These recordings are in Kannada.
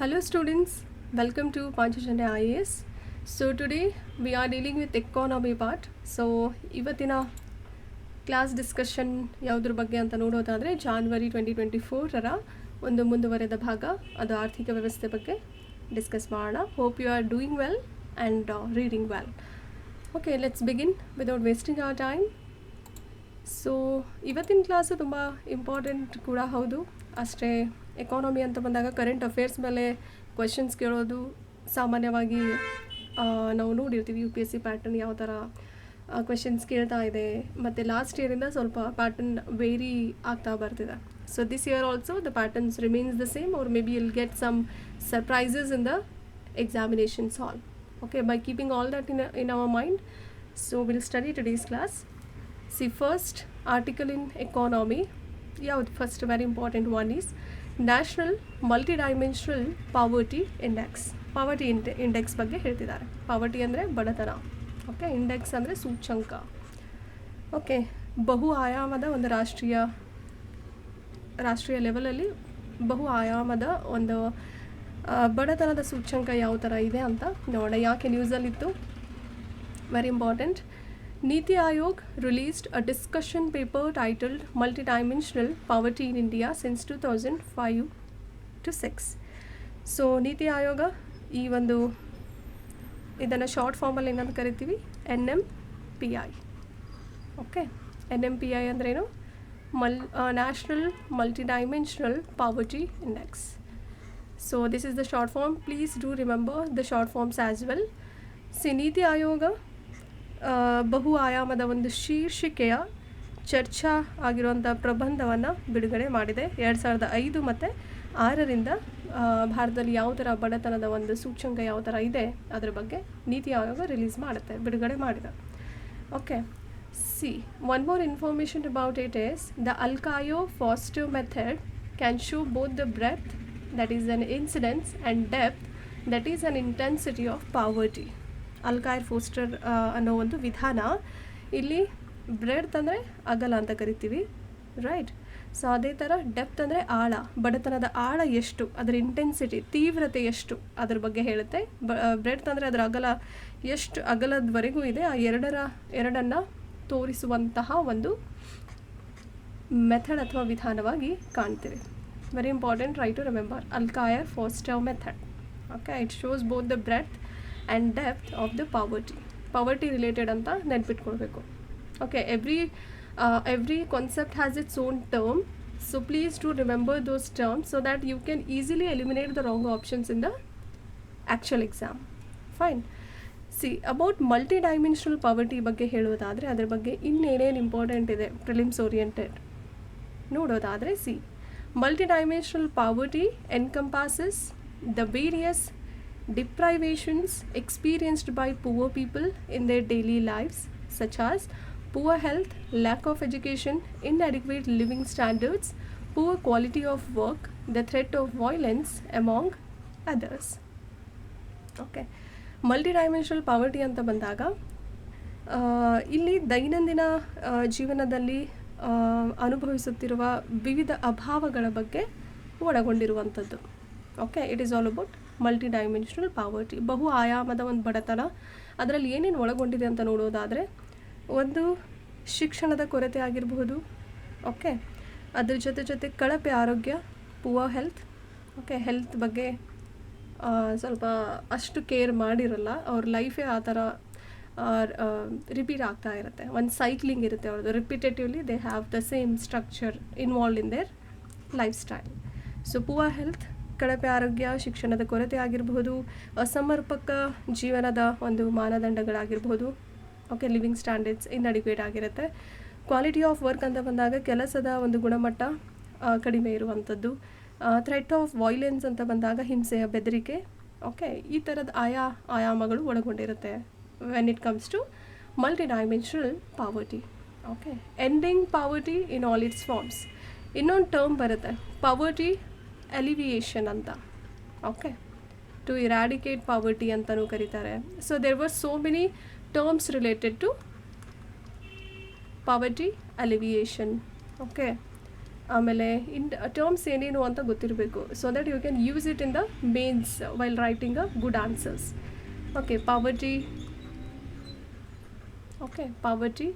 Hello students, welcome to Panchachandya IAS. So today we are dealing with economy part. So ಇವತ್ತಿನ ಕ್ಲಾಸ್ ಡಿಸ್ಕಷನ್ ಯಾವುದ್ರ ಬಗ್ಗೆ ಅಂತ ನೋಡೋದಾದರೆ ಜಾನ್ವರಿ 2024ರ ಒಂದು ಮುಂದುವರೆದ ಭಾಗ, ಅದು ಆರ್ಥಿಕ ವ್ಯವಸ್ಥೆ ಬಗ್ಗೆ ಡಿಸ್ಕಸ್ ಮಾಡೋಣ. Hope you are doing well and reading well. Okay, let's begin without wasting our time. So ಇವತ್ತಿನ ಕ್ಲಾಸು ತುಂಬ ಇಂಪಾರ್ಟೆಂಟ್ ಕೂಡ ಹೌದು. ಅಷ್ಟೇ ಎಕಾನಮಿ ಅಂತ ಬಂದಾಗ ಕರೆಂಟ್ ಅಫೇರ್ಸ್ ಮೇಲೆ ಕ್ವೆಶನ್ಸ್ ಕೇಳೋದು ಸಾಮಾನ್ಯವಾಗಿ ನಾವು ನೋಡಿರ್ತೀವಿ. UPSC ಪ್ಯಾಟರ್ನ್ ಯಾವ ಥರ ಕ್ವೆಶನ್ಸ್ ಕೇಳ್ತಾ ಇದೆ, ಮತ್ತು ಲಾಸ್ಟ್ ಇಯರಿಂದ ಸ್ವಲ್ಪ ಪ್ಯಾಟರ್ನ್ ವೇರಿ ಆಗ್ತಾ ಬರ್ತಿದೆ. So this year also the patterns remains the same, or maybe will get some surprises in the examinations hall. Okay, by keeping all that in our mind, so we'll study today's class. See, first article in economy, first very important one is National Multidimensional Poverty Index. Poverty index ಬಗ್ಗೆ ಹೇಳ್ತಿದ್ದಾರೆ. ಪಾವರ್ಟಿ ಅಂದರೆ ಬಡತನ, ಓಕೆ, ಇಂಡೆಕ್ಸ್ ಅಂದರೆ ಸೂಚ್ಯಂಕ. ಓಕೆ, ಬಹು ಆಯಾಮದ ಒಂದು ರಾಷ್ಟ್ರೀಯ ಲೆವೆಲಲ್ಲಿ ಬಹು ಆಯಾಮದ ಒಂದು ಬಡತನದ ಸೂಚ್ಯಂಕ ಯಾವ ಥರ ಇದೆ ಅಂತ ನೋಡೋಣ. ಯಾಕೆ ನ್ಯೂಸಲ್ಲಿತ್ತು, very important. Niti Aayog released a discussion paper titled multidimensional poverty in India since 2005-6. So Niti Aayog ಈ ಒಂದು ಇದನ್ನು ಶಾರ್ಟ್ ಫಾರ್ಮಲ್ಲಿ ಏನಂತ ಕರಿತೀವಿ, NMPI. ಓಕೆ, NMPI ಅಂದ್ರೇನು, national multidimensional poverty index. So this is the short form. Please do remember the short forms as well. NITI Aayog ಬಹು ಆಯಾಮದ ಒಂದು ಶೀರ್ಷಿಕೆಯ ಚರ್ಚಾ ಆಗಿರುವಂಥ ಪ್ರಬಂಧವನ್ನು ಬಿಡುಗಡೆ ಮಾಡಿದೆ 2005 ಮತ್ತು 6ರಿಂದ. ಭಾರತದಲ್ಲಿ ಯಾವ ಥರ ಬಡತನದ ಒಂದು ಸೂಚ್ಯಂಕ ಯಾವ ಥರ ಇದೆ ಅದರ ಬಗ್ಗೆ ನೀತಿ ಆಯೋಗ ಬಿಡುಗಡೆ ಮಾಡಿದೆ. Okay, see one more information about it is the Alkire Foster method can show both the breadth, that is an incidence, and depth, that is an intensity of poverty. ಅಲ್ಕಾಯರ್-ಫೋಸ್ಟರ್ ಅನ್ನೋ ಒಂದು ವಿಧಾನ ಇಲ್ಲಿ ಬ್ರೆಡ್ತ್ ಅಂದರೆ ಅಗಲ ಅಂತ ಕರಿತೀವಿ, ರೈಟ್. ಸೊ ಅದೇ ಥರ ಡೆಪ್ತ್ ಅಂದರೆ ಆಳ, ಬಡತನದ ಆಳ ಎಷ್ಟು, ಅದರ ಇಂಟೆನ್ಸಿಟಿ, ತೀವ್ರತೆ ಎಷ್ಟು ಅದ್ರ ಬಗ್ಗೆ ಹೇಳುತ್ತೆ. ಬ್ರೆಡ್ತ್ ಅಂದರೆ ಅದರ ಅಗಲ ಎಷ್ಟು ಅಗಲದವರೆಗೂ ಇದೆ, ಆ ಎರಡನ್ನು ತೋರಿಸುವಂತಹ ಒಂದು ಮೆಥಡ್ ಅಥವಾ ವಿಧಾನವಾಗಿ ಕಾಣ್ತೀವಿ. Very important, try to remember Alkayer-Foster method. Okay, it shows both the breadth and depth of the poverty related anta ನೆನಪಿಟ್ಕೊಳ್ಬೇಕು. Okay, every concept has its own term, so please do remember those terms so that you can easily eliminate the wrong options in the actual exam. Fine. See, about multidimensional poverty ಬಗ್ಗೆ ಹೇಳೋದಾದರೆ ಅದರ ಬಗ್ಗೆ ಇನ್ನೇನೇನು ಇಂಪಾರ್ಟೆಂಟ್ ಇದೆ ಪ್ರಿಲಿಮ್ಸ್ ಓರಿಯೆಂಟೆಡ್ ನೋಡೋದಾದರೆ, C multidimensional poverty encompasses the various deprivations experienced by poor people in their daily lives, such as poor health, lack of education, inadequate living standards, poor quality of work, the threat of violence, among others. Okay, multidimensional poverty ಅಂತ ಬಂದಾಗ ಇಲ್ಲಿ ದೈನಂದಿನ ಜೀವನದಲ್ಲಿ ಅನುಭವಿಸುತ್ತಿರುವ ವಿವಿಧ ಅಭಾವಗಳ ಬಗ್ಗೆ ಒಳಗೊಂಡಿರುವಂಥದ್ದು. Okay, it is all about multidimensional poverty, ಬಹು ಆಯಾಮದ ಒಂದು ಬಡತನ. ಅದರಲ್ಲಿ ಏನೇನು ಒಳಗೊಂಡಿದೆ ಅಂತ ನೋಡೋದಾದರೆ, ಒಂದು ಶಿಕ್ಷಣದ ಕೊರತೆ ಆಗಿರಬಹುದು. ಓಕೆ, ಅದ್ರ ಜೊತೆ ಕಳಪೆ ಆರೋಗ್ಯ, ಪುವರ್ ಹೆಲ್ತ್. ಓಕೆ, ಹೆಲ್ತ್ ಬಗ್ಗೆ ಸ್ವಲ್ಪ ಅಷ್ಟು ಕೇರ್ ಮಾಡಿರಲ್ಲ, ಅವ್ರ ಲೈಫೇ ಆ ಥರ ರಿಪೀಟ್ ಆಗ್ತಾ ಇರುತ್ತೆ. ಒಂದು ಸೈಕ್ಲಿಂಗ್ ಇರುತ್ತೆ ಅವ್ರದ್ದು, repetitively they have the same structure involve in their lifestyle. So poor health, ಕಳಪೆ ಆರೋಗ್ಯ, ಶಿಕ್ಷಣದ ಕೊರತೆ ಆಗಿರಬಹುದು, ಅಸಮರ್ಪಕ ಜೀವನದ ಒಂದು ಮಾನದಂಡಗಳಾಗಿರ್ಬೋದು. ಓಕೆ, ಲಿವಿಂಗ್ ಸ್ಟ್ಯಾಂಡರ್ಡ್ಸ್ ಇನ್ಅಡಿಕ್ವೇಟ್ ಆಗಿರುತ್ತೆ. ಕ್ವಾಲಿಟಿ ಆಫ್ ವರ್ಕ್ ಅಂತ ಬಂದಾಗ ಕೆಲಸದ ಒಂದು ಗುಣಮಟ್ಟ ಕಡಿಮೆ ಇರುವಂಥದ್ದು. ಥ್ರೆಟ್ ಆಫ್ ವೈಲೆನ್ಸ್ ಅಂತ ಬಂದಾಗ ಹಿಂಸೆಯ ಬೆದರಿಕೆ. ಓಕೆ, ಈ ಥರದ ಆಯಾಮಗಳು ಒಳಗೊಂಡಿರುತ್ತೆ when it comes to multidimensional poverty. Okay, ending poverty in all its forms. ಇನ್ನೊಂದು ಟರ್ಮ್ ಬರುತ್ತೆ, poverty alleviation ಅಂತ. ಓಕೆ, ಟು ಇರಾಡಿಕೇಟ್ ಪಾವರ್ಟಿ ಅಂತಲೂ ಕರೀತಾರೆ. So there were so many terms related to poverty alleviation. Okay, ಆಮೇಲೆ ಟರ್ಮ್ಸ್ ಏನೇನು ಅಂತ ಗೊತ್ತಿರಬೇಕು, so that you can use it in the mains while writing a good answers. Okay, poverty, okay, poverty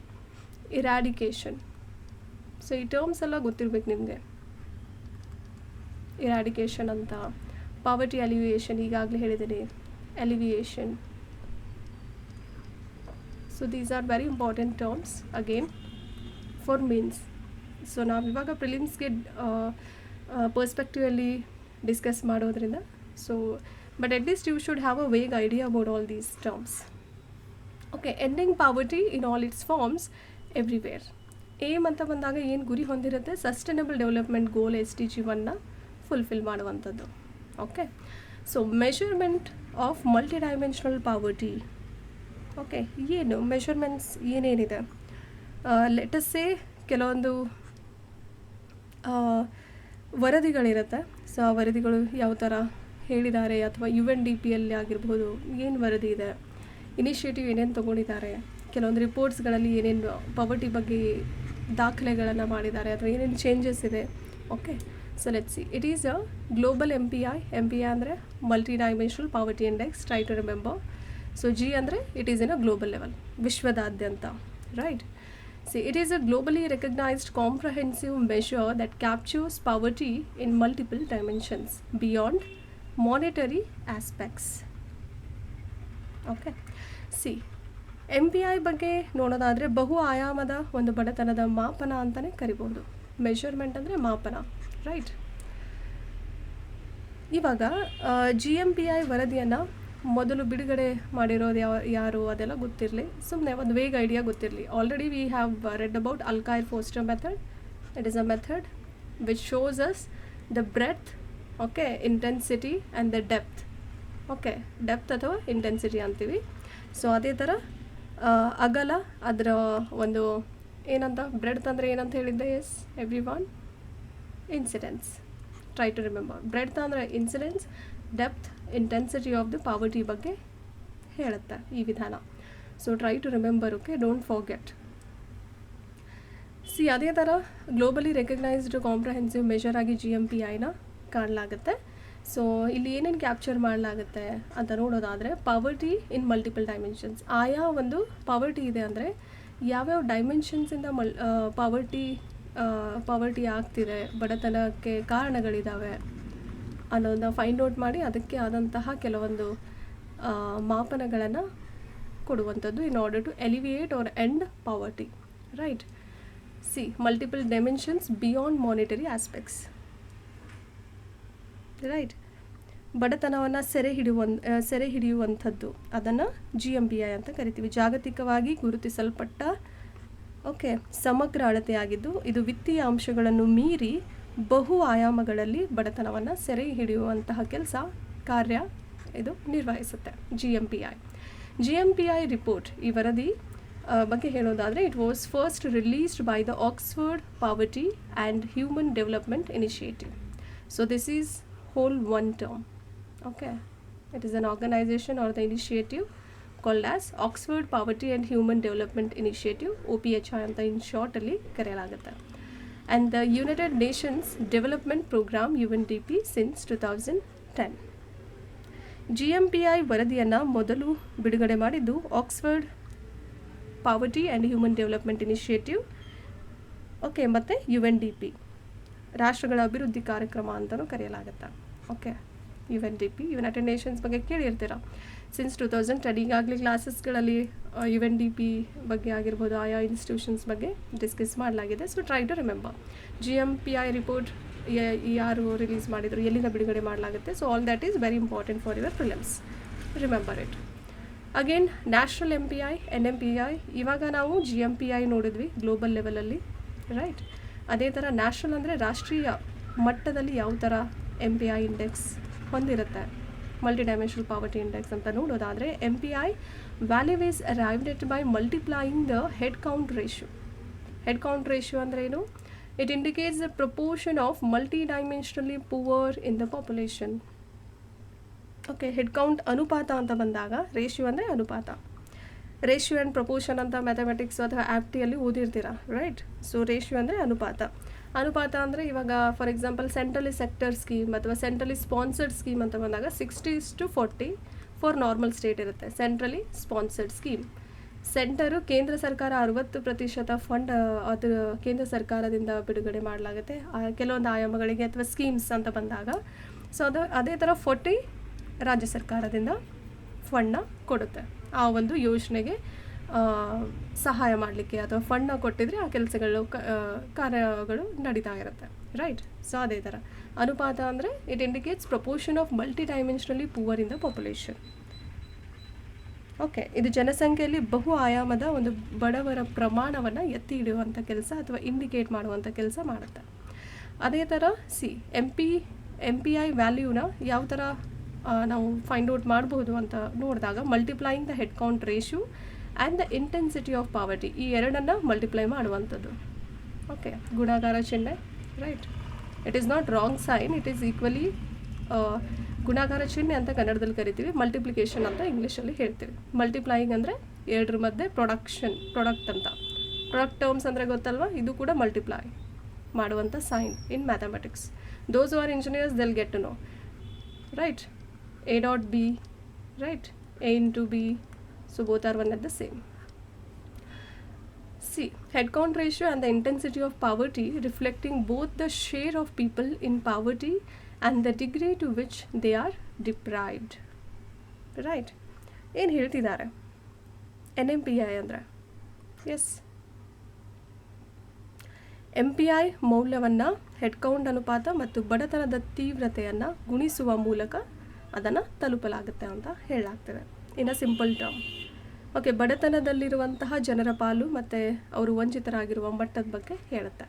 eradication. So ಈ ಟರ್ಮ್ಸ್ ಎಲ್ಲ ಗೊತ್ತಿರಬೇಕು ನಿಮಗೆ. ಇರಾಡಿಕೇಷನ್ ಅಂತ, ಪಾವರ್ಟಿ ಅಲಿವಿಯೇಷನ್ ಈಗಾಗಲೇ ಹೇಳಿದ್ದೀನಿ, alleviation. So these are very important terms again for means. So ನಾವು ಇವಾಗ ಪ್ರಿಲಿಮ್ಸ್ಗೆ ಪರ್ಸ್ಪೆಕ್ಟಿವಲ್ಲಿ ಡಿಸ್ಕಸ್ ಮಾಡೋದ್ರಿಂದ, so but at least you should have a vague idea about all these terms. Okay, ending poverty in all its forms everywhere. Aim ಅಂತ ಬಂದಾಗ ಏನು ಗುರಿ ಹೊಂದಿರುತ್ತೆ, ಸಸ್ಟೈನಬಲ್ ಡೆವಲಪ್ಮೆಂಟ್ ಗೋಲ್ SDG1ನ ಫುಲ್ಫಿಲ್ ಮಾಡುವಂಥದ್ದು. Okay, so measurement of multi dimensional poverty. Okay, ಏನು ಮೆಷರ್ಮೆಂಟ್ಸ್ ಏನೇನಿದೆ, ಲೆಟಸ್ ಸೇ ಕೆಲವೊಂದು ವರದಿಗಳಿರುತ್ತೆ. ಸೊ ಆ ವರದಿಗಳು ಯಾವ ಥರ ಹೇಳಿದ್ದಾರೆ, ಅಥವಾ UNDPಯಲ್ಲಿ ಆಗಿರ್ಬೋದು ಏನು ವರದಿ ಇದೆ, ಇನಿಷಿಯೇಟಿವ್ ಏನೇನು ತೊಗೊಂಡಿದ್ದಾರೆ, ಕೆಲವೊಂದು ರಿಪೋರ್ಟ್ಸ್ಗಳಲ್ಲಿ ಏನೇನು ಪಾವರ್ಟಿ ಬಗ್ಗೆ ದಾಖಲೆಗಳನ್ನು ಮಾಡಿದ್ದಾರೆ, ಅಥವಾ ಏನೇನು ಚೇಂಜಸ್ ಇದೆ. Okay, so let's see. It is a global MPI. MPI ಅಂದರೆ multi dimensional poverty index, try to remember. So G ಅಂದರೆ it is in a global level, ವಿಶ್ವದಾದ್ಯಂತ, right. See, it is a globally recognized comprehensive measure that captures poverty in multiple dimensions beyond monetary aspects. Okay. See, MPI ಬಗ್ಗೆ ನೋಡೋದಾದರೆ ಬಹು ಆಯಾಮದ ಒಂದು ಬಡತನದ ಮಾಪನ ಅಂತಲೇ ಕರಿಬಹುದು. ಮೆಷರ್ಮೆಂಟ್ ಅಂದರೆ ಮಾಪನ, ರೈಟ್. ಇವಾಗ GMPI ವರದಿಯನ್ನು ಮೊದಲು ಬಿಡುಗಡೆ ಮಾಡಿರೋದು ಯಾರು ಅದೆಲ್ಲ ಗೊತ್ತಿರಲಿ, ಸುಮ್ಮನೆ ಒಂದು ವೇಗ್ ಐಡಿಯಾ ಗೊತ್ತಿರಲಿ. Already we have read about Alkire Foster method. It is a method which shows us the breadth, okay, intensity and the depth. Okay, depth ಅಥವಾ ಇಂಟೆನ್ಸಿಟಿ ಅಂತೀವಿ. ಸೊ ಅದೇ ಥರ ಅಗಲ, ಅದರ ಒಂದು ಏನಂತ, ಬ್ರೆಡ್ತ್ ಅಂದರೆ ಏನಂತ ಹೇಳಿದ್ದೆ, yes everyone, incidence. Try to remember. Breadth ಅಂದರೆ incidence, depth intensity of the poverty ಬಗ್ಗೆ ಹೇಳುತ್ತೆ ಈ ವಿಧಾನ. So try to remember, okay, don't forget. See, ಅದೇ ಥರ ಗ್ಲೋಬಲಿ ರೆಕಗ್ನೈಸ್ಡ್ ಕಾಂಪ್ರಹೆನ್ಸಿವ್ ಮೆಷರ್ ಆಗಿ GMPIನ ಕಾಣಲಾಗುತ್ತೆ. ಸೊ ಇಲ್ಲಿ ಏನೇನು ಕ್ಯಾಪ್ಚರ್ ಮಾಡಲಾಗುತ್ತೆ ಅಂತ ನೋಡೋದಾದರೆ, ಪಾವರ್ಟಿ ಇನ್ ಮಲ್ಟಿಪಲ್ ಡೈಮೆನ್ಷನ್ಸ್. ಆಯಾ ಒಂದು ಪಾವರ್ಟಿ ಇದೆ ಅಂದರೆ ಯಾವ್ಯಾವ ಡೈಮೆನ್ಷನ್ಸಿಂದ ಪಾವರ್ಟಿ ಆಗ್ತಿದೆ, ಬಡತನಕ್ಕೆ ಕಾರಣಗಳಿದ್ದಾವೆ ಅನ್ನೋದನ್ನ ಫೈಂಡ್ ಔಟ್ ಮಾಡಿ ಅದಕ್ಕೆ ಆದಂತಹ ಕೆಲವೊಂದು ಮಾಪನಗಳನ್ನು ಕೊಡುವಂಥದ್ದು in order to alleviate or end poverty, right. See, multiple dimensions beyond monetary aspects, right. ಬಡತನವನ್ನು ಸೆರೆ ಹಿಡಿಯುವಂಥದ್ದು, ಅದನ್ನು GMPI ಅಂತ ಕರಿತೀವಿ. ಜಾಗತಿಕವಾಗಿ ಗುರುತಿಸಲ್ಪಟ್ಟ, ಓಕೆ, ಸಮಗ್ರ ಅಳತೆಯಾಗಿದ್ದು ಇದು ವಿತ್ತೀಯ ಅಂಶಗಳನ್ನು ಮೀರಿ ಬಹು ಆಯಾಮಗಳಲ್ಲಿ ಬಡತನವನ್ನು ಸೆರೆ ಹಿಡಿಯುವಂತಹ ಕಾರ್ಯ ಇದು ನಿರ್ವಹಿಸುತ್ತೆ GMPI ರಿಪೋರ್ಟ್. ಈ ವರದಿ ಬಗ್ಗೆ ಹೇಳೋದಾದರೆ, it was first released by the Oxford poverty and human development initiative. So this is whole one term. Okay, it is an organization or the initiative called as Oxford Poverty and Human Development Initiative, OPHI ಅಂತ in short ಅಲ್ಲಿ ಕರೆಯಲಾಗುತ್ತೆ. And the United Nations Development Program UNDP since 2010. GMPI ವರದಿಯನ್ನು ಮೊದಲು ಬಿಡುಗಡೆ ಮಾಡಿದ್ದು Oxford poverty and human development initiative, okay, ಮತ್ತು UNDP ರಾಷ್ಟ್ರಗಳ ಅಭಿವೃದ್ಧಿ ಕಾರ್ಯಕ್ರಮ ಅಂತಲೂ ಕರೆಯಲಾಗುತ್ತೆ. ಓಕೆ, UNDP, ಯುನೈಟೆಡ್ ನೇಷನ್ಸ್ ಬಗ್ಗೆ ಕೇಳಿರ್ತೀರ. ಸಿನ್ಸ್ 2010 ಈಗಾಗಲೇ ಕ್ಲಾಸಸ್ಗಳಲ್ಲಿ UNDP ಬಗ್ಗೆ ಆಗಿರ್ಬೋದು, ಆಯಾ ಇನ್ಸ್ಟಿಟ್ಯೂಷನ್ಸ್ ಬಗ್ಗೆ ಡಿಸ್ಕಸ್ ಮಾಡಲಾಗಿದೆ. So try to remember. GMPI report ಯಾರು ರಿಲೀಸ್ ಮಾಡಿದರು, ಎಲ್ಲಿಂದ ಬಿಡುಗಡೆ ಮಾಡಲಾಗುತ್ತೆ. So all that is very important for your prelims. Remember it. Again national MPI, NMPI. ಇವಾಗ ನಾವು GMPI ನೋಡಿದ್ವಿ ಗ್ಲೋಬಲ್ ಲೆವೆಲಲ್ಲಿ, ರೈಟ್. ಅದೇ ಥರ ನ್ಯಾಷನಲ್ ಅಂದರೆ ರಾಷ್ಟ್ರೀಯ ಮಟ್ಟದಲ್ಲಿ ಯಾವ ಥರ MPI ಇಂಡೆಕ್ಸ್ ಹೊಂದಿರುತ್ತೆ, ಮಲ್ಟಿ ಡೈಮೆನ್ಷನಲ್ ಪಾವರ್ಟಿ ಇಂಡೆಕ್ಸ್ ಅಂತ ನೋಡೋದಾದರೆ, MPI value is arrived at by multiplying the head count ratio. Head count ratio ಅಂದರೆ ಏನು? It indicates the proportion of multidimensionally poor in the population. Okay, head count ಅನುಪಾತ ಅಂತ ಬಂದಾಗ, ರೇಷಿಯೋ ಅಂದರೆ ಅನುಪಾತ, ರೇಷಿಯೋ ಆ್ಯಂಡ್ ಪ್ರಪೋರ್ಷನ್ ಅಂತ ಮ್ಯಾಥಮೆಟಿಕ್ಸ್ ಅಥವಾ ಆ್ಯಪ್ಟಿಯಲ್ಲಿ ಓದಿರ್ತೀರ, ರೈಟ್. ಸೊ ರೇಷಿಯೋ ಅಂದರೆ ಅನುಪಾತ. ಅನುಪಾತ ಅಂದರೆ ಇವಾಗ for example centrally sector scheme ಅಥವಾ ಸೆಂಟ್ರಲಿ ಸ್ಪಾನ್ಸರ್ಡ್ ಸ್ಕೀಮ್ ಅಂತ ಬಂದಾಗ 60:40 ಫಾರ್ ನಾರ್ಮಲ್ ಸ್ಟೇಟ್ ಇರುತ್ತೆ ಸೆಂಟ್ರಲಿ ಸ್ಪಾನ್ಸರ್ಡ್ ಸ್ಕೀಮ್. ಸೆಂಟರು ಕೇಂದ್ರ ಸರ್ಕಾರ 60% ಫಂಡ್ ಅದು ಕೇಂದ್ರ ಸರ್ಕಾರದಿಂದ ಬಿಡುಗಡೆ ಮಾಡಲಾಗುತ್ತೆ ಕೆಲವೊಂದು ಆಯಾಮಗಳಿಗೆ ಅಥವಾ ಸ್ಕೀಮ್ಸ್ ಅಂತ ಬಂದಾಗ. ಸೊ ಅದೇ ಥರ 40 ರಾಜ್ಯ ಸರ್ಕಾರದಿಂದ ಫಂಡ್ನ ಕೊಡುತ್ತೆ ಆ ಒಂದು ಯೋಜನೆಗೆ ಸಹಾಯ ಮಾಡಲಿಕ್ಕೆ ಅಥವಾ ಫಂಡ್ನ ಕೊಟ್ಟಿದ್ರೆ ಆ ಕೆಲಸಗಳು ಕಾರ್ಯಗಳು ನಡೀತಾ ಇರುತ್ತೆ, ರೈಟ್. ಸೊ ಅದೇ ಥರ ಅನುಪಾತ ಅಂದರೆ it indicates proportion of multidimensionally poor in the population. Okay, ಇದು ಜನಸಂಖ್ಯೆಯಲ್ಲಿ ಬಹು ಆಯಾಮದ ಒಂದು ಬಡವರ ಪ್ರಮಾಣವನ್ನು ಎತ್ತಿ ಹಿಡಿಯುವಂಥ ಕೆಲಸ ಅಥವಾ ಇಂಡಿಕೇಟ್ ಮಾಡುವಂಥ ಕೆಲಸ ಮಾಡುತ್ತೆ. ಅದೇ ಥರ ಎಮ್ ಪಿ ಐ ವ್ಯಾಲ್ಯೂನ ಯಾವ ಥರ ನಾವು ಫೈಂಡ್ ಔಟ್ ಮಾಡ್ಬೋದು ಅಂತ ನೋಡಿದಾಗ multiplying the head count ratio and the intensity of poverty, ಈ ಎರಡನ್ನು ಮಲ್ಟಿಪ್ಲೈ ಮಾಡುವಂಥದ್ದು. ಓಕೆ, ಗುಣಾಕಾರ ಚಿಹ್ನೆ, right. It is not wrong sign, it is equally ಗುಣಾಕಾರ ಚಿಹ್ನೆ ಅಂತ ಕನ್ನಡದಲ್ಲಿ ಕರಿತೀವಿ, ಮಲ್ಟಿಪ್ಲಿಕೇಶನ್ ಅಂತ ಇಂಗ್ಲೀಷಲ್ಲಿ ಹೇಳ್ತೀವಿ. ಮಲ್ಟಿಪ್ಲೈಯಿಂಗ್ ಅಂದರೆ ಎರಡರ ಮಧ್ಯೆ ಪ್ರಾಡಕ್ಟ್ ಅಂತ. ಪ್ರಾಡಕ್ಟ್ ಟರ್ಮ್ಸ್ ಅಂದರೆ ಗೊತ್ತಲ್ವ, ಇದು ಕೂಡ ಮಲ್ಟಿಪ್ಲೈ ಮಾಡುವಂಥ sign in mathematics. Those are engineers they'll get to know, right. A dot B, right, A into B, so both are one and the same. C, head count ratio and the intensity of poverty reflecting both the share of people in poverty and the degree to which they are deprived, right. ಏನು ಹೇಳ್ತಿದ್ದಾರೆ NMPI ಅಂದರೆ, ಎಸ್, MPI ಮೌಲ್ಯವನ್ನು ಹೆಡ್ ಕೌಂಟ್ ಅನುಪಾತ ಮತ್ತು ಬಡತನದ ತೀವ್ರತೆಯನ್ನು ಗುಣಿಸುವ ಮೂಲಕ ಅದನ್ನು ತಲುಪಲಾಗುತ್ತೆ ಅಂತ ಹೇಳಲಾಗ್ತದೆ ಇನ್ ಅ ಸಿಂಪಲ್ ಟರ್ಮ್. ಓಕೆ, ಬಡತನದಲ್ಲಿರುವಂತಹ ಜನರ ಪಾಲು ಮತ್ತು ಅವರು ವಂಚಿತರಾಗಿರುವ ಮಟ್ಟದ ಬಗ್ಗೆ ಹೇಳುತ್ತೆ.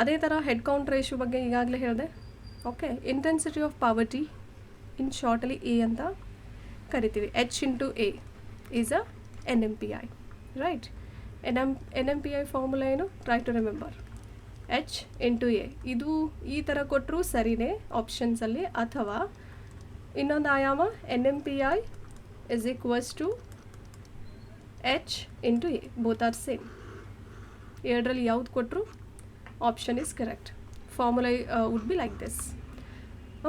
ಅದೇ ಥರ ಹೆಡ್ ಕೌಂಟ್ ರೇಷಿಯೋ ಬಗ್ಗೆ ಈಗಾಗಲೇ ಹೇಳಿದೆ. Okay, intensity of poverty in ಶಾರ್ಟಲ್ಲಿ ಎ ಅಂತ ಕರಿತೀವಿ. H/A is a NMPI, right. NMPI formula ಏನು? Try to remember. H/A. ಇದು ಈ ಥರ ಕೊಟ್ಟರು ಸರಿನೇ ಆಪ್ಷನ್ಸಲ್ಲಿ, ಅಥವಾ ಇನ್ನೊಂದು ಆಯಾಮ NMPI is equals to H/A. Both are same. ಎರಡರಲ್ಲಿ ಯಾವ್ದು ಕೊಟ್ಟರು option is correct. Formula would be like this.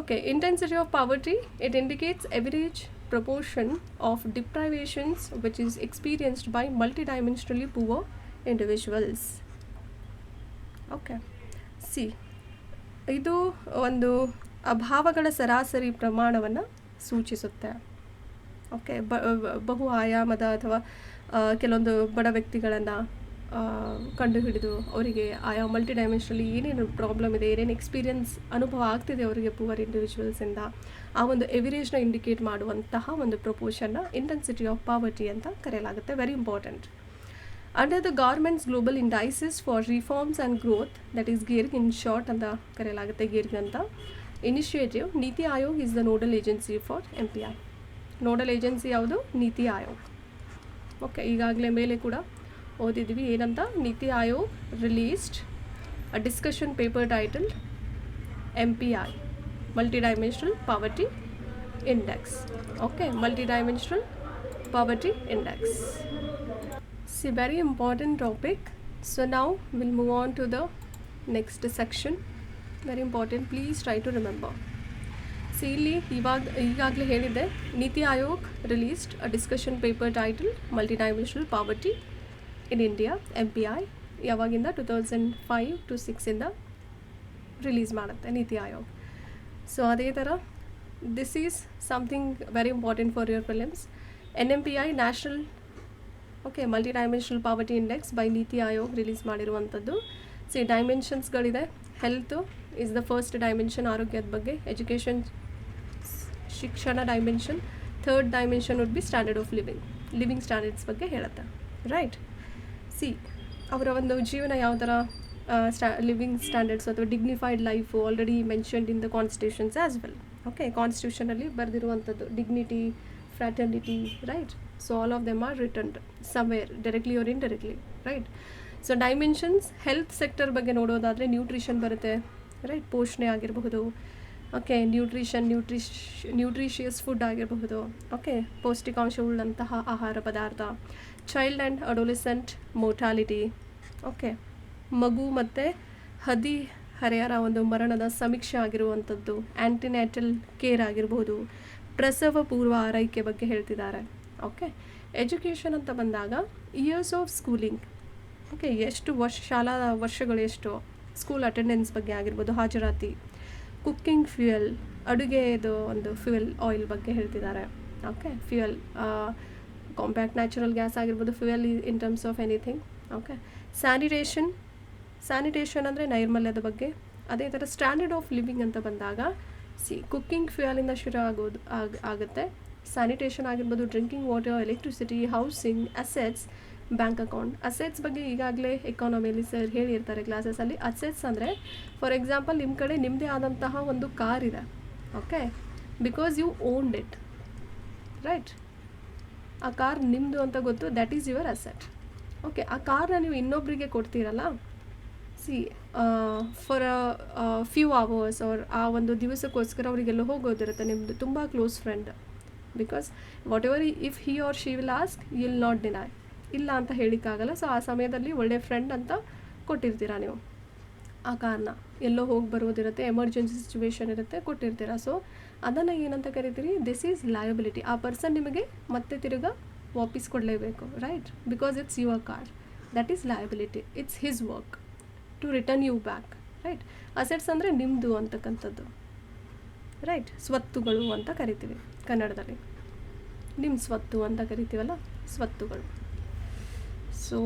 Okay, intensity of poverty, it indicates average proportion of deprivations which is experienced by multidimensionally poor individuals. Okay, C, ಇದು ಒಂದು ಅಭಾವಗಳ ಸರಾಸರಿ ಪ್ರಮಾಣವನ್ನು ಸೂಚಿಸುತ್ತೆ. ಓಕೆ, ಬಹು ಆಯಾಮದ ಅಥವಾ ಕೆಲವೊಂದು ಬಡ ವ್ಯಕ್ತಿಗಳನ್ನು ಕಂಡುಹಿಡಿದು ಅವರಿಗೆ ಆಯಾ ಮಲ್ಟಿ ಡೈಮೆನ್ಷನಲ್ಲಿ ಏನೇನು ಪ್ರಾಬ್ಲಮ್ ಇದೆ, ಏನೇನು ಎಕ್ಸ್ಪೀರಿಯನ್ಸ್ ಅನುಭವ ಆಗ್ತಿದೆ ಅವರಿಗೆ ಪೂವರ್ ಇಂಡಿವಿಜುವಲ್ಸಿಂದ, ಆ ಒಂದು ಎವರೇಜ್ನ ಇಂಡಿಕೇಟ್ ಮಾಡುವಂತಹ ಒಂದು ಪ್ರಪೋರ್ಷನ್ನ ಇಂಟೆನ್ಸಿಟಿ ಆಫ್ ಪಾವರ್ಟಿ ಅಂತ ಕರೆಯಲಾಗುತ್ತೆ. Very important. Under the government's global indices for reforms and growth, that is ಗಿರ್ಗ್ ಇನ್ ಶಾರ್ಟ್ ಅಂತ ಕರೆಯಲಾಗುತ್ತೆ, ಗಿರ್ಗ್ ಅಂತ initiative. Niti Aayog is the nodal agency for MPI. Nodal agency ಯಾವುದು? ನೀತಿ ಆಯೋಗ್. ಓಕೆ, ಈಗಾಗಲೇ ಮೇಲೆ ಕೂಡ ಓದಿದ್ವಿ ಏನಂತ. Niti Aayog released a discussion paper title MPI, multi dimensional poverty index. Okay, multi dimensional poverty index. See, very important topic. So ನಾವು will move on to the next section. Very important, please try to remember. See, ಇಲ್ಲಿ ಈಗಾಗಲೇ ಹೇಳಿದ್ದೆ, Niti Aayog released a discussion paper title multi dimensional poverty in India, MPI. ಯಾವಾಗಿಂದ? 2005 to 6 ರಿಲೀಸ್ ಮಾಡುತ್ತೆ ನೀತಿ ಆಯೋಗ್. ಸೊ ಅದೇ ಥರ this is something very important for your prelims. NMPI national multi dimensional poverty index by NITI Aayog release ಮಾಡಿರುವಂಥದ್ದು. ಸಿ, ಡೈಮೆನ್ಷನ್ಸ್ಗಳಿದೆ. Health is the first dimension, ಆರೋಗ್ಯದ ಬಗ್ಗೆ. ಎಜುಕೇಷನ್, ಶಿಕ್ಷಣ dimension. Third dimension would be standard of living standards ಬಗ್ಗೆ ಹೇಳುತ್ತೆ, ರೈಟ್. ಸಿ, ಅವರ ಒಂದು ಜೀವನ ಯಾವ ಥರ ಲಿವಿಂಗ್ ಸ್ಟ್ಯಾಂಡರ್ಡ್ಸ್ ಅಥವಾ dignified life already mentioned in the constitutions as well. Okay, ಕಾನ್ಸ್ಟಿಟ್ಯೂಷನಲ್ಲಿ ಬರೆದಿರುವಂಥದ್ದು dignity, fraternity, right. So all of them R returned somewhere directly R indirectly, right. So dimensions, health sector ಬಗ್ಗೆ ನೋಡೋದಾದರೆ ನ್ಯೂಟ್ರಿಷನ್ ಬರುತ್ತೆ, ರೈಟ್. ಪೋಷಣೆ ಆಗಿರಬಹುದು. ಓಕೆ, ನ್ಯೂಟ್ರಿಷಿಯಸ್ ಫುಡ್ ಆಗಿರಬಹುದು. ಓಕೆ, ಪೌಷ್ಟಿಕಾಂಶವುಳ್ಳಂತಹ ಆಹಾರ ಪದಾರ್ಥ. Child and adolescent mortality. Okay, ಮಗು ಮತ್ತು ಹರೆಯರ ಒಂದು ಮರಣದ ಸಮೀಕ್ಷೆ ಆಗಿರುವಂಥದ್ದು, ಆ್ಯಂಟಿನ್ಯಾಟಲ್ ಕೇರ್ ಆಗಿರ್ಬೋದು, ಪ್ರಸವ ಪೂರ್ವ ಆರೈಕೆ ಬಗ್ಗೆ ಹೇಳ್ತಿದ್ದಾರೆ. ಓಕೆ, ಎಜುಕೇಷನ್ ಅಂತ ಬಂದಾಗ ಇಯರ್ಸ್ ಆಫ್ ಸ್ಕೂಲಿಂಗ್, ಓಕೆ, ಎಷ್ಟು ಶಾಲಾ ವರ್ಷಗಳು ಎಷ್ಟು, ಸ್ಕೂಲ್ ಅಟೆಂಡೆನ್ಸ್ ಬಗ್ಗೆ ಆಗಿರ್ಬೋದು, ಹಾಜರಾತಿ, ಕುಕ್ಕಿಂಗ್ ಫ್ಯೂಯಲ್, ಅಡುಗೆದು ಒಂದು ಫ್ಯೂಯಲ್ ಆಯಿಲ್ ಬಗ್ಗೆ ಹೇಳ್ತಿದ್ದಾರೆ. Okay, fuel compact natural gas ಆಗಿರ್ಬೋದು, fuel in terms of anything. Okay, sanitation ಅಂದರೆ ನೈರ್ಮಲ್ಯದ ಬಗ್ಗೆ. ಅದೇ ಥರ ಸ್ಟ್ಯಾಂಡರ್ಡ್ ಆಫ್ ಲಿವಿಂಗ್ ಅಂತ ಬಂದಾಗ ಕುಕ್ಕಿಂಗ್ ಫ್ಯೂಯಲಿಂದ ಶುರು ಆಗುತ್ತೆ. ಸ್ಯಾನಿಟೇಷನ್ ಆಗಿರ್ಬೋದು, drinking water, electricity, housing, assets, bank account. Assets ಬಗ್ಗೆ ಈಗಾಗಲೇ ಎಕಾನಮಿಯಲ್ಲಿ ಸರ್ ಹೇಳಿರ್ತಾರೆ ಕ್ಲಾಸಸಲ್ಲಿ. ಅಸೆಟ್ಸ್ ಅಂದರೆ ಫಾರ್ ಎಕ್ಸಾಂಪಲ್ ನಿಮ್ಮ ಕಡೆ ನಿಮ್ಮದೇ ಆದಂತಹ ಒಂದು ಕಾರ್ ಇದೆ. Okay, because you owned it, right? ಆ ಕಾರ್ ನಿಮ್ಮದು ಅಂತ ಗೊತ್ತು, that is your asset. Okay, ಆ ಕಾರ್ನ ನೀವು ಇನ್ನೊಬ್ಬರಿಗೆ ಕೊಡ್ತೀರಲ್ಲ, ಫಾರ್ ಫ್ಯೂ ಅವರ್ಸ್ ಆರ್ ಆ ಒಂದು ದಿವಸಕ್ಕೋಸ್ಕರ ಅವರಿಗೆಲ್ಲ ಹೋಗೋದಿರುತ್ತೆ, ನಿಮ್ಮದು ತುಂಬ close friend. Because whatever if he or she will ask, you will not deny, ಇಲ್ಲ ಅಂತ ಹೇಳಿಕ್ಕಾಗಲ್ಲ. ಸೊ ಆ ಸಮಯದಲ್ಲಿ ಒಳ್ಳೆ ಫ್ರೆಂಡ್ ಅಂತ ಕೊಟ್ಟಿರ್ತೀರಾ ನೀವು ಆ ಕಾರ್ನ. ಎಲ್ಲೋ ಹೋಗಿ ಬರೋದಿರುತ್ತೆ, ಎಮರ್ಜೆನ್ಸಿ ಸಿಚುವೇಶನ್ ಇರುತ್ತೆ, ಕೊಟ್ಟಿರ್ತೀರಾ. ಸೊ ಅದನ್ನು ಏನಂತ ಕರಿತೀರಿ? This is liability. ಆ ಪರ್ಸನ್ ನಿಮಗೆ ಮತ್ತೆ ತಿರುಗಾ ವಾಪಸ್ ಕೊಡಲೇಬೇಕು, right? Because it's your car, that is liability. It's his work to return you back, right? Assets ಅಂದರೆ ನಿಮ್ಮದು ಅಂತಕ್ಕಂಥದ್ದು, ರೈಟ್? ಸ್ವತ್ತುಗಳು ಅಂತ ಕರಿತೀವಿ ಕನ್ನಡದಲ್ಲಿ. ನಿಮ್ಮ ಸ್ವತ್ತು ಅಂತ ಕರಿತೀವಲ್ಲ, ಸ್ವತ್ತುಗಳು. So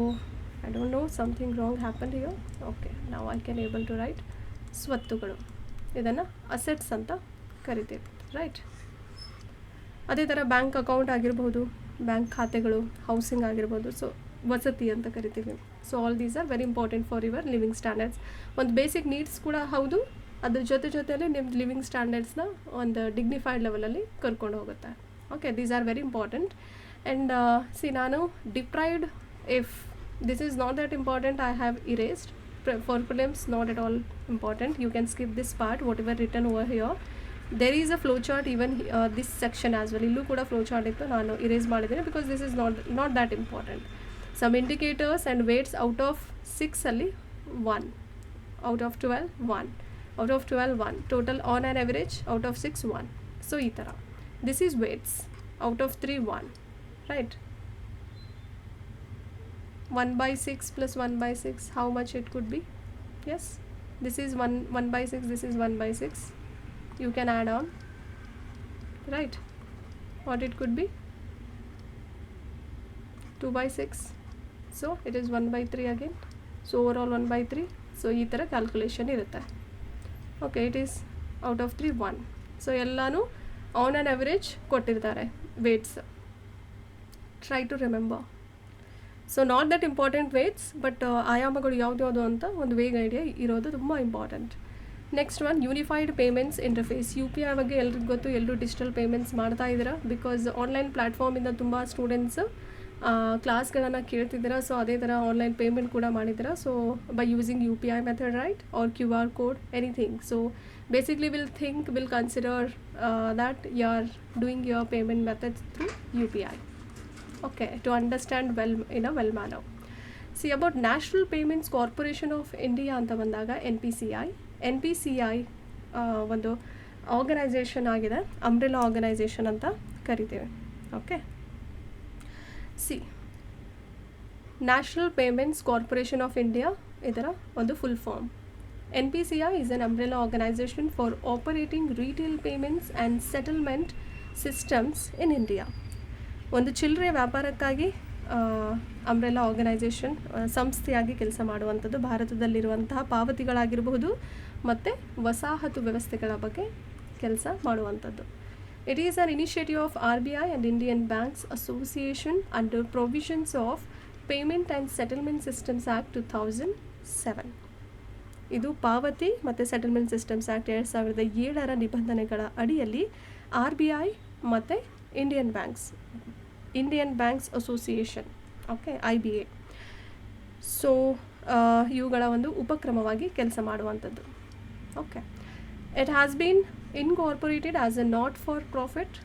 I don't know, something wrong happen here. Okay, ನಾವು I can able to write ಸ್ವತ್ತುಗಳು. ಇದನ್ನು ಅಸೆಟ್ಸ್ ಅಂತ ಕರಿತೀವಿ, ರೈಟ್? ಅದೇ ಥರ ಬ್ಯಾಂಕ್ ಅಕೌಂಟ್ ಆಗಿರ್ಬೋದು, ಬ್ಯಾಂಕ್ ಖಾತೆಗಳು, ಹೌಸಿಂಗ್ ಆಗಿರ್ಬೋದು, ಸೊ ವಸತಿ ಅಂತ ಕರಿತೀವಿ. So all these are very important for your living standards. ಒಂದು ಬೇಸಿಕ್ ನೀಡ್ಸ್ ಕೂಡ ಹೌದು, ಅದ್ರ ಜೊತೆಯಲ್ಲಿ ನಿಮ್ಮ ಲಿವಿಂಗ್ ಸ್ಟ್ಯಾಂಡರ್ಡ್ಸ್ನ ಒಂದು ಡಿಗ್ನಿಫೈಡ್ ಲೆವೆಲಲ್ಲಿ ಕರ್ಕೊಂಡು ಹೋಗುತ್ತೆ. Okay, these are very important. And ನಾನು deprived, if this is not that important, I have erased. For prelims, not at all important. You can skip this part, whatever written over here. There is a flow chart even this section as well. Illu kuda flow chart ittu, nanu erase madidine because this is not that important. Some indicators and weights out of 6 alli 1, out of 12 1, out of 12 1, total on an average out of 6 1. So ee tara, this is weights, out of 3 1, right? 1 by 6 plus 1 by 6, how much it could be? Yes, this is 1 by 6, this is 1 by 6. You can add on, right? What it could be? 2 by 6. So it is 1 by 3 again. So overall 1 by 3. So ee tara calculation irutte. Okay, it is out of 3 1. So ellanu on an average ಕೊಟ್ಟಿರ್ತಾರೆ weights. Try to remember. So not that important weights, but ಆಯಾಮಗಳು ಯಾವ್ದು ಅಂತ ಒಂದು ವೇಗ್ ಐಡಿಯಾ ಇರೋದು ತುಂಬ important. Next one, unified payments interface. You P I ಬಗ್ಗೆ ಎಲ್ರಿಗೂ ಗೊತ್ತು, ಎಲ್ಲರೂ ಡಿಜಿಟಲ್ ಪೇಮೆಂಟ್ಸ್ ಮಾಡ್ತಾ ಇದ್ದೀರಾ. ಬಿಕಾಸ್ ಆನ್ಲೈನ್ ಪ್ಲ್ಯಾಟ್ಫಾರ್ಮಿಂದ ತುಂಬ ಸ್ಟೂಡೆಂಟ್ಸ್ ಕ್ಲಾಸ್ಗಳನ್ನು ಕೇಳ್ತಿದ್ದೀರಾ. ಸೊ ಅದೇ ಥರ ಆನ್ಲೈನ್ ಪೇಮೆಂಟ್ ಕೂಡ ಮಾಡಿದ್ದೀರಾ. So by using U P I method, right, or Q R code, anything. So basically will consider that you are doing your payment methods through UPI. Okay, to understand well in a well manner. See, about National Payments Corporation of India anta bandaga NPCI ಒಂದು ಆರ್ಗನೈಸೇಷನ್ ಆಗಿದೆ, ಅಂಬ್ರೆಲಾ ಆರ್ಗನೈಸೇಷನ್ ಅಂತ ಕರಿತೇವೆ. Okay, see national payments corporation of India ಇದರ ಒಂದು full form. NPCI is an umbrella organization for operating retail payments and settlement systems in India. ಒಂದು ಚಿಲ್ಲರೆ ವ್ಯಾಪಾರಕ್ಕಾಗಿ ಅಂಬ್ರೆಲಾ ಆರ್ಗನೈಸೇಷನ್ ಸಂಸ್ಥೆಯಾಗಿ ಕೆಲಸ ಮಾಡುವಂಥದ್ದು, ಭಾರತದಲ್ಲಿರುವಂತಹ ಪಾವತಿಗಳಾಗಿರಬಹುದು ಮತ್ತು ವಸಾಹತು ವ್ಯವಸ್ಥೆಗಳ ಬಗ್ಗೆ ಕೆಲಸ ಮಾಡುವಂಥದ್ದು. It is an initiative of RBI and Indian Banks Association under provisions of Payment and Settlement Systems Act 2007. ಇದು ಪಾವತಿ ಮತ್ತು ಸೆಟಲ್ಮೆಂಟ್ ಸಿಸ್ಟಮ್ಸ್ ಆ್ಯಕ್ಟ್ 2007 ನಿಬಂಧನೆಗಳ ಅಡಿಯಲ್ಲಿ RBI ಮತ್ತು Indian banks association, okay, IBA, so ಇವುಗಳ ಒಂದು ಉಪಕ್ರಮವಾಗಿ ಕೆಲಸ ಮಾಡುವಂಥದ್ದು. Okay, it has been incorporated as a not for profit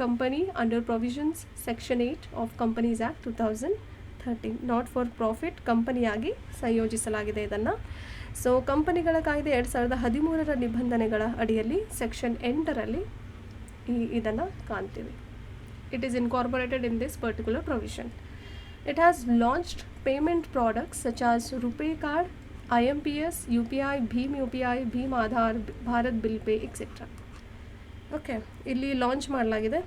company under provisions section 8 of companies act 2013. Not for profit ಕಂಪನಿಯಾಗಿ ಸಂಯೋಜಿಸಲಾಗಿದೆ ಇದನ್ನು. ಸೊ ಕಂಪನಿಗಳ ಕಾಯ್ದೆ 2013 ನಿಬಂಧನೆಗಳ ಅಡಿಯಲ್ಲಿ ಸೆಕ್ಷನ್ 8ರಲ್ಲಿ ಇದನ್ನು ಕಾಣ್ತೀವಿ. It is incorporated in this particular provision. It has launched payment products such as RuPay card, IMPS, UPI, Bheem UPI, Bheem Aadhaar, Bharat Bill Pay, etc. Okay, ಇಲ್ಲಿ ಲಾಂಚ್ ಮಾಡಲಾಗಿದೆ.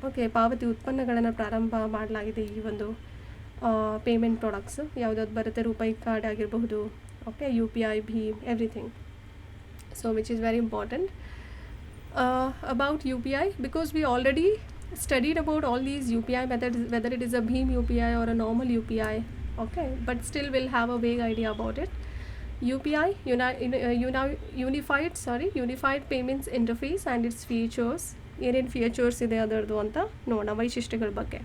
ಓಕೆ, ಪಾವತಿ ಉತ್ಪನ್ನಗಳನ್ನು ಪ್ರಾರಂಭ ಮಾಡಲಾಗಿದೆ. ಈ ಒಂದು ಪೇಮೆಂಟ್ ಪ್ರಾಡಕ್ಟ್ಸ್ ಯಾವುದಾದ್ರು ಬರುತ್ತೆ, ರೂಪಾಯಿ ಕಾರ್ಡ್ ಆಗಿರಬಹುದು, okay, UPI, Bheem, everything. So which is very important about UPI, because we already studied about all these UPI methods, whether it is a Bheem UPI or a normal UPI, okay, but still we'll have a vague idea about it. UPI, Unified Payments Interface and its features. ಏನೇನು ಫೀಚರ್ಸ್ ಇದೆ ಅದರದ್ದು ಅಂತ ನೋಡೋಣ, ವೈಶಿಷ್ಟ್ಯಗಳ ಬಗ್ಗೆ.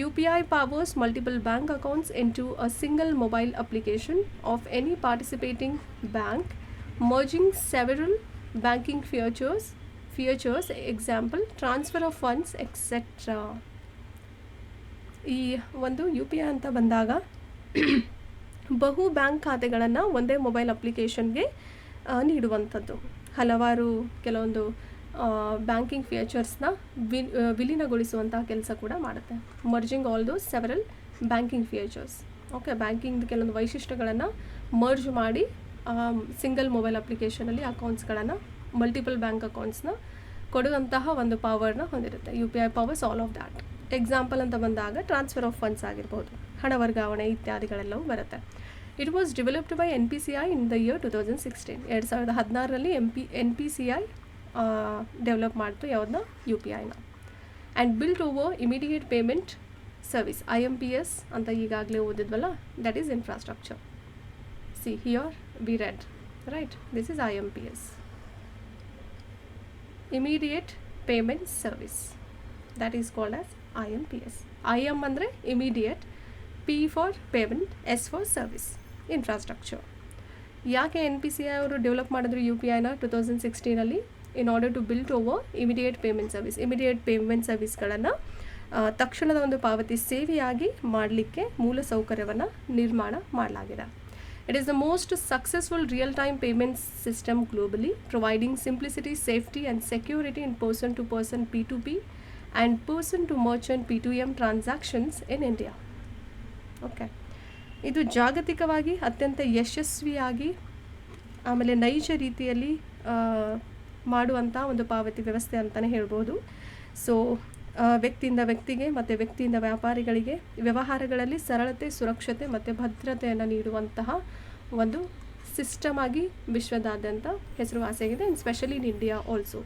UPI powers multiple bank accounts into a single mobile application of any participating bank, merging several banking features, example transfer of funds, etc. ಈ ಒಂದು UPI ಅಂತ ಬಂದಾಗ ಬಹು ಬ್ಯಾಂಕ್ ಖಾತೆಗಳನ್ನು ಒಂದೇ ಮೊಬೈಲ್ ಅಪ್ಲಿಕೇಶನ್ಗೆ ನೀಡುವಂಥದ್ದು. ಹಲವಾರು ಕೆಲವೊಂದು ಬ್ಯಾಂಕಿಂಗ್ ಫೀಚರ್ಸ್ನ ವಿಲೀನಗೊಳಿಸುವಂತಹ ಕೆಲಸ ಕೂಡ ಮಾಡುತ್ತೆ. Merging all those several banking features, okay, ಬ್ಯಾಂಕಿಂಗ್ದು ಕೆಲವೊಂದು ವೈಶಿಷ್ಟ್ಯಗಳನ್ನು ಮರ್ಜ್ ಮಾಡಿ ಸಿಂಗಲ್ ಮೊಬೈಲ್ ಅಪ್ಲಿಕೇಶನಲ್ಲಿ ಅಕೌಂಟ್ಸ್ಗಳನ್ನು, ಮಲ್ಟಿಪಲ್ ಬ್ಯಾಂಕ್ ಅಕೌಂಟ್ಸ್ನ ಕೊಡುವಂತಹ ಒಂದು ಪವರ್ನ ಹೊಂದಿರುತ್ತೆ. UPI powers all of that. Example ಅಂತ ಬಂದಾಗ ಟ್ರಾನ್ಸ್ಫರ್ ಆಫ್ ಫಂಡ್ಸ್ ಆಗಿರ್ಬೋದು, ಹಣ ವರ್ಗಾವಣೆ ಇತ್ಯಾದಿಗಳೆಲ್ಲವೂ ಬರುತ್ತೆ. It was developed by NPCI in the year 2016. 2016ರಲ್ಲಿ NPCI ಡೆವಲಪ್ ಮಾಡ್ತು ಯಾವುದನ್ನ, UPIನ. And built over immediate payment service, IMPS ಅಂತ ಈಗಾಗಲೇ ಓದಿದ್ವಲ್ಲ, that is infrastructure. See here we read, right, this is IMPS, immediate payment service, that is called as IMPS. IM ಅಂದರೆ immediate, P for payment, S for service, infrastructure. ಯಾಕೆ NPCI ಅವರು ಡೆವಲಪ್ ಮಾಡಿದ್ರು UPIನ 2016ರಲ್ಲಿ? In order to built over immediate payment service. Immediate payment ಸರ್ವಿಸ್ಗಳನ್ನು ತಕ್ಷಣದ ಒಂದು ಪಾವತಿ ಸೇವೆಯಾಗಿ ಮಾಡಲಿಕ್ಕೆ ಮೂಲ ಸೌಕರ್ಯವನ್ನು ನಿರ್ಮಾಣ ಮಾಡಲಾಗಿದೆ. It is the most successful real-time payment system globally, providing simplicity, safety and security in person-to-person P2P and person-to-merchant P2M transactions in India. Okay. ಇದು ಜಾಗತಿಕವಾಗಿ ಅತ್ಯಂತ ಯಶಸ್ವಿಯಾಗಿ ಆಮೇಲೆ ನೈಜ ರೀತಿಯಲ್ಲಿ ಮಾಡುವಂಥ ಒಂದು ಪಾವತಿ ವ್ಯವಸ್ಥೆ ಅಂತಲೇ ಹೇಳ್ಬೋದು. ಸೊ ವ್ಯಕ್ತಿಯಿಂದ ವ್ಯಕ್ತಿಗೆ ಮತ್ತು ವ್ಯಕ್ತಿಯಿಂದ ವ್ಯಾಪಾರಿಗಳಿಗೆ ವ್ಯವಹಾರಗಳಲ್ಲಿ ಸರಳತೆ, ಸುರಕ್ಷತೆ ಮತ್ತು ಭದ್ರತೆಯನ್ನು ನೀಡುವಂತಹ ಒಂದು ಸಿಸ್ಟಮ್ ಆಗಿ ವಿಶ್ವದಾದ್ಯಂತ ಹೆಸರುವಾಸಿಯಾಗಿದೆ, specially in India also.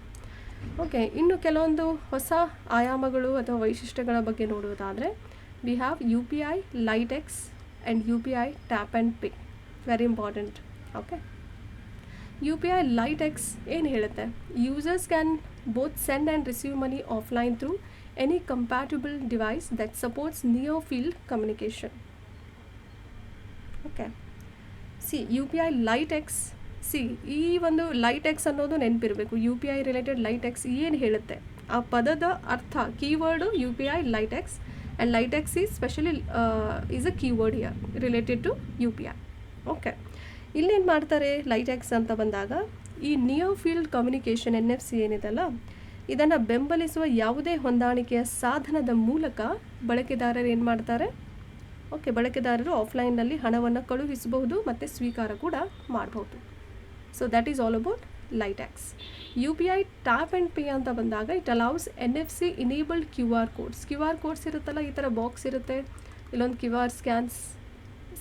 Okay, ಇನ್ನು ಕೆಲವೊಂದು ಹೊಸ ಆಯಾಮಗಳು ಅಥವಾ ವೈಶಿಷ್ಟ್ಯಗಳ ಬಗ್ಗೆ ನೋಡುವುದಾದರೆ, we have UPI LiteX and UPI tap and pay. Very important. Okay, UPI LiteX ಏನು ಹೇಳುತ್ತೆ? Users can both send and receive money offline through any compatible device that supports near field communication. Okay, see UPI LiteX, see ಈ ಒಂದು LiteX ಅನ್ನೋದು ನೆನಪಿರಬೇಕು. UPI ರಿಲೇಟೆಡ್ LiteX ಏನು ಹೇಳುತ್ತೆ, ಆ ಪದದ ಅರ್ಥ, keyword UPI LiteX, and LiteX is specially is a keyword here related to UPI. Okay, ಇಲ್ಲೇನು ಮಾಡ್ತಾರೆ LiteX ಅಂತ ಬಂದಾಗ, ಈ ನಿಯರ್ ಫೀಲ್ಡ್ ಕಮ್ಯುನಿಕೇಷನ್ NFC ಏನಿದೆಲ್ಲ, ಇದನ್ನು ಬೆಂಬಲಿಸುವ ಯಾವುದೇ ಹೊಂದಾಣಿಕೆಯ ಸಾಧನದ ಮೂಲಕ ಬಳಕೆದಾರರು ಏನು ಮಾಡ್ತಾರೆ, ಓಕೆ, ಬಳಕೆದಾರರು ಆಫ್ಲೈನ್ನಲ್ಲಿ ಹಣವನ್ನು ಕಳುಹಿಸಬಹುದು ಮತ್ತು ಸ್ವೀಕಾರ ಕೂಡ ಮಾಡಬಹುದು. So that is all about LiteX. UPI tap and pay ಅಂತ ಬಂದಾಗ, it allows NFC enabled QR codes. QR codes ಇರುತ್ತಲ್ಲ, ಈ ಥರ ಬಾಕ್ಸ್ ಇರುತ್ತೆ, ಇಲ್ಲೊಂದು QR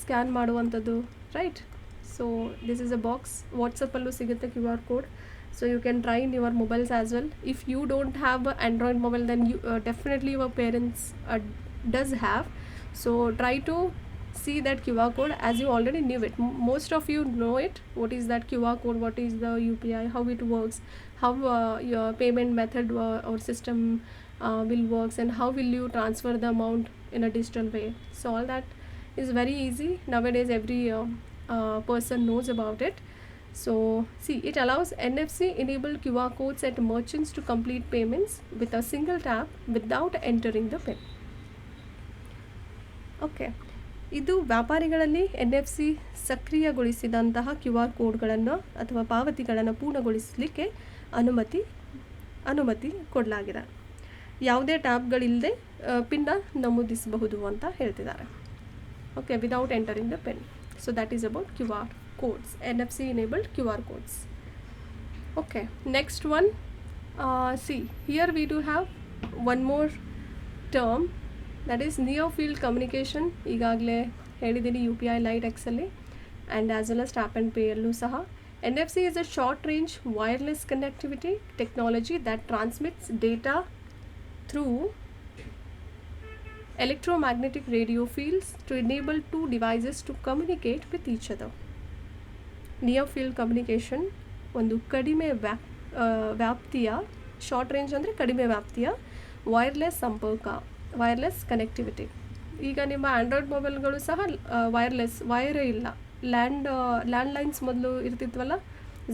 ಸ್ಕ್ಯಾನ್ ಮಾಡುವಂಥದ್ದು, right. So this is a box. ವಾಟ್ಸಪ್ಪಲ್ಲೂ ಸಿಗುತ್ತೆ QR ಕೋಡ್. So you can try in your mobiles as well. If you don't have an Android mobile, then you definitely your parents does have. So try to see that QR code as you already knew it. Most of you know it. What is that QR code? What is the UPI? How it works? How your payment method or system will works, and how will you transfer the amount in a digital way? So all that is very easy. Nowadays every person knows about it. So see, it allows NFC enabled QR codes at merchants to complete payments with a single tap without entering the PIN. Okay, ಇದು ವ್ಯಾಪಾರಿಗಳಲ್ಲಿ NFC ಸಕ್ರಿಯಗೊಳಿಸಿದಂತಹ QR ಕೋಡ್ಗಳನ್ನು ಅಥವಾ ಪಾವತಿಗಳನ್ನು ಪೂರ್ಣಗೊಳಿಸಲಿಕ್ಕೆ ಅನುಮತಿ ಕೊಡಲಾಗಿದೆ. ಯಾವುದೇ ಟ್ಯಾಬ್ಗಳಿಲ್ಲದೆ ಪಿನ್ನ ನಮೂದಿಸಬಹುದು ಅಂತ ಹೇಳ್ತಿದ್ದಾರೆ. Okay, without entering the pin. So that is about QR codes, NFC enabled QR codes. Okay, next one, see here we do have one more term, that is near field communication. ಈಗಾಗಲೇ ಹೇಳಿದ್ದೀನಿ UPI Lite X ಅಲ್ಲಿ and as well as tap and pay ಅಲ್ಲೂ ಸಹ. NFC is a short range wireless connectivity technology that transmits data through electromagnetic radio fields to enable two devices to communicate with each other. Near field communication ಒಂದು ಕಡಿಮೆ ವ್ಯಾಪ್ತಿಯ, ಶಾರ್ಟ್ ರೇಂಜ್ ಅಂದರೆ ಕಡಿಮೆ ವ್ಯಾಪ್ತಿಯ ವೈರ್ಲೆಸ್ ಸಂಪರ್ಕ, ವೈರ್ಲೆಸ್ ಕನೆಕ್ಟಿವಿಟಿ. ಈಗ ನಿಮ್ಮ ಆ್ಯಂಡ್ರಾಯ್ಡ್ ಮೊಬೈಲ್ಗಳು ಸಹ ವೈರೇ ಇಲ್ಲ. ಲ್ಯಾಂಡ್ಲೈನ್ಸ್ ಮೊದಲು ಇರ್ತಿದ್ವಲ್ಲ,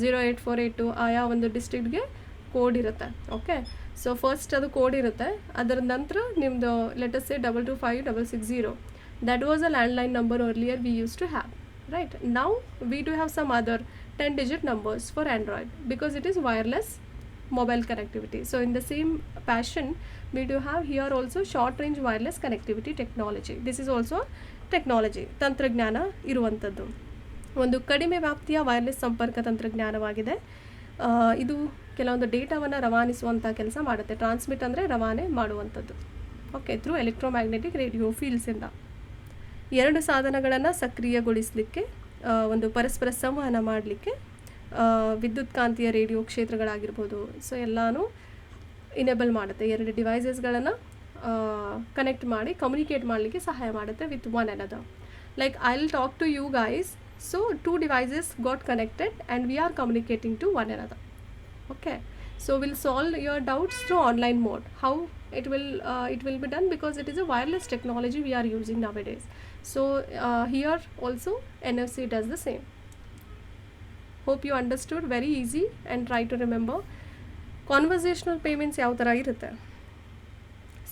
08482 ಆಯಾ ಒಂದು ಡಿಸ್ಟ್ರಿಕ್ಟ್ಗೆ ಕೋಡ್ ಇರುತ್ತೆ. ಓಕೆ, ಸೊ ಫಸ್ಟ್ ಅದು ಕೋಡ್ ಇರುತ್ತೆ, ಅದರ ನಂತರ ನಿಮ್ಮದು let's say 225660, that was a landline number earlier we use to have. Right, now we do have some other 10-digit numbers for Android because it is wireless mobile connectivity. So in the same fashion, we do have here also short range wireless connectivity technology. This is also technology, ತಂತ್ರಜ್ಞಾನ ಇರುವಂಥದ್ದು. ಒಂದು ಕಡಿಮೆ ವ್ಯಾಪ್ತಿಯ ವೈರ್ಲೆಸ್ ಸಂಪರ್ಕ ತಂತ್ರಜ್ಞಾನವಾಗಿದೆ. ಇದು ಕೆಲವೊಂದು ಡೇಟಾವನ್ನು ರವಾನಿಸುವಂಥ ಕೆಲಸ ಮಾಡುತ್ತೆ. ಟ್ರಾನ್ಸ್ಮಿಟ್ ಅಂದರೆ ರವಾನೆ ಮಾಡುವಂಥದ್ದು. ಓಕೆ, ಥ್ರೂ ಎಲೆಕ್ಟ್ರೋಮ್ಯಾಗ್ನೆಟಿಕ್ ರೇಡಿಯೋ ಫೀಲ್ಡ್ಸಿಂದ ಎರಡು ಸಾಧನಗಳನ್ನು ಸಕ್ರಿಯಗೊಳಿಸಲಿಕ್ಕೆ, ಒಂದು ಪರಸ್ಪರ ಸಂವಹನ ಮಾಡಲಿಕ್ಕೆ ವಿದ್ಯುತ್ ಕಾಂತೀಯ ರೇಡಿಯೋ ಕ್ಷೇತ್ರಗಳಾಗಿರ್ಬೋದು, ಸೊ ಎಲ್ಲನೂ ಇನೇಬಲ್ ಮಾಡುತ್ತೆ. ಎರಡು ಡಿವೈಸಸ್ಗಳನ್ನು ಕನೆಕ್ಟ್ ಮಾಡಿ ಕಮ್ಯುನಿಕೇಟ್ ಮಾಡಲಿಕ್ಕೆ ಸಹಾಯ ಮಾಡುತ್ತೆ with one another. Like I will talk to you guys, so 2 devices got connected and we are communicating to one another. Okay, so we'll solve your doubts through online mode. How it will be done, because it is a wireless technology we are using nowadays. So here also NFC does the same. Hope you understood. Very easy and try to remember. Conversational payments ಯಾವ ಥರ ಇರುತ್ತೆ,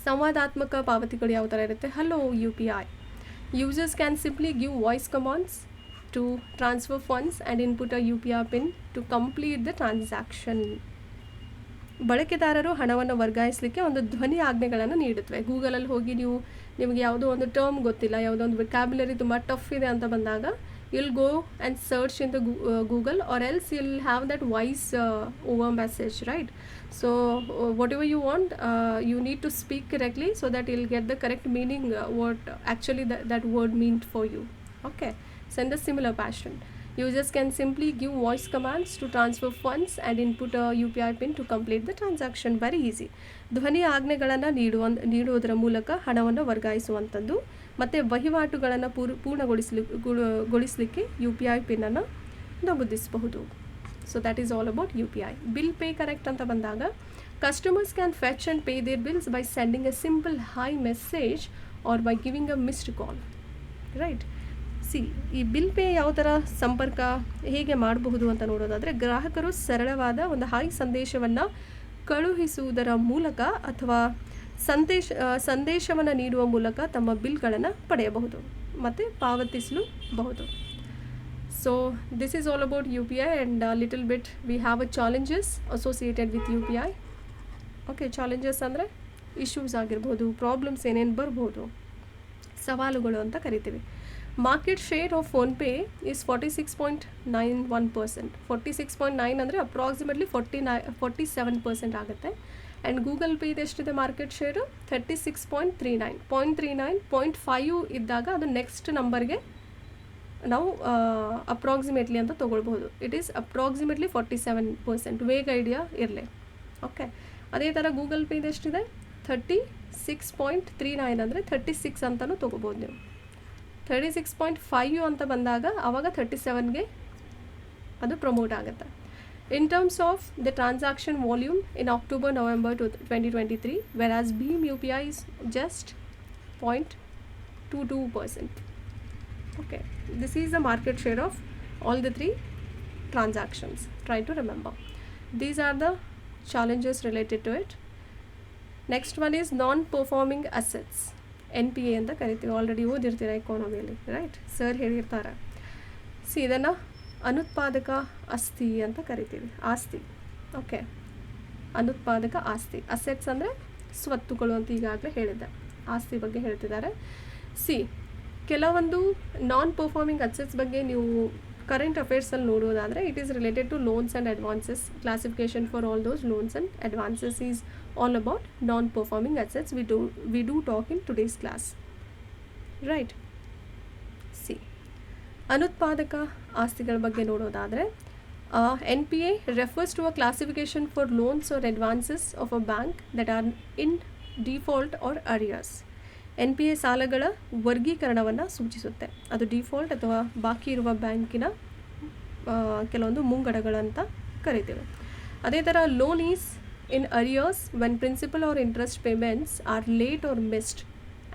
ಸಂವಾದಾತ್ಮಕ ಪಾವತಿಗಳು ಯಾವ ಥರ ಇರುತ್ತೆ. Hello UPI. Users can simply give voice commands to transfer funds and input a UPI pin to complete the transaction. ಬಳಕೆದಾರರು ಹಣವನ್ನು ವರ್ಗಾಯಿಸಲಿಕ್ಕೆ ಒಂದು ಧ್ವನಿ ಆಜ್ಞೆಗಳನ್ನು ನೀಡುತ್ತವೆ. ಗೂಗಲಲ್ಲಿ ಹೋಗಿ ನಿಮಗೆ ಯಾವುದೋ ಒಂದು ಟರ್ಮ್ ಗೊತ್ತಿಲ್ಲ, ಯಾವುದೋ ಒಂದು ವೊಕ್ಯಾಬ್ಯುಲರಿ ತುಂಬ ಟಫ್ ಇದೆ ಅಂತ ಬಂದಾಗ, you'll go and search in the Google, or else you'll have that voice over message, right? So whatever you want, you need to speak correctly so that you'll get the correct meaning, what actually that word meant for you. Okay, so in the similar fashion, users can simply give voice commands to transfer funds and input a UPI pin to complete the transaction. Very easy. ಧ್ವನಿ ಆಜ್ಞೆಗಳನ್ನು ನೀಡುವುದರ ಮೂಲಕ ಹಣವನ್ನು ವರ್ಗಾಯಿಸುವಂಥದ್ದು ಮತ್ತು ವಹಿವಾಟುಗಳನ್ನು ಪೂರ್ಣಗೊಳಿಸಲಿಕ್ಕೆ UPI ಪಿನ್ನನ್ನು ನಮೂದಿಸಬಹುದು. So that is all about UPI. Bill pay correct ಅಂತ ಬಂದಾಗ, customers can fetch and pay their bills by sending a simple hi message or by giving a missed call. Right, ಈ ಬಿಲ್ ಪೇ ಯಾವ ಥರ ಸಂಪರ್ಕ ಹೇಗೆ ಮಾಡಬಹುದು ಅಂತ ನೋಡೋದಾದರೆ, ಗ್ರಾಹಕರು ಸರಳವಾದ ಒಂದು ಹಾಯ್ ಸಂದೇಶವನ್ನು ಕಳುಹಿಸುವುದರ ಮೂಲಕ ಅಥವಾ ಸಂದೇಶವನ್ನು ನೀಡುವ ಮೂಲಕ ತಮ್ಮ ಬಿಲ್ಗಳನ್ನು ಪಡೆಯಬಹುದು ಮತ್ತು ಪಾವತಿಸಲೂಬಹುದು. So this is all about UPI and little bit we have a challenges associated with UPI. Okay, challenges ಅಂದರೆ ಇಶ್ಯೂಸ್ ಆಗಿರ್ಬೋದು, ಪ್ರಾಬ್ಲಮ್ಸ್ ಏನೇನು ಬರ್ಬೋದು, ಸವಾಲುಗಳು ಅಂತ ಕರಿತೀವಿ. Market share of PhonePe is 46.91%. 46.9 ಅಂದರೆ ಅಪ್ರಾಕ್ಸಿಮೇಟ್ಲಿ 47% ಆಗುತ್ತೆ. ಆ್ಯಂಡ್ ಗೂಗಲ್ ಪೇ ಎಷ್ಟಿದೆ ಮಾರ್ಕೆಟ್ ಶೇರು? 36.39. 0.5 ಇದ್ದಾಗ ಅದು ನೆಕ್ಸ್ಟ್ ನಂಬರ್ಗೆ ನಾವು ಅಪ್ರಾಕ್ಸಿಮೇಟ್ಲಿ ಅಂತ ತೊಗೊಳ್ಬೋದು. It is approximately 47%. ವೇಗ ಐಡಿಯಾ ಇರಲಿ. ಓಕೆ, ಅದೇ ಥರ ಗೂಗಲ್ ಪೇ ಎಷ್ಟಿದೆ? 36.39 ಅಂದರೆ 36 ಅಂತಲೂ ತೊಗೋಬೋದು ನೀವು. 36.5 ಅಂತ ಬಂದಾಗ ಆವಾಗ 37ಗೆ ಅದು ಪ್ರಮೋಟ್ ಆಗುತ್ತೆ. In terms of the transaction volume in October-November 2023, whereas Bheem UPI is just 0.22%. Okay, this is the market share of all the 3 transactions. Try to remember. These are the challenges related to it. Next one is non-performing assets. NPA ಅಂತ ಕರಿತೀವಿ. ಆಲ್ರೆಡಿ ಓದಿರ್ತೀರ ಎಕಾನಮಿಯಲ್ಲಿ, ರೈಟ್? ಸರ್ ಹೇಳಿರ್ತಾರೆ. ಇದನ್ನು ಅನುತ್ಪಾದಕ ಆಸ್ತಿ ಅಂತ ಕರಿತೀವಿ, ಆಸ್ತಿ. ಓಕೆ, ಅನುತ್ಪಾದಕ ಆಸ್ತಿ. ಅಸೆಟ್ಸ್ ಅಂದರೆ ಸ್ವತ್ತುಗಳು ಅಂತ ಈಗಾಗಲೇ ಹೇಳಿದ್ದೆ, ಆಸ್ತಿ ಬಗ್ಗೆ ಹೇಳ್ತಿದ್ದಾರೆ. ಕೆಲವೊಂದು ನಾನ್ ಪರ್ಫಾರ್ಮಿಂಗ್ ಅಸೆಟ್ಸ್ ಬಗ್ಗೆ ನೀವು ಕರೆಂಟ್ ಅಫೇರ್ಸಲ್ಲಿ ನೋಡೋದಾದರೆ, it is related to loans and advances. Classification for all those loans and advances is all about non performing assets. We do talk in today's class, right? ಅನುತ್ಪಾದಕ ಆಸ್ತಿಗಳ ಬಗ್ಗೆ ನೋಡೋದಾದರೆ, NPA refers to a classification for loans or advances of a bank that are in default or arrears. NPA ಸಾಲಗಳ ವರ್ಗೀಕರಣವನ್ನು ಸೂಚಿಸುತ್ತೆ. ಅದು ಡಿಫಾಲ್ಟ್ ಅಥವಾ ಬಾಕಿ ಇರುವ ಬ್ಯಾಂಕಿನ ಕೆಲವೊಂದು ಮುಂಗಡಗಳಂತ ಕರಿತೀವಿ. ಅದೇ ಥರ loan is in arrears when principal or interest payments are late or missed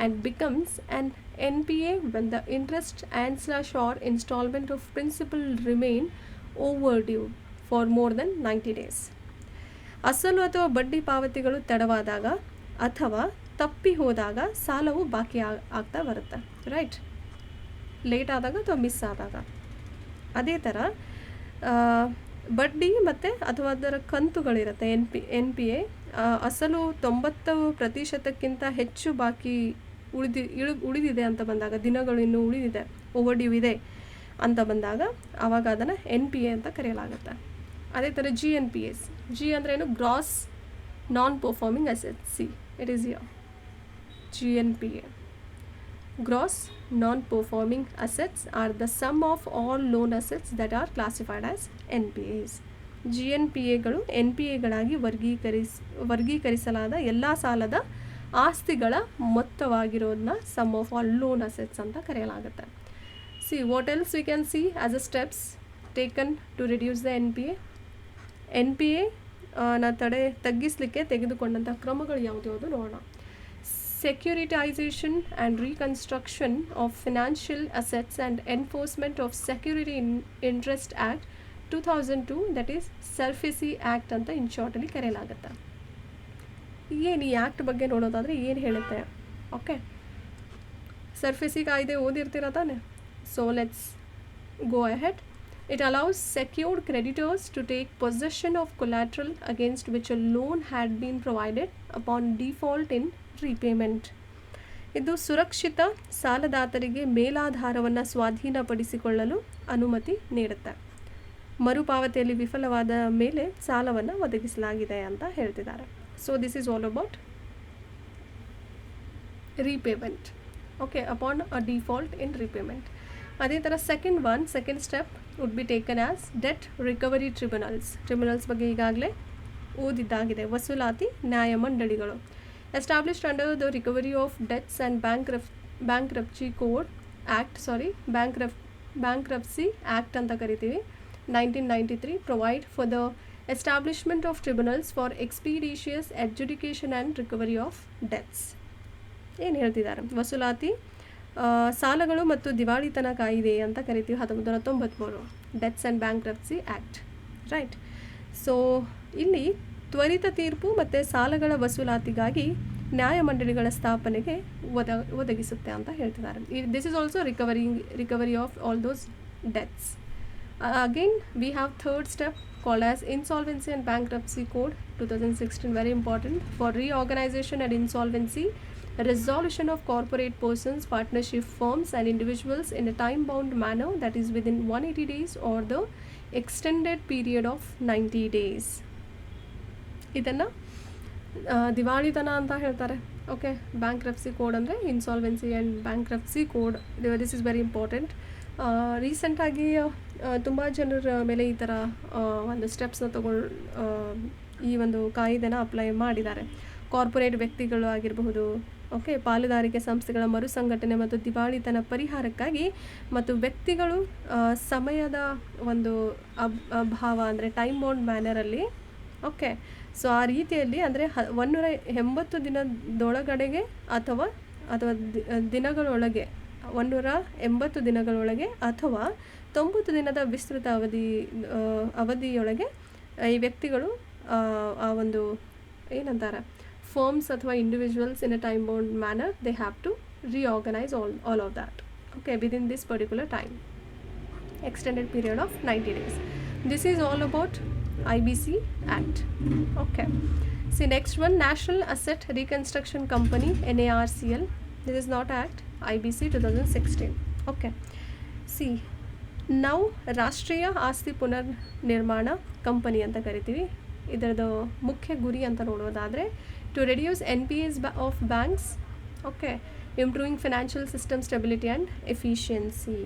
and becomes an NPA when the interest and/or installment of principal remain overdue for more than 90 days. ಅಸಲು ಅಥವಾ ಬಡ್ಡಿ ಪಾವತಿಗಳು ತಡವಾದಾಗ ಅಥವಾ ತಪ್ಪಿ ಹೋದಾಗ ಸಾಲವು ಬಾಕಿ ಆಗ್ತಾ ಬರುತ್ತೆ, ರೈಟ್? ಲೇಟ್ ಆದಾಗ ಅಥವಾ ಮಿಸ್ ಆದಾಗ. ಅದೇ ಥರ ಬಡ್ಡಿ ಮತ್ತು ಅಥವಾ ಅದರ ಕಂತುಗಳಿರುತ್ತೆ. NPA ಅಸಲು 90% ಹೆಚ್ಚು ಬಾಕಿ ಉಳಿದಿದೆ ಅಂತ ಬಂದಾಗ, ದಿನಗಳು ಇನ್ನೂ ಉಳಿದಿದೆ, ಓವರ್ಡ್ಯೂ ಇದೆ ಅಂತ ಬಂದಾಗ ಆವಾಗ ಅದನ್ನು NPA ಅಂತ ಕರೆಯಲಾಗುತ್ತೆ. ಅದೇ ಥರ GNPAs. G ಅಂದರೆ ಏನು? Gross non performing assets. It is your GNPA. Gross non-performing assets are the sum of all loan assets that are classified as NPAs. GNPAಗಳು NPAಗಳಾಗಿ ವರ್ಗೀಕರಿಸಲಾದ ಎಲ್ಲ ಸಾಲದ ಆಸ್ತಿಗಳ ಮೊತ್ತವಾಗಿರೋದನ್ನ sum of all loan assets ಅಂತ ಕರೆಯಲಾಗುತ್ತೆ. What else we can see as a steps taken to reduce the NPA ತಗ್ಗಿಸಲಿಕ್ಕೆ ತೆಗೆದುಕೊಂಡಂಥ ಕ್ರಮಗಳು ಯಾವುದು ನೋಡೋಣ. Securitization and reconstruction of financial assets and enforcement of Security Interest Act 2002, that is SARFAESI Act ಅಂತ ಇನ್ ಶಾರ್ಟಲ್ಲಿ ಕರೆಯಲಾಗುತ್ತೆ. ಏನು ಈ ಆ್ಯಕ್ಟ್ ಬಗ್ಗೆ ನೋಡೋದಾದರೆ ಏನು ಹೇಳುತ್ತೆ? ಓಕೆ, SARFAESI ಕಾಯ್ದೆ ಓದಿರ್ತೀರ ತಾನೆ? So let's go ahead. It allows secured creditors to take possession of collateral against which a loan had been provided upon default in repayment. ಇದು ಸುರಕ್ಷಿತ ಸಾಲದಾತರಿಗೆ ಮೇಲಾಧಾರವನ್ನು ಸ್ವಾಧೀನಪಡಿಸಿಕೊಳ್ಳಲು ಅನುಮತಿ ನೀಡುತ್ತೆ. ಮರುಪಾವತಿಯಲ್ಲಿ ವಿಫಲವಾದ ಮೇಲೆ ಸಾಲವನ್ನು ಒದಗಿಸಲಾಗಿದೆ ಅಂತ ಹೇಳ್ತಿದ್ದಾರೆ. So this is all about repayment. Okay, upon a default in repayment. ಅದೇ ಥರ second step would be taken as debt recovery tribunals ಬಗ್ಗೆ ಈಗಾಗಲೇ ಓದಿದ್ದಾಗಿದೆ. ವಸೂಲಾತಿ ನ್ಯಾಯಮಂಡಳಿಗಳು established under the Recovery of Debts and Bankruptcy Code Act, Bankruptcy Act ಅಂತ ಕರಿತೀವಿ, 1993, provide for the establishment of tribunals for expeditious adjudication and recovery of debts. ಏನು ಹೇಳ್ತಿದ್ದಾರೆ? ವಸೂಲಾತಿ ಸಾಲಗಳು ಮತ್ತು ದಿವಾಳಿತನ ಕಾಯ್ದೆ ಅಂತ ಕರಿತೀವಿ, 1993, debts and bankruptcy act, right? So ಇಲ್ಲಿ ತ್ವರಿತ ತೀರ್ಪು ಮತ್ತು ಸಾಲಗಳ ವಸೂಲಾತಿಗಾಗಿ ನ್ಯಾಯಮಂಡಳಿಗಳ ಸ್ಥಾಪನೆಗೆ ಒದಗಿಸುತ್ತೆ ಅಂತ ಹೇಳ್ತಿದ್ದಾರೆ. This is also recovery of all those debts. Again we have third step called as insolvency and bankruptcy code 2016, very important for reorganization and insolvency, resolution of corporate persons, partnership firms and individuals in a time-bound manner that is within 180 days or the extended period of 90 days. ಇದನ್ನು ದಿವಾಳಿತನ ಅಂತ ಹೇಳ್ತಾರೆ. ಓಕೆ, ಬ್ಯಾಂಕ್ರಪ್ಸಿ ಕೋಡ್ ಅಂದರೆ insolvency and bankruptcy code. This is very important. ರೀಸೆಂಟಾಗಿ ತುಂಬ ಜನರ ಮೇಲೆ ಈ ಥರ ಒಂದು ಸ್ಟೆಪ್ಸ್ನ ಈ ಒಂದು ಕಾಯ್ದೆನ ಅಪ್ಲೈ ಮಾಡಿದ್ದಾರೆ. ಕಾರ್ಪೊರೇಟ್ ವ್ಯಕ್ತಿಗಳು ಆಗಿರಬಹುದು, ಓಕೆ, ಪಾಲುದಾರಿಕೆ ಸಂಸ್ಥೆಗಳ ಮರುಸಂಘಟನೆ ಮತ್ತು ದಿವಾಳಿತನ ಪರಿಹಾರಕ್ಕಾಗಿ ಮತ್ತು ವ್ಯಕ್ತಿಗಳು ಸಮಯದ ಒಂದು ಅಭಾವ ಅಂದರೆ ಟೈಮ್ ಬೌಂಡ್ ಮ್ಯಾನರಲ್ಲಿ, ಓಕೆ, ಸೊ ಆ ರೀತಿಯಲ್ಲಿ ಅಂದರೆ 180 ದಿನದೊಳಗಡೆಗೆ ಅಥವಾ ದಿನಗಳೊಳಗೆ 180 ದಿನಗಳೊಳಗೆ ಅಥವಾ 90 ದಿನದ ವಿಸ್ತೃತ ಅವಧಿಯೊಳಗೆ ಈ ವ್ಯಕ್ತಿಗಳು ಆ ಒಂದು ಏನಂತಾರೆ ಫರ್ಮ್ಸ್ ಅಥವಾ individuals in a time bound manner they have to reorganize all of that, okay, within this particular time, extended period of 90 days. This is all about IBC Act. Okay. See, next one, National Asset Reconstruction Company, NARCL. This is not Act, IBC 2016. Okay. See, ನಾವು ರಾಷ್ಟ್ರೀಯ ಆಸ್ತಿ ಪುನರ್ ನಿರ್ಮಾಣ ಕಂಪನಿ ಅಂತ ಕರಿತೀವಿ. ಇದರದ್ದು ಮುಖ್ಯ ಗುರಿ ಅಂತ ನೋಡೋದಾದರೆ to reduce NPAs of banks, okay, improving financial system stability and efficiency.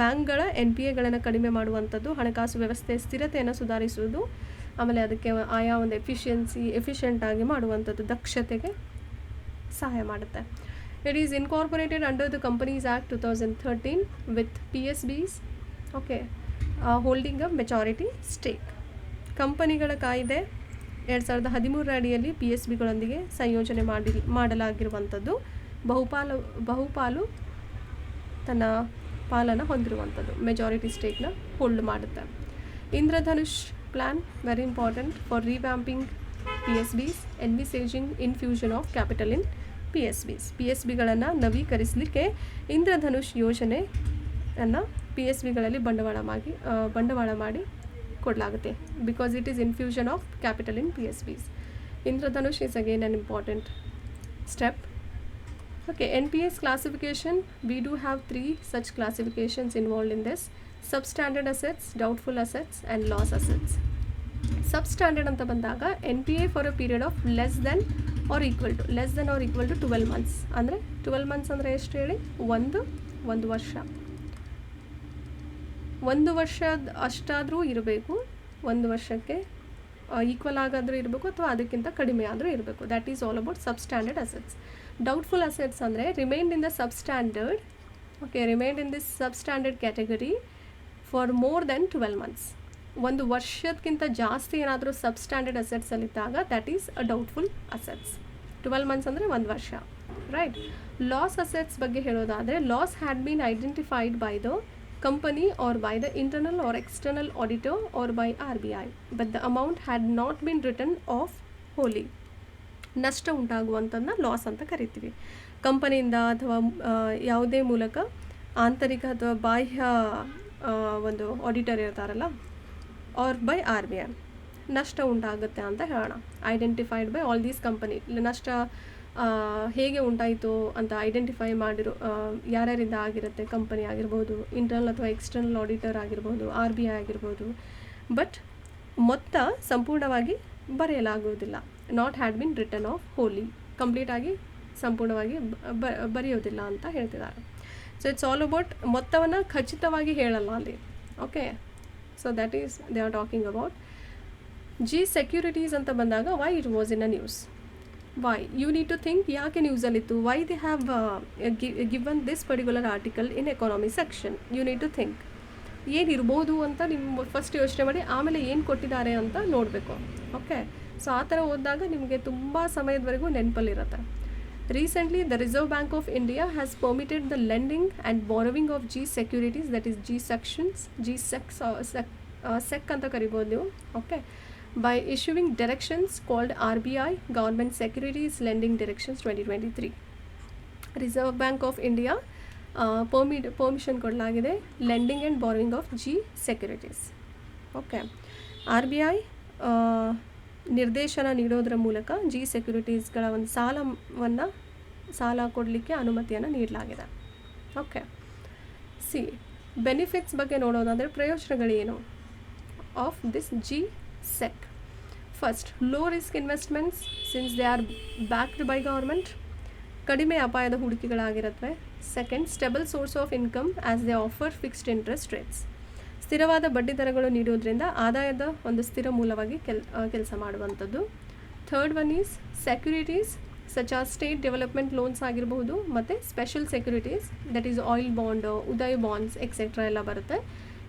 ಬ್ಯಾಂಕ್ಗಳ NPAಗಳನ್ನು ಕಡಿಮೆ ಮಾಡುವಂಥದ್ದು, ಹಣಕಾಸು ವ್ಯವಸ್ಥೆ ಸ್ಥಿರತೆಯನ್ನು ಸುಧಾರಿಸುವುದು, ಆಮೇಲೆ ಅದಕ್ಕೆ ಆಯಾ ಒಂದು ಎಫಿಷಿಯೆಂಟಾಗಿ ಮಾಡುವಂಥದ್ದು, ದಕ್ಷತೆಗೆ ಸಹಾಯ ಮಾಡುತ್ತೆ. It is incorporated under the Companies Act 2013 with PSBs, okay, holding a majority stake. ಕಂಪನಿಗಳ ಕಾಯ್ದೆ 2013 ಅಡಿಯಲ್ಲಿ PSBಗಳೊಂದಿಗೆ ಸಂಯೋಜನೆ ಮಾಡಲಾಗಿರುವಂಥದ್ದು, ಬಹುಪಾಲು ತನ್ನ ಪಾಲನ್ನು ಹೊಂದಿರುವಂಥದ್ದು, ಮೆಜಾರಿಟಿ ಸ್ಟೇಕ್ನ ಹೋಲ್ಡ್ ಮಾಡುತ್ತೆ. Indradhanush plan, very important for revamping PSBs, envisaging infusion of capital in PSBಗಳನ್ನು ನವೀಕರಿಸಲಿಕ್ಕೆ ಇಂದ್ರಧನುಷ್ ಯೋಜನೆಯನ್ನು PSBಗಳಲ್ಲಿ ಬಂಡವಾಳ ಮಾಡಿ ಕೊಡಲಾಗುತ್ತೆ. Because it is infusion of capital in PSBs. Indradhanush is again an important step. Okay, NPAs classification, we do have 3 such classifications involved in this: substandard assets, doubtful assets and loss assets. Substandard ಅಂತ ಬಂದಾಗ NPA for a period of less than or equal to 12 months. ಅಂದರೆ 12 months ಅಂದರೆ ಎಷ್ಟು ಹೇಳಿ, ಒಂದು ವರ್ಷ, ಒಂದು ವರ್ಷದ ಅಷ್ಟಾದರೂ ಇರಬೇಕು, ಒಂದು ವರ್ಷಕ್ಕೆ ಈಕ್ವಲ್ ಆಗಾದರೂ ಇರಬೇಕು ಅಥವಾ ಅದಕ್ಕಿಂತ ಕಡಿಮೆ ಆದರೂ ಇರಬೇಕು. That is all about substandard assets. Doubtful assets ಅಂದರೆ remained in the substandard, okay, remained in this substandard category for more than 12 months. ಒಂದು ವರ್ಷಕ್ಕಿಂತ ಜಾಸ್ತಿ ಏನಾದರೂ ಸಬ್ಸ್ಟ್ಯಾಂಡರ್ಡ್ ಅಸೆಟ್ಸಲ್ಲಿದ್ದಾಗ that is a doubtful assets. 12 months ಅಂದರೆ ಒಂದು ವರ್ಷ, ರೈಟ್. ಲಾಸ್ ಅಸೆಟ್ಸ್ ಬಗ್ಗೆ ಹೇಳೋದಾದರೆ, loss had been identified by the company or by the internal or external auditor or by RBI, but the amount had not been written off wholly. ನಷ್ಟ ಉಂಟಾಗುವಂಥದ್ದನ್ನ ಲಾಸ್ ಅಂತ ಕರಿತೀವಿ. ಕಂಪನಿಯಿಂದ ಅಥವಾ ಯಾವುದೇ ಮೂಲಕ ಆಂತರಿಕ ಅಥವಾ ಬಾಹ್ಯ ಒಂದು ಆಡಿಟರ್ ಇರ್ತಾರಲ್ಲ, ಆರ್ ಬೈ RBI ನಷ್ಟ ಉಂಟಾಗುತ್ತೆ ಅಂತ ಹೇಳೋಣ. Identified by all these company. ನಷ್ಟ ಹೇಗೆ ಉಂಟಾಯಿತು ಅಂತ ಐಡೆಂಟಿಫೈ ಮಾಡಿರೋ ಯಾರ್ಯಾರಿಂದ ಆಗಿರುತ್ತೆ, ಕಂಪನಿ ಆಗಿರ್ಬೋದು, ಇಂಟರ್ನಲ್ ಅಥವಾ ಎಕ್ಸ್ಟರ್ನಲ್ ಆಡಿಟರ್ ಆಗಿರ್ಬೋದು, RBI ಆಗಿರ್ಬೋದು. ಬಟ್ ಮೊತ್ತ ಸಂಪೂರ್ಣವಾಗಿ ಬರೆಯಲಾಗುವುದಿಲ್ಲ. Not had been written off wholly, ಕಂಪ್ಲೀಟಾಗಿ ಸಂಪೂರ್ಣವಾಗಿ ಬರೆಯೋದಿಲ್ಲ ಅಂತ ಹೇಳ್ತಿದ್ದಾರೆ. ಸೊ ಇಟ್ಸ್ ಆಲ್ ಅಬೌಟ್ ಮೊತ್ತವನ್ನು ಖಚಿತವಾಗಿ ಹೇಳಲ್ಲ ಅಲ್ಲಿ, okay. So that is they are talking about. G securities ಅಂತ ಬಂದಾಗ Y it was in a news, why you need to think ಯಾಕೆ ನ್ಯೂಸಲ್ಲಿತ್ತು, why they have given this particular article in economy section. you need to think ಏನಿರ್ಬೋದು ಅಂತ ನಿಮ್ಮ ಫಸ್ಟ್ ಯೋಚನೆ ಮಾಡಿ ಆಮೇಲೆ ಏನು ಕೊಟ್ಟಿದ್ದಾರೆ ಅಂತ ನೋಡಬೇಕು, ಓಕೆ. ಸೊ ಆ ಥರ ಓದಿದಾಗ ನಿಮಗೆ ತುಂಬ ಸಮಯದವರೆಗೂ ನೆನಪಲ್ಲಿರುತ್ತೆ. Recently the reserve bank of India has permitted the lending and borrowing of G securities, that is G sections, G sec ಅಂತ ಕರಿಬೋದು ನೀವು, okay, by issuing directions called RBI Government Securities Lending Directions 2023. Reserve Bank of India permission ಕೊಡಲಾಗಿದೆ lending and borrowing of G securities, okay. RBI ನಿರ್ದೇಶನ ನೀಡೋದರ ಮೂಲಕ G ಸೆಕ್ಯೂರಿಟೀಸ್ಗಳ ಒಂದು ಸಾಲ ಕೊಡಲಿಕ್ಕೆ ಅನುಮತಿಯನ್ನು ನೀಡಲಾಗಿದೆ, ಓಕೆ. ಸಿ ಬೆನಿಫಿಟ್ಸ್ ಬಗ್ಗೆ ನೋಡೋದಾದರೆ ಪ್ರಯೋಜನಗಳೇನು of this G sec. First, low risk investments since they are backed by government. ಕಡಿಮೆ ಅಪಾಯದ ಹೂಡಿಕೆಗಳಾಗಿರುತ್ತವೆ. Second, stable source of income as they offer fixed interest rates. ಸ್ಥಿರವಾದ ಬಡ್ಡಿ ದರಗಳು ನೀಡುವುದರಿಂದ ಆದಾಯದ ಒಂದು ಸ್ಥಿರ ಮೂಲವಾಗಿ ಕೆಲಸ ಮಾಡುವಂಥದ್ದು. Third one is securities such as state development loans ಆಗಿರಬಹುದು, ಮತ್ತು special securities that is oil bond, Uday bonds etcetera ಎಲ್ಲ ಬರುತ್ತೆ.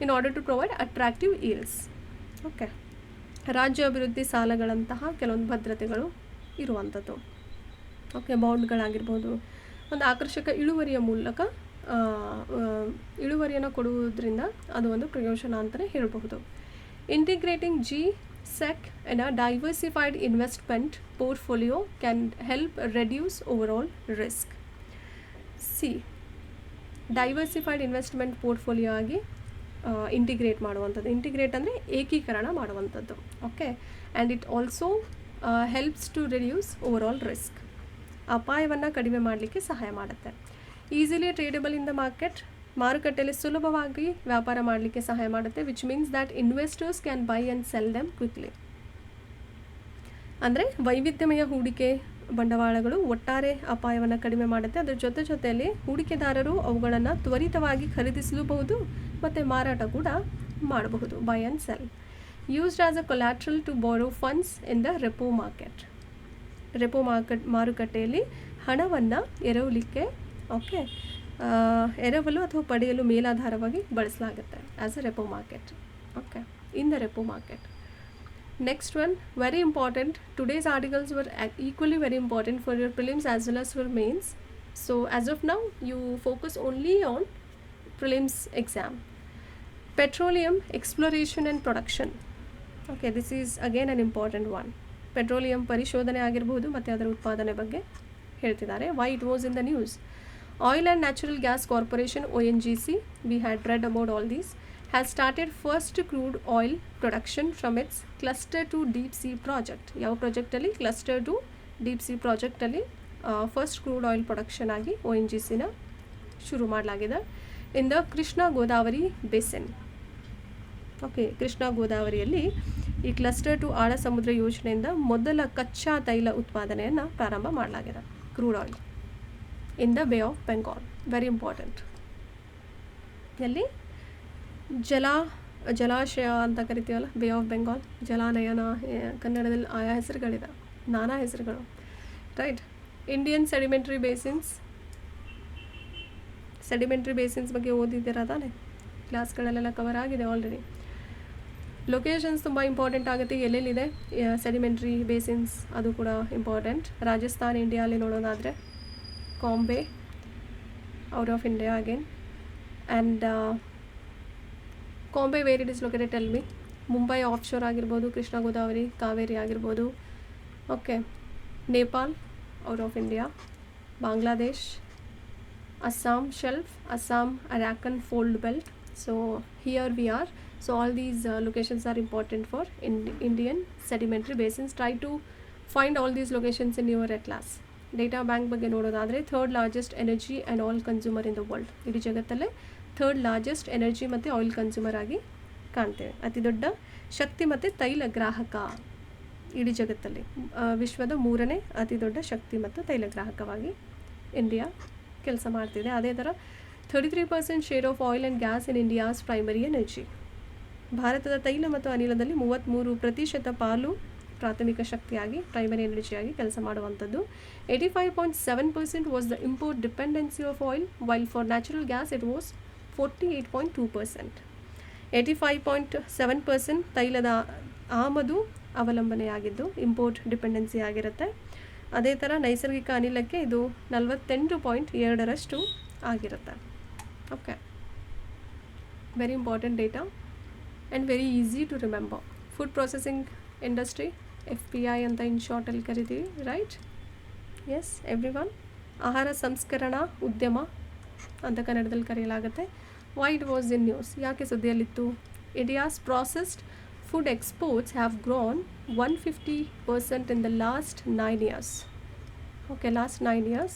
In order to provide attractive yields, okay. ರಾಜ್ಯ ಅಭಿವೃದ್ಧಿ ಸಾಲಗಳಂತಹ ಕೆಲವೊಂದು ಭದ್ರತೆಗಳು ಇರುವಂಥದ್ದು, ಓಕೆ. ಬಾಂಡ್ಗಳಾಗಿರ್ಬೋದು, ಒಂದು ಆಕರ್ಷಕ ಇಳುವರಿಯನ್ನು ಕೊಡುವುದರಿಂದ ಅದು ಒಂದು ಪ್ರಯೋಜನ ಅಂತಲೇ ಹೇಳಬಹುದು. Integrating G sec in a diversified investment portfolio can help reduce overall risk. See diversified investment portfolio ಆಗಿ ಇಂಟಿಗ್ರೇಟ್ ಮಾಡುವಂಥದ್ದು. ಇಂಟಿಗ್ರೇಟ್ ಅಂದರೆ ಏಕೀಕರಣ ಮಾಡುವಂಥದ್ದು. Okay, and it also helps to reduce overall risk. ಅಪಾಯವನ್ನು ಕಡಿಮೆ ಮಾಡಲಿಕ್ಕೆ ಸಹಾಯ ಮಾಡುತ್ತೆ. Easily tradable in the market, ಮಾರುಕಟ್ಟೆಯಲ್ಲಿ ಸುಲಭವಾಗಿ ವ್ಯಾಪಾರ ಮಾಡಲಿಕ್ಕೆ ಸಹಾಯ ಮಾಡುತ್ತೆ. Which means that investors can buy and sell them quickly. ಅಂದರೆ ವೈವಿಧ್ಯಮಯ ಹೂಡಿಕೆ ಬಂಡವಾಳಗಳು ಒಟ್ಟಾರೆ ಅಪಾಯವನ್ನು ಕಡಿಮೆ ಮಾಡುತ್ತೆ. ಅದರ ಜೊತೆಯಲ್ಲಿ ಹೂಡಿಕೆದಾರರು ಅವುಗಳನ್ನು ತ್ವರಿತವಾಗಿ ಖರೀದಿಸಲೂಬಹುದು ಮತ್ತು ಮಾರಾಟ ಕೂಡ ಮಾಡಬಹುದು. Buy and sell used as a collateral to borrow funds in the repo market. Repo ಮಾರುಕಟ್ಟೆಯಲ್ಲಿ ಹಣವನ್ನು ಎರವಲಿಕ್ಕೆ, ಓಕೆ, ಎರವಲು ಅಥವಾ ಪಡೆಯಲು ಮೇಲಾಧಾರವಾಗಿ ಬಳಸಲಾಗುತ್ತೆ as a repo market. Okay, in the repo market. Next one, very important. Today's articles were equally very important for your prelims as well as for mains. So as of now, you focus only on prelims exam. Petroleum exploration and production. Okay, this is again an important one. Petroleum ಪರಿಶೋಧನೆ ಆಗಿರಬಹುದು ಮತ್ತು ಅದರ ಉತ್ಪಾದನೆ ಬಗ್ಗೆ ಹೇಳ್ತಿದ್ದಾರೆ. Why it was in the news. Oil and Natural Gas Corporation, ONGC, we had read about all these, has started first crude oil production from its cluster to deep sea project. ಯಾವ ಪ್ರಾಜೆಕ್ಟಲ್ಲಿ? ಕ್ಲಸ್ಟರ್ ಟು ಡೀಪ್ ಸಿ ಪ್ರಾಜೆಕ್ಟಲ್ಲಿ ಫಸ್ಟ್ ಕ್ರೂಡ್ ಆಯಿಲ್ ಪ್ರೊಡಕ್ಷನ್ ಆಗಿ ONGCನ ಶುರು ಮಾಡಲಾಗಿದೆ in the Krishna Godavari basin. Okay, Krishna ಗೋದಾವರಿಯಲ್ಲಿ ಈ ಕ್ಲಸ್ಟರ್ ಟು ಆಳ ಸಮುದ್ರ ಯೋಜನೆಯಿಂದ ಮೊದಲ ಕಚ್ಚಾ ತೈಲ ಉತ್ಪಾದನೆಯನ್ನು ಪ್ರಾರಂಭ ಮಾಡಲಾಗಿದೆ. Crude oil in the bay of Bengal, very important. ಎಲ್ಲಿ? ಜಲಾಶಯ ಅಂತ ಕರಿತೀವಲ್ಲ, ಬೇ ಆಫ್ ಬೆಂಗಾಲ್, ಜಲಾನಯನ, ಕನ್ನಡದಲ್ಲಿ ಆಯಾ ಹೆಸರುಗಳಿದೆ, ನಾನಾ ಹೆಸರುಗಳು, ರೈಟ್. ಇಂಡಿಯನ್ ಸೆಡಿಮೆಂಟ್ರಿ ಬೇಸಿನ್ಸ್ ಬಗ್ಗೆ ಓದಿದ್ದೀರಾ ತಾನೆ? ಕ್ಲಾಸ್ಗಳಲ್ಲೆಲ್ಲ ಕವರ್ ಆಗಿದೆ ಆಲ್ರೆಡಿ. ಲೊಕೇಶನ್ಸ್ ತುಂಬ ಇಂಪಾರ್ಟೆಂಟ್ ಆಗುತ್ತೆ. ಎಲ್ಲೆಲ್ಲಿದೆ ಸೆಡಿಮೆಂಟ್ರಿ ಬೇಸಿನ್ಸ್ ಅದು ಕೂಡ ಇಂಪಾರ್ಟೆಂಟ್. ರಾಜಸ್ಥಾನ್ ಇಂಡಿಯಾಲಿ ನೋಡೋದಾದರೆ Bombay, out of India again. And Bombay where it is located, tell me. Mumbai offshore ಆಗಿರ್ಬೋದು, ಕೃಷ್ಣ ಗೋದಾವರಿ, ಕಾವೇರಿ ಆಗಿರ್ಬೋದು. Okay, Nepal, out of India. Bangladesh, Assam shelf, Assam Arakan fold belt. So here we are. So all these locations are important for Indian sedimentary basins. Try to find all these locations in your class. Data bank ಬಗ್ಗೆ ನೋಡೋದಾದರೆ third largest energy and oil consumer in the world. ಇಡೀ ಜಗತ್ತಲ್ಲೇ ಥರ್ಡ್ ಲಾರ್ಜೆಸ್ಟ್ ಎನರ್ಜಿ ಮತ್ತು ಆಯಿಲ್ ಕನ್ಸ್ಯೂಮರ್ ಆಗಿ ಕಾಣ್ತೇವೆ. ಅತಿ ದೊಡ್ಡ ಶಕ್ತಿ ಮತ್ತು ತೈಲ ಗ್ರಾಹಕ ಇಡೀ ಜಗತ್ತಲ್ಲಿ. ವಿಶ್ವದ 3ನೇ ಅತಿ ದೊಡ್ಡ ಶಕ್ತಿ ಮತ್ತು ತೈಲ ಗ್ರಾಹಕವಾಗಿ ಇಂಡಿಯಾ ಕೆಲಸ ಮಾಡ್ತಿದೆ. ಅದೇ ಥರ 33% share of oil and gas in India's primary energy. ಭಾರತದ ತೈಲ ಮತ್ತು ಅನಿಲದಲ್ಲಿ 33% ಪಾಲು ಪ್ರಾಥಮಿಕ ಶಕ್ತಿಯಾಗಿ, ಪ್ರೈಮರಿ ಎನರ್ಜಿಯಾಗಿ ಕೆಲಸ ಮಾಡುವಂಥದ್ದು. 85.7% was the import dependency of oil, while for natural gas it was 48.2%. 85.7% ತೈಲದ ಆಮದು ಅವಲಂಬನೆಯಾಗಿದ್ದು ಇಂಪೋರ್ಟ್ ಡಿಪೆಂಡೆನ್ಸಿ ಆಗಿರುತ್ತೆ. ಅದೇ ಥರ ನೈಸರ್ಗಿಕ ಅನಿಲಕ್ಕೆ ಇದು 48.2% ಆಗಿರುತ್ತೆ. Okay, very important data and very easy to remember. Food processing industry, FPI ಅಂತ ಇನ್ ಶಾರ್ಟಲ್ಲಿ ಕರಿತೀವಿ, ರೈಟ್? S every one. ಆಹಾರ ಸಂಸ್ಕರಣಾ ಉದ್ಯಮ ಅಂತ ಕನ್ನಡದಲ್ಲಿ ಕರೆಯಲಾಗುತ್ತೆ. Why it was in news, ಯಾಕೆ ಸುದ್ದಿಯಲ್ಲಿತ್ತು? India's processed food exports have grown 150% in the last 9 years. Okay, last 9 years,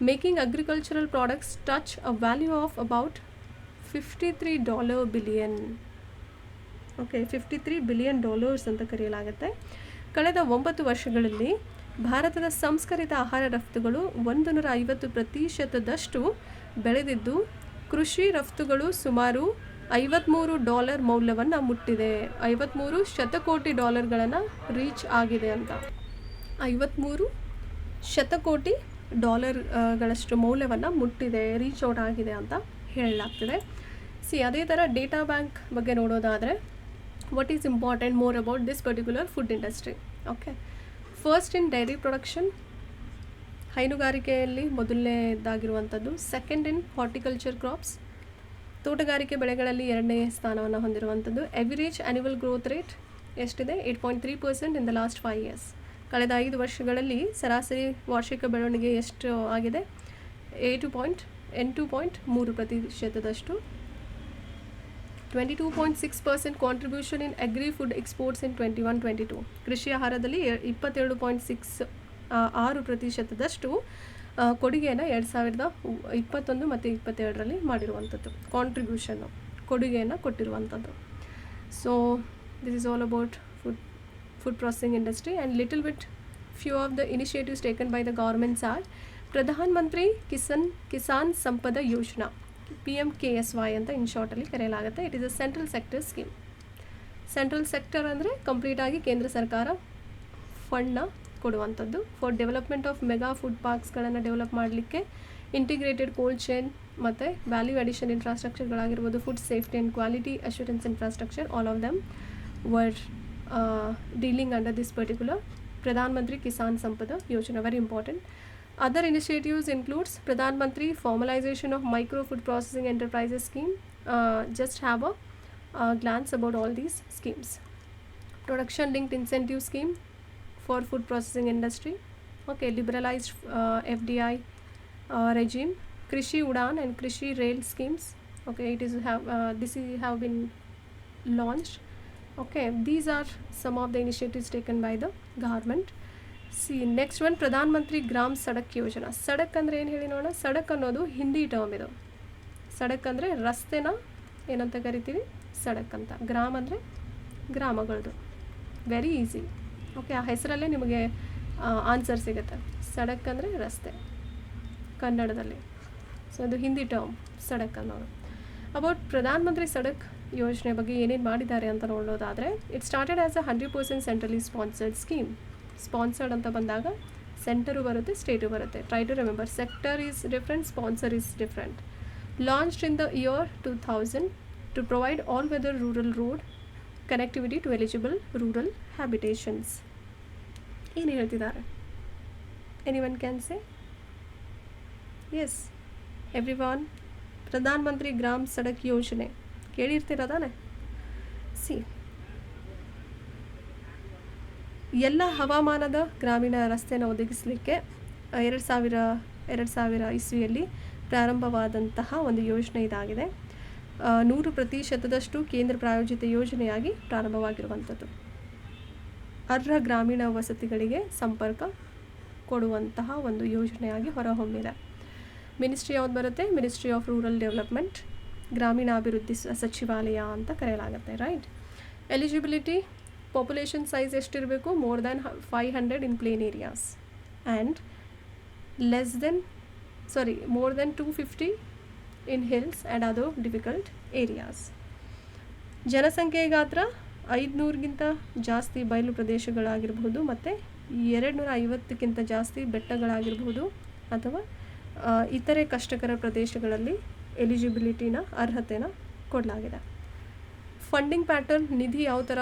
making agricultural products touch a value of about $53 billion. Okay, $53 billion ಅಂತ ಕರೆಯಲಾಗುತ್ತೆ. ಕಳೆದ 9 ವರ್ಷಗಳಲ್ಲಿ ಭಾರತದ ಸಂಸ್ಕರಿತ ಆಹಾರ ರಫ್ತುಗಳು 150% ಬೆಳೆದಿದ್ದು, ಕೃಷಿ ರಫ್ತುಗಳು ಸುಮಾರು $53 ಮೌಲ್ಯವನ್ನು ಮುಟ್ಟಿದೆ. 53 ಶತಕೋಟಿ ಡಾಲರ್ಗಳನ್ನು ರೀಚ್ ಆಗಿದೆ ಅಂತ. 53 ಶತಕೋಟಿ ಡಾಲರ್ಗಳಷ್ಟು ಮೌಲ್ಯವನ್ನು ಮುಟ್ಟಿದೆ, ರೀಚ್ ಔಟ್ ಆಗಿದೆ ಅಂತ ಹೇಳಲಾಗ್ತಿದೆ. ಅದೇ ಥರ ಡೇಟಾ ಬ್ಯಾಂಕ್ ಬಗ್ಗೆ ನೋಡೋದಾದರೆ, what is important more about this particular food industry? Okay, first in dairy production, ಹೈನುಗಾರಿಕೆಯಲ್ಲಿ ಮೊದಲನೇದಾಗಿರುವಂಥದ್ದು. ಸೆಕೆಂಡ್ ಇನ್ ಹಾರ್ಟಿಕಲ್ಚರ್ ಕ್ರಾಪ್ಸ್, ತೋಟಗಾರಿಕೆ ಬೆಳೆಗಳಲ್ಲಿ 2ನೇ ಸ್ಥಾನವನ್ನು ಹೊಂದಿರುವಂಥದ್ದು. ಎವರೇಜ್ ಆ್ಯನ್ಯುವಲ್ ಗ್ರೋತ್ ರೇಟ್ ಎಷ್ಟಿದೆ? 8.3% ಇನ್ ದ ಲಾಸ್ಟ್ 5 years. ಕಳೆದ 5 ವರ್ಷಗಳಲ್ಲಿ ಸರಾಸರಿ ವಾರ್ಷಿಕ ಬೆಳವಣಿಗೆ ಎಷ್ಟು ಆಗಿದೆ? 8.3%. 22.6% contribution in agri food exports in 21-22. ಕೃಷಿ ಆಹಾರದಲ್ಲಿ 22.6% ಕೊಡುಗೆಯನ್ನು 2021 ಮತ್ತು 2022ರಲ್ಲಿ ಮಾಡಿರುವಂಥದ್ದು. ಕಾಂಟ್ರಿಬ್ಯೂಷನ್ನು ಕೊಡುಗೆಯನ್ನು ಕೊಟ್ಟಿರುವಂಥದ್ದು. So this is all about food processing industry, and little bit few of the initiatives taken by the governments are Pradhan Mantri Kisan Sampada Yojana, PMKSY ಅಂತ ಇನ್ ಶಾರ್ಟಲ್ಲಿ ಕರೆಯಲಾಗುತ್ತೆ. It is a central sector scheme. Central sector ಅಂದರೆ ಕಂಪ್ಲೀಟ್ ಆಗಿ ಕೇಂದ್ರ ಸರ್ಕಾರ ಫಂಡ್ನ ಕೊಡುವಂಥದ್ದು. For development of mega food ಪಾರ್ಕ್ಸ್ಗಳನ್ನು ಡೆವಲಪ್ ಮಾಡಲಿಕ್ಕೆ ಇಂಟಿಗ್ರೇಟೆಡ್ ಕೋಲ್ಡ್ ಚೈನ್ ಮತ್ತು ವ್ಯಾಲ್ಯೂ ಅಡಿಷನ್ ಇನ್ಫ್ರಾಸ್ಟ್ರಕ್ಚರ್ಗಳಾಗಿರ್ಬೋದು, food safety and quality assurance infrastructure, all of them were dealing under this particular Pradhan Mantri Kisan Sampada Yojana. Very important. Other initiatives includes Pradhan Mantri Formalization of Micro Food Processing Enterprises Scheme. Just have a glance about all these schemes. Production Linked Incentive Scheme for Food Processing Industry. Okay, liberalized FDI regime. Krishi Udan and Krishi Rail schemes. Okay, this have been launched. Okay, these are some of the initiatives taken by the government. See, next one, Pradhan Mantri Gram Sadak Yojana. Sadak ಅಂದರೆ ಏನು ಹೇಳಿ ನೋಡೋಣ. ಸಡಕ್ ಅನ್ನೋದು ಹಿಂದಿ ಟರ್ಮ್ ಇದು. ಸಡಕ್ ಅಂದರೆ ರಸ್ತೆನ ಏನಂತ ಕರಿತೀವಿ, ಸಡಕ್ ಅಂತ. ಗ್ರಾಮ್ ಅಂದರೆ ಗ್ರಾಮಗಳದು. Very easy. ಓಕೆ, ಆ ಹೆಸರಲ್ಲೇ ನಿಮಗೆ ಆನ್ಸರ್ ಸಿಗುತ್ತೆ. ಸಡಕ್ ಅಂದರೆ ರಸ್ತೆ ಕನ್ನಡದಲ್ಲಿ. ಸೊ ಅದು ಹಿಂದಿ ಟರ್ಮ್ ಸಡಕ್ ಅನ್ನೋದು. ಅಬೌಟ್ ಪ್ರಧಾನ ಮಂತ್ರಿ ಸಡಕ್ ಯೋಜನೆ ಬಗ್ಗೆ ಏನೇನು ಮಾಡಿದ್ದಾರೆ ಅಂತ ನೋಡೋದಾದರೆ, it started as a 100% centrally sponsored scheme. Sponsored ಅಂತ ಬಂದಾಗ ಸೆಂಟರು ಬರುತ್ತೆ, ಸ್ಟೇಟು ಬರುತ್ತೆ. Try to remember, sector is different, sponsor is different. Launched in the year 2000 to provide all weather rural road connectivity to eligible rural habitations. ಏನು ಹೇಳ್ತಿದ್ದಾರೆ? Anyone can say? Yes everyone, Pradhan Mantri Gram Sadak ಯೋಜನೆ ಕೇಳಿರ್ತೀರದಾನೆ. ಸಿ, ಎಲ್ಲ ಹವಾಮಾನದ ಗ್ರಾಮೀಣ ರಸ್ತೆಯನ್ನು ಒದಗಿಸಲಿಕ್ಕೆ 2000 ಇಸ್ವಿಯಲ್ಲಿ ಪ್ರಾರಂಭವಾದಂತಹ ಒಂದು ಯೋಜನೆ ಇದಾಗಿದೆ. 100% ಕೇಂದ್ರ ಪ್ರಾಯೋಜಿತ ಯೋಜನೆಯಾಗಿ ಪ್ರಾರಂಭವಾಗಿರುವಂಥದ್ದು. ಅರ್ಹ ಗ್ರಾಮೀಣ ವಸತಿಗಳಿಗೆ ಸಂಪರ್ಕ ಕೊಡುವಂತಹ ಒಂದು ಯೋಜನೆಯಾಗಿ ಹೊರಹೊಮ್ಮಿದೆ. ಮಿನಿಸ್ಟ್ರಿ ಯಾವ್ದು ಬರುತ್ತೆ? ಮಿನಿಸ್ಟ್ರಿ ಆಫ್ ರೂರಲ್ ಡೆವಲಪ್ಮೆಂಟ್, ಗ್ರಾಮೀಣಾಭಿವೃದ್ಧಿ ಸಚಿವಾಲಯ ಅಂತ ಕರೆಯಲಾಗುತ್ತೆ. ರೈಟ್. ಎಲಿಜಿಬಿಲಿಟಿ, ಪಾಪ್ಯುಲೇಷನ್ ಸೈಜ್ ಎಷ್ಟಿರಬೇಕು? More than 500 in plain areas and more than 250 in hills and other difficult areas. ಜನಸಂಖ್ಯೆ ಗಾತ್ರ 500ಗಿಂತ ಜಾಸ್ತಿ ಬಯಲು ಪ್ರದೇಶಗಳಾಗಿರಬಹುದು ಮತ್ತು 250ಕ್ಕಿಂತ ಜಾಸ್ತಿ ಬೆಟ್ಟಗಳಾಗಿರಬಹುದು ಅಥವಾ ಇತರೆ ಕಷ್ಟಕರ ಪ್ರದೇಶಗಳಲ್ಲಿ ಎಲಿಜಿಬಿಲಿಟಿನ ಅರ್ಹತೆನ ಕೊಡಲಾಗಿದೆ. ಫಂಡಿಂಗ್ ಪ್ಯಾಟರ್ನ್, ನಿಧಿ ಯಾವ ಥರ,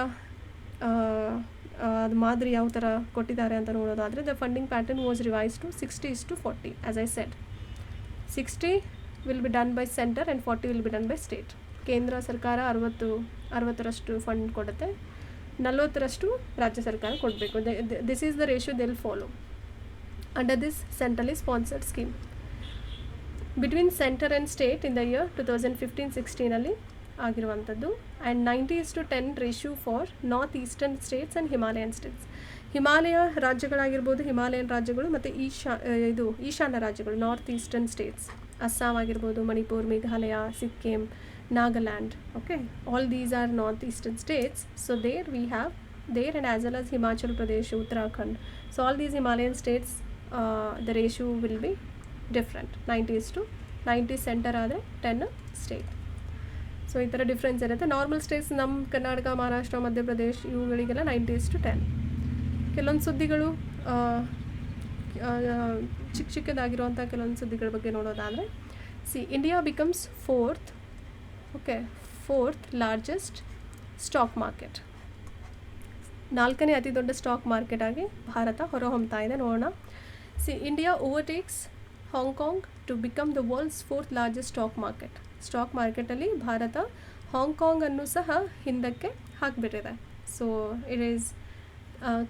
ಅದು ಮಾದರಿ ಯಾವ ಥರ ಕೊಟ್ಟಿದ್ದಾರೆ ಅಂತ ನೋಡೋದಾದರೆ, the funding pattern was revise to 60:40. As I said, 60 will be done by centre and 40 will be done by state. ಕೇಂದ್ರ ಸರ್ಕಾರ 60% ಫಂಡ್ ಕೊಡುತ್ತೆ, 40% ರಾಜ್ಯ ಸರ್ಕಾರ ಕೊಡಬೇಕು. This is the ratio they will follow under this centrally sponsored scheme. Between centre and state in the year 2015-16 ಆಗಿರುವಂಥದ್ದು. And 90:10 ratio for north eastern states and Himalayan states. Himalaya ರಾಜ್ಯಗಳಾಗಿರ್ಬೋದು, ಹಿಮಾಲಯನ್ ರಾಜ್ಯಗಳು ಮತ್ತು ಈಶಾನ್ಯ ರಾಜ್ಯಗಳು, ನಾರ್ತ್ ಈಸ್ಟರ್ನ್ ಸ್ಟೇಟ್ಸ್, ಅಸ್ಸಾಂ ಆಗಿರ್ಬೋದು, Manipur, Meghalaya, Sikkim, Nagaland. Okay, all these are north eastern states. So there we have there and as well as Himachal Pradesh, Uttarakhand. So all these Himalayan states the ratio will be different. 90:90 centre ಆದರೆ 10 ಸ್ಟೇಟ್. ಸೊ ಈ ಥರ ಡಿಫ್ರೆನ್ಸ್ ಇರುತ್ತೆ. ನಾರ್ಮಲ್ ಸ್ಟೇಟ್ಸ್ ನಮ್ಮ ಕರ್ನಾಟಕ, ಮಹಾರಾಷ್ಟ್ರ, ಮಧ್ಯಪ್ರದೇಶ್ ಇವುಗಳಿಗೆಲ್ಲ 90:10. ಕೆಲವೊಂದು ಸುದ್ದಿಗಳು ಚಿಕ್ಕದಾಗಿರುವಂಥ ಕೆಲವೊಂದು ಸುದ್ದಿಗಳ ಬಗ್ಗೆ ನೋಡೋದಾದರೆ, C, India becomes fourth largest stock market. 4ನೇ ಅತಿ ದೊಡ್ಡ ಸ್ಟಾಕ್ ಮಾರ್ಕೆಟ್ ಆಗಿ ಭಾರತ ಹೊರಹೊಮ್ತಾ ಇದೆ. ನೋಡೋಣ. See, India overtakes Hong Kong to become the world's 4th largest stock market. Stock ಮಾರ್ಕೆಟಲ್ಲಿ ಭಾರತ ಹಾಂಗ್ಕಾಂಗನ್ನು ಸಹ ಹಿಂದಕ್ಕೆ ಹಾಕಿಬಿಟ್ಟಿದೆ. So it is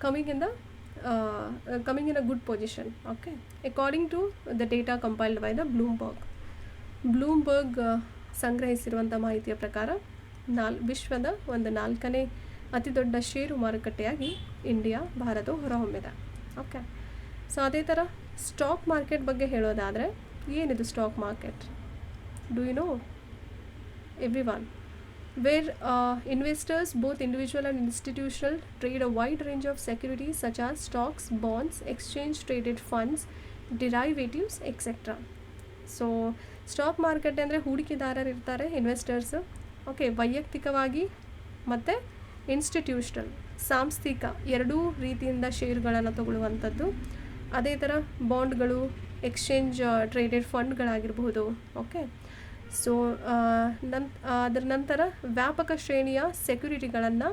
coming in the coming in a good position. Okay, according to the data compiled by the Bloomberg ಸಂಗ್ರಹಿಸಿರುವಂಥ ಮಾಹಿತಿಯ ಪ್ರಕಾರ ವಿಶ್ವದ ಒಂದು 4ನೇ ಅತಿ ದೊಡ್ಡ ಷೇರು ಮಾರುಕಟ್ಟೆಯಾಗಿ ಇಂಡಿಯಾ ಭಾರತವು ಹೊರಹೊಮ್ಮಿದೆ. ಓಕೆ, ಸೊ ಅದೇ ಥರ ಸ್ಟಾಕ್ ಮಾರ್ಕೆಟ್ ಬಗ್ಗೆ ಹೇಳೋದಾದರೆ ಏನಿದು stock market? Do you know everyone? where investors, both individual and institutional, trade a wide range of securities such as stocks, bonds, exchange traded funds, derivatives, etc. So stock market ಅಂದರೆ ಹೂಡಿಕೆದಾರರು ಇರ್ತಾರೆ, ಇನ್ವೆಸ್ಟರ್ಸು. ಓಕೆ, ವೈಯಕ್ತಿಕವಾಗಿ ಮತ್ತು ಇನ್ಸ್ಟಿಟ್ಯೂಷನಲ್, ಸಾಂಸ್ಥಿಕ ಎರಡೂ ರೀತಿಯಿಂದ ಷೇರುಗಳನ್ನು ತಗೊಳ್ಳುವಂಥದ್ದು. ಅದೇ ಥರ ಬಾಂಡ್ಗಳು, ಎಕ್ಸ್ಚೇಂಜ್ ಟ್ರೇಡೆಡ್ ಫಂಡ್ಗಳಾಗಿರ್ಬೋದು. ಓಕೆ, ಸೊ ಅದರ ನಂತರ ವ್ಯಾಪಕ ಶ್ರೇಣಿಯ ಸೆಕ್ಯುರಿಟಿಗಳನ್ನು,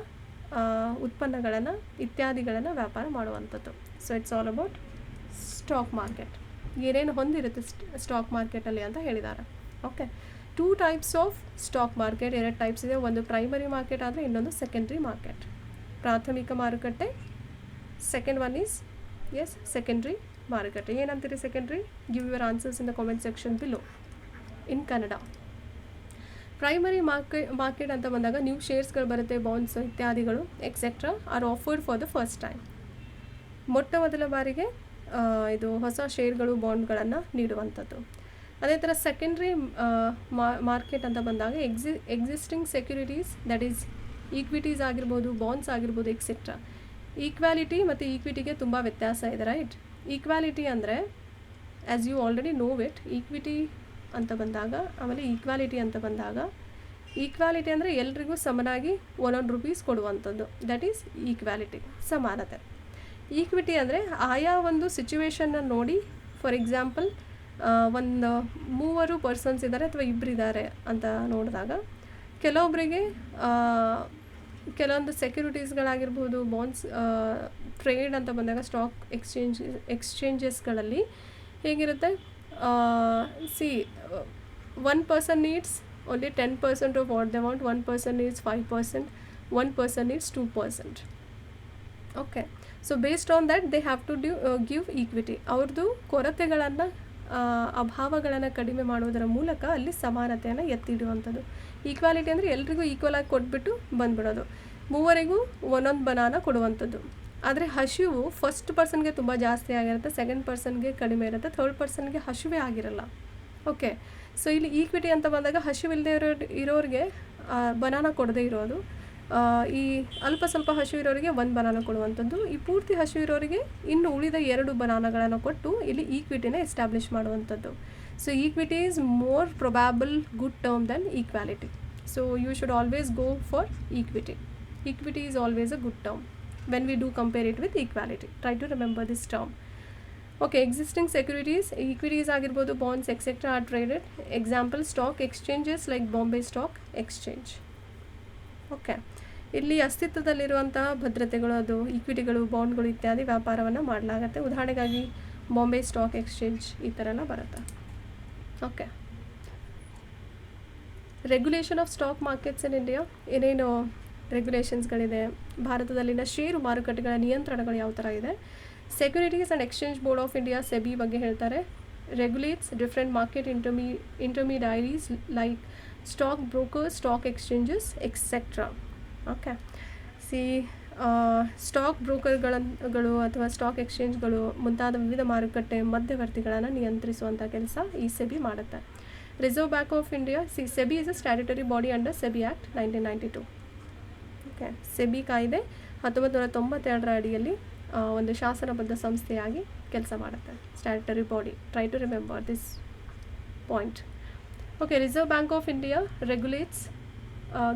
ಉತ್ಪನ್ನಗಳನ್ನು ಇತ್ಯಾದಿಗಳನ್ನು ವ್ಯಾಪಾರ ಮಾಡುವಂಥದ್ದು. So it's all about stock market. ಏನೇನು ಹೊಂದಿರುತ್ತೆ ಸ್ಟಾಕ್ ಮಾರ್ಕೆಟಲ್ಲಿ ಅಂತ ಹೇಳಿದ್ದಾರೆ. Okay, 2 types of stock market, 2 types ಇದೆ. ಒಂದು ಪ್ರೈಮರಿ ಮಾರ್ಕೆಟ್ ಆದರೆ ಇನ್ನೊಂದು ಸೆಕೆಂಡ್ರಿ ಮಾರ್ಕೆಟ್, ಪ್ರಾಥಮಿಕ ಮಾರುಕಟ್ಟೆ. ಸೆಕೆಂಡ್ ಒನ್ ಈಸ್ ಸೆಕೆಂಡ್ರಿ ಮಾರುಕಟ್ಟೆ. ಏನಂತೀರಿ secondary? Give your answers in the comment section below in Kannada. Primary market ಅಂತ ಬಂದಾಗ ನ್ಯೂ ಶೇರ್ಸ್ಗಳು ಬರುತ್ತೆ, ಬಾಂಡ್ಸ್ ಇತ್ಯಾದಿಗಳು etcetera are offered for the first time. ಮೊಟ್ಟ ಮೊದಲ ಬಾರಿಗೆ ಇದು ಹೊಸ ಶೇರ್ಗಳು, ಬಾಂಡ್ಗಳನ್ನು ನೀಡುವಂಥದ್ದು. ಅದೇ ಥರ ಸೆಕೆಂಡ್ರಿ ಮಾರ್ಕೆಟ್ ಅಂತ ಬಂದಾಗ existing securities, that is equities ಆಗಿರ್ಬೋದು, ಬಾಂಡ್ಸ್ ಆಗಿರ್ಬೋದು ಎಕ್ಸೆಟ್ರಾ. ಈಕ್ವಾಲಿಟಿ ಮತ್ತು ಈಕ್ವಿಟಿಗೆ ತುಂಬ ವ್ಯತ್ಯಾಸ ಇದೆ, ರೈಟ್? ಈಕ್ವಾಲಿಟಿ ಅಂದರೆ ಆ್ಯಸ್ ಯು ಆಲ್ರೆಡಿ ನೋವ್ ಇಟ್, ಈಕ್ವಿಟಿ ಅಂತ ಬಂದಾಗ, ಆಮೇಲೆ ಈಕ್ವಾಲಿಟಿ ಅಂತ ಬಂದಾಗ, ಈಕ್ವಾಲಿಟಿ ಅಂದರೆ ಎಲ್ರಿಗೂ ಸಮನಾಗಿ ₹1 ಕೊಡುವಂಥದ್ದು, ದಟ್ ಈಸ್ ಈಕ್ವಾಲಿಟಿ, ಸಮಾನತೆ. ಈಕ್ವಿಟಿ ಅಂದರೆ ಆಯಾ ಒಂದು ಸಿಚುವೇಶನ್ನ ನೋಡಿ, ಫಾರ್ ಎಕ್ಸಾಂಪಲ್ ಒಂದು 3 ಪರ್ಸನ್ಸ್ ಇದ್ದಾರೆ ಅಥವಾ 2 ಇದ್ದಾರೆ ಅಂತ ನೋಡಿದಾಗ, ಕೆಲವೊಬ್ಬರಿಗೆ ಕೆಲವೊಂದು ಸೆಕ್ಯುರಿಟೀಸ್ಗಳಾಗಿರ್ಬೋದು, ಬಾಂಡ್ಸ್ ಟ್ರೇಡ್ ಅಂತ ಬಂದಾಗ ಸ್ಟಾಕ್ ಎಕ್ಸ್ಚೇಂಜಸ್ಗಳಲ್ಲಿ ಹೇಗಿರುತ್ತೆ? one person needs only 10% of what they want, 1 person needs 5%, 1 person needs 2%. Okay, so based on that they have to give equity. ಅವ್ರದ್ದು ಕೊರತೆಗಳನ್ನು, ಅಭಾವಗಳನ್ನು ಕಡಿಮೆ ಮಾಡುವುದರ ಮೂಲಕ ಅಲ್ಲಿ ಸಮಾನತೆಯನ್ನು ಎತ್ತಿಡುವಂಥದ್ದು. ಈಕ್ವಾಲಿಟಿ ಅಂದರೆ ಎಲ್ರಿಗೂ ಈಕ್ವಲ್ ಆಗಿ ಕೊಟ್ಬಿಟ್ಟು ಬಂದ್ಬಿಡೋದು, 3 ಒಂದೊಂದು ಬನಾನ ಕೊಡುವಂಥದ್ದು. ಆದರೆ ಹಸಿವು ಫಸ್ಟ್ ಪರ್ಸನ್ಗೆ ತುಂಬ ಜಾಸ್ತಿ ಆಗಿರುತ್ತೆ, ಸೆಕೆಂಡ್ ಪರ್ಸನ್ಗೆ ಕಡಿಮೆ ಇರುತ್ತೆ, ಥರ್ಡ್ ಪರ್ಸನ್ಗೆ ಹಸಿವೇ ಆಗಿರಲ್ಲ. ಓಕೆ, ಸೊ ಇಲ್ಲಿ ಈಕ್ವಿಟಿ ಅಂತ ಬಂದಾಗ ಹಸಿವಿಲ್ಲದೆ ಇರೋರಿಗೆ ಬನಾನ ಕೊಡದೇ ಇರೋದು, ಈ ಅಲ್ಪ ಸ್ವಲ್ಪ ಹಸಿವು ಇರೋರಿಗೆ 1 ಬನಾನ ಕೊಡುವಂಥದ್ದು, ಈ ಪೂರ್ತಿ ಹಸಿವು ಇರೋರಿಗೆ ಇನ್ನು ಉಳಿದ 2 ಬನಾನಗಳನ್ನು ಕೊಟ್ಟು ಇಲ್ಲಿ ಈಕ್ವಿಟಿನ ಎಸ್ಟಾಬ್ಲಿಷ್ ಮಾಡುವಂಥದ್ದು. So equity is more probable good term than equality. So you should always go for equity. Equity is always a good term when we do compare it with equality. Try to remember this term. Okay, existing securities, equities ಆಗಿರ್ಬೋದು, bonds etc. are traded. Example, stock exchanges like Bombay Stock Exchange. Okay, ಇಲ್ಲಿ ಅಸ್ತಿತ್ವದಲ್ಲಿರುವಂತಹ ಭದ್ರತೆಗಳು, ಅದು ಈಕ್ವಿಟಿಗಳು, ಬಾಂಡ್ಗಳು ಇತ್ಯಾದಿ ವ್ಯಾಪಾರವನ್ನು ಮಾಡಲಾಗುತ್ತೆ. ಉದಾಹರಣೆಗಾಗಿ ಬಾಂಬೆ ಸ್ಟಾಕ್ ಎಕ್ಸ್ಚೇಂಜ್ ಈ ಥರ ಎಲ್ಲ ಬರುತ್ತೆ. Okay, regulation of stock markets in India. ಏನೇನು ರೆಗ್ಯುಲೇಷನ್ಸ್ಗಳಿದೆ ಭಾರತದಲ್ಲಿನ ಷೇರು ಮಾರುಕಟ್ಟೆಗಳ ನಿಯಂತ್ರಣಗಳು ಯಾವ ಥರ ಇದೆ? Securities and exchange board of India, SEBI ಬಗ್ಗೆ ಹೇಳ್ತಾರೆ. Regulates different market intermediaries like stock brokers, stock exchanges etcetera. Okay, stock ಬ್ರೋಕರ್ಗಳು ಅಥವಾ ಸ್ಟಾಕ್ ಎಕ್ಸ್ಚೇಂಜ್ಗಳು ಮುಂತಾದ ವಿವಿಧ ಮಾರುಕಟ್ಟೆ ಮಧ್ಯವರ್ತಿಗಳನ್ನು ನಿಯಂತ್ರಿಸುವಂಥ ಕೆಲಸ ಈ ಸೆಬಿ ಮಾಡುತ್ತೆ. Reserve bank of India, SEBI is a statutory body under SEBI act 1992. Okay, SEBI ಕಾಯ್ದೆ 1992 ಅಡಿಯಲ್ಲಿ ಒಂದು ಶಾಸನಬದ್ಧ ಸಂಸ್ಥೆಯಾಗಿ ಕೆಲಸ ಮಾಡುತ್ತೆ, statutory body. Try to remember this point. Okay, reserve bank of India regulates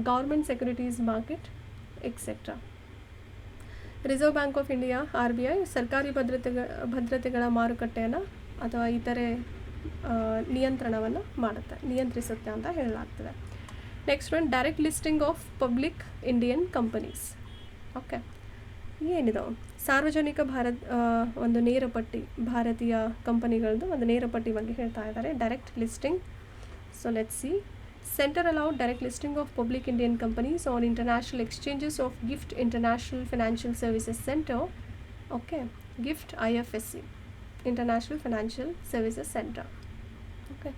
government securities market etcetera. Reserve bank of India RBI ಸರ್ಕಾರಿ ಭದ್ರತೆಗಳ ಮಾರುಕಟ್ಟೆಯನ್ನು ಅಥವಾ ಇತರೆ ನಿಯಂತ್ರಣವನ್ನು ಮಾಡುತ್ತೆ, ನಿಯಂತ್ರಿಸುತ್ತೆ ಅಂತ ಹೇಳಲಾಗ್ತದೆ. Next one, direct listing of public Indian companies. Okay, ಏನಿದು? ಸಾರ್ವಜನಿಕ ಒಂದು ನೇರ ಪಟ್ಟಿ, ಭಾರತೀಯ ಕಂಪನಿಗಳದ್ದು ಒಂದು ನೇರ ಪಟ್ಟಿ ಬಗ್ಗೆ ಹೇಳ್ತಾ ಇದ್ದಾರೆ, direct listing. So let's C. Center allowed direct listing of public Indian companies on international exchanges of GIFT International Financial Services Center. Okay, gift IFSC, international financial services centre. Okay,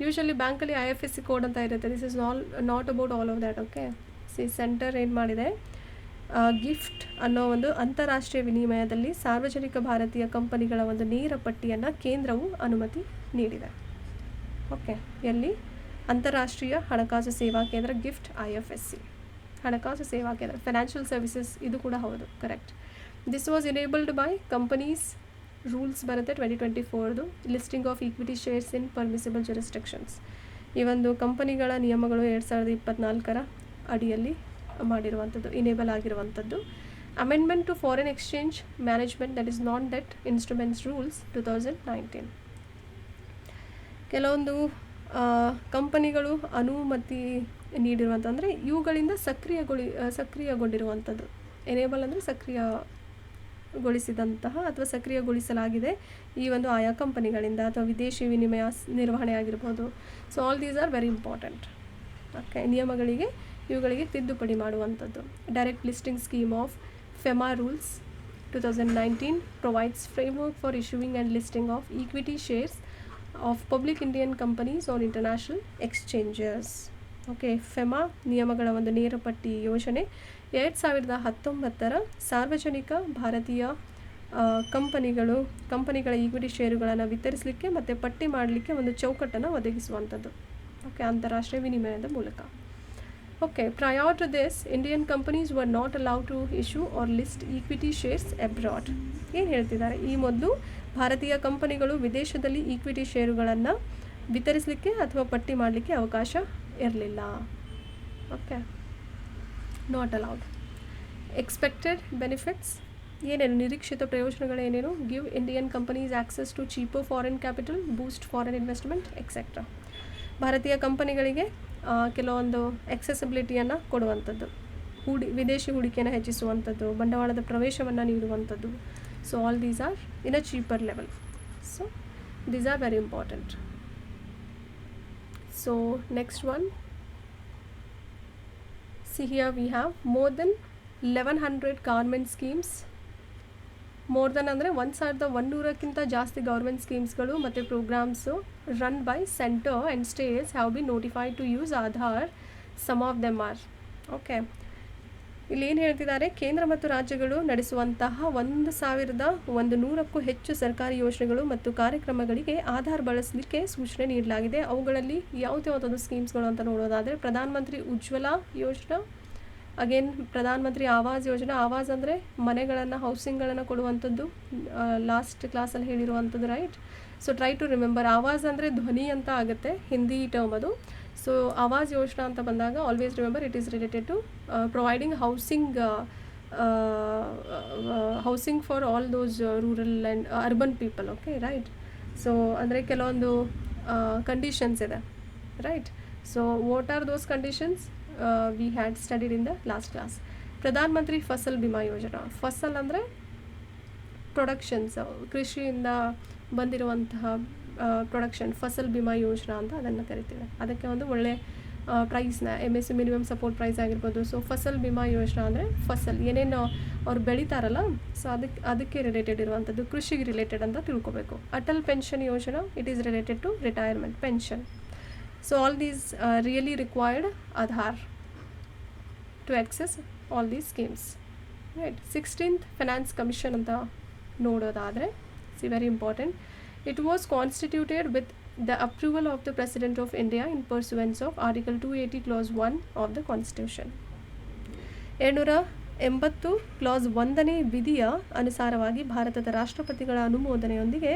usually ಬ್ಯಾಂಕಲ್ಲಿ IFSC ಕೋಡ್ ಅಂತ ಇರುತ್ತೆ. This is not about all of that. Okay, centre ಏನು ಮಾಡಿದೆ, ಗಿಫ್ಟ್ ಅನ್ನೋ ಒಂದು ಅಂತಾರಾಷ್ಟ್ರೀಯ ವಿನಿಮಯದಲ್ಲಿ ಸಾರ್ವಜನಿಕ ಭಾರತೀಯ ಕಂಪನಿಗಳ ಒಂದು ನೇರ ಪಟ್ಟಿಯನ್ನು ಕೇಂದ್ರವು ಅನುಮತಿ ನೀಡಿದೆ. ಓಕೆ, ಎಲ್ಲಿ? ಅಂತಾರಾಷ್ಟ್ರೀಯ ಹಣಕಾಸು ಸೇವಾ ಕೇಂದ್ರ, ಗಿಫ್ಟ್ IFSC, ಹಣಕಾಸು ಸೇವಾ ಕೇಂದ್ರ, ಫೈನಾನ್ಷಿಯಲ್ ಸರ್ವಿಸಸ್ ಇದು ಕೂಡ ಹೌದು, correct. This was enabled by companies rules ಬರುತ್ತೆ 2024 listing of equity shares in permissible jurisdictions. ಈ ಒಂದು ಕಂಪನಿಗಳ ನಿಯಮಗಳು 2024 ಅಡಿಯಲ್ಲಿ ಮಾಡಿರುವಂಥದ್ದು, ಇನೇಬಲ್ ಆಗಿರುವಂಥದ್ದು. Amendment to foreign exchange management, that is non debt instruments rules 2019. ಕೆಲವೊಂದು ಕಂಪನಿಗಳು ಅನುಮತಿ ನೀಡಿರುವಂತಂದರೆ ಇವುಗಳಿಂದ ಸಕ್ರಿಯಗೊಂಡಿರುವಂಥದ್ದು. ಎನೇಬಲ್ ಅಂದರೆ ಸಕ್ರಿಯಗೊಳಿಸಿದಂತಹ ಅಥವಾ ಸಕ್ರಿಯಗೊಳಿಸಲಾಗಿದೆ ಈ ಒಂದು ಆಯಾ ಕಂಪನಿಗಳಿಂದ, ಅಥವಾ ವಿದೇಶಿ ವಿನಿಮಯ ನಿರ್ವಹಣೆ ಆಗಿರ್ಬೋದು. So all these are very important. Okay, ನಿಯಮಗಳಿಗೆ ಇವುಗಳಿಗೆ ತಿದ್ದುಪಡಿ ಮಾಡುವಂಥದ್ದು. Direct listing scheme of FEMA rules 2019 provides framework for issuing and listing of equity shares of public Indian companies on international exchanges. Okay, FEMA ನಿಯಮಗಳ ಒಂದು ನೇರ ಪಟ್ಟಿ ಯೋಜನೆ 2019 ಸಾರ್ವಜನಿಕ ಭಾರತೀಯ ಕಂಪನಿಗಳ ಈಕ್ವಿಟಿ ಷೇರುಗಳನ್ನು ವಿತರಿಸಲಿಕ್ಕೆ ಮತ್ತು ಪಟ್ಟಿ ಮಾಡಲಿಕ್ಕೆ ಒಂದು ಚೌಕಟ್ಟನ್ನು ಒದಗಿಸುವಂಥದ್ದು. ಓಕೆ, ಅಂತಾರಾಷ್ಟ್ರೀಯ ವಿನಿಮಯದ ಮೂಲಕ. Okay, prior to this, Indian companies were not allowed to issue or list equity shares abroad. ಏನು ಹೇಳ್ತಿದ್ದಾರೆ, ಈ ಮೊದಲು ಭಾರತೀಯ ಕಂಪನಿಗಳು ವಿದೇಶದಲ್ಲಿ ಈಕ್ವಿಟಿ ಷೇರುಗಳನ್ನು ವಿತರಿಸಲಿಕ್ಕೆ ಅಥವಾ ಪಟ್ಟಿ ಮಾಡಲಿಕ್ಕೆ ಅವಕಾಶ ಇರಲಿಲ್ಲ. Okay, not allowed. Expected benefits ಏನೇನು, ನಿರೀಕ್ಷಿತ ಪ್ರಯೋಜನಗಳೇನೇನು? Give Indian companies access to cheaper foreign capital, boost foreign investment etcetera. ಭಾರತೀಯ ಕಂಪನಿಗಳಿಗೆ ಕೆಲವೊಂದು ಎಕ್ಸೆಸಿಬಿಲಿಟಿಯನ್ನು ಕೊಡುವಂಥದ್ದು, ವಿದೇಶಿ ಹೂಡಿಕೆಯನ್ನು ಹೆಚ್ಚಿಸುವಂಥದ್ದು, ಬಂಡವಾಳದ ಪ್ರವೇಶವನ್ನು ನೀಡುವಂಥದ್ದು. So all these are in a cheaper level. So these are very important. So next one, see here we have more than 1100 government schemes. More than ಅಂದರೆ 1100ಕ್ಕಿಂತ ಜಾಸ್ತಿ ಗೌರ್ಮೆಂಟ್ ಸ್ಕೀಮ್ಸ್ಗಳು ಮತ್ತು programmes run by centre and states have been notified to use Aadhaar. Some of them are. Okay, ಇಲ್ಲಿ ಏನು ಹೇಳ್ತಿದ್ದಾರೆ, ಕೇಂದ್ರ ಮತ್ತು ರಾಜ್ಯಗಳು ನಡೆಸುವಂತಹ 1100ಕ್ಕೂ ಹೆಚ್ಚು ಸರ್ಕಾರಿ ಯೋಜನೆಗಳು ಮತ್ತು ಕಾರ್ಯಕ್ರಮಗಳಿಗೆ ಆಧಾರ್ ಬಳಸಲಿಕ್ಕೆ ಸೂಚನೆ ನೀಡಲಾಗಿದೆ. ಅವುಗಳಲ್ಲಿ ಯಾವುದ್ಯಾವುದಾದ್ರು ಸ್ಕೀಮ್ಸ್ಗಳು ಅಂತ ನೋಡೋದಾದರೆ, ಪ್ರಧಾನ ಮಂತ್ರಿ ಉಜ್ವಲ ಯೋಜನಾ, ಅಗೇನ್ ಪ್ರಧಾನ ಮಂತ್ರಿ ಆವಾಸ್ ಯೋಜನಾ. ಆವಾಸ್ ಅಂದರೆ ಮನೆಗಳನ್ನು, ಹೌಸಿಂಗ್ಗಳನ್ನು ಕೊಡುವಂಥದ್ದು, ಲಾಸ್ಟ್ ಕ್ಲಾಸಲ್ಲಿ ಹೇಳಿರುವಂಥದ್ದು, right? So try to remember. Awas ಅಂದರೆ ಧ್ವನಿ ಅಂತ ಆಗುತ್ತೆ, ಹಿಂದಿ ಟರ್ಮ್ ಅದು. ಸೊ ಆವಾಸ್ ಯೋಜನಾ ಅಂತ ಬಂದಾಗ always remember it is related to providing housing for all those rural and urban people. Okay, right? So ಅಂದರೆ ಕೆಲವೊಂದು ಕಂಡೀಷನ್ಸ್ ಇದೆ, right? So what are those conditions we had studied in the last class. Pradhan Mantri Fasal Bima Yojana. ಫಸಲ್ ಅಂದರೆ ಪ್ರೊಡಕ್ಷನ್ಸ್, ಕೃಷಿಯಿಂದ ಬಂದಿರುವಂತಹ ಪ್ರೊಡಕ್ಷನ್, ಫಸಲ್ ಬಿಮಾ ಯೋಜನಾ ಅಂತ ಅದನ್ನು ಕರಿತೀವಿ. ಅದಕ್ಕೆ ಒಂದು ಒಳ್ಳೆ ಪ್ರೈಸ್ನ MSP ಮಿನಿಮಮ್ ಸಪೋರ್ಟ್ ಪ್ರೈಸ್ ಆಗಿರ್ಬೋದು. ಸೊ ಫಸಲ್ ಬಿಮಾ ಯೋಜನಾ ಅಂದರೆ ಫಸಲ್ ಏನೇನು ಅವ್ರು ಬೆಳೀತಾರಲ್ಲ, ಸೊ ಅದಕ್ಕೆ ರಿಲೇಟೆಡ್ ಇರುವಂಥದ್ದು, ಕೃಷಿಗೆ ರಿಲೇಟೆಡ್ ಅಂತ ತಿಳ್ಕೊಬೇಕು. Atal pension Yojana, it is related to retirement pension. So all these really required Aadhaar to access all these schemes, right? 16th Finance Commission anta nododadre, see very important. It was constituted with the approval of the President of India in pursuance of Article 280 Clause 1 of the Constitution. 780 class 1ನೇ ವಿಧಿಯ ಅನುಸಾರವಾಗಿ ಭಾರತದ ರಾಷ್ಟ್ರಪತಿಗಳ ಅನುಮೋದನೆಯೊಂದಿಗೆ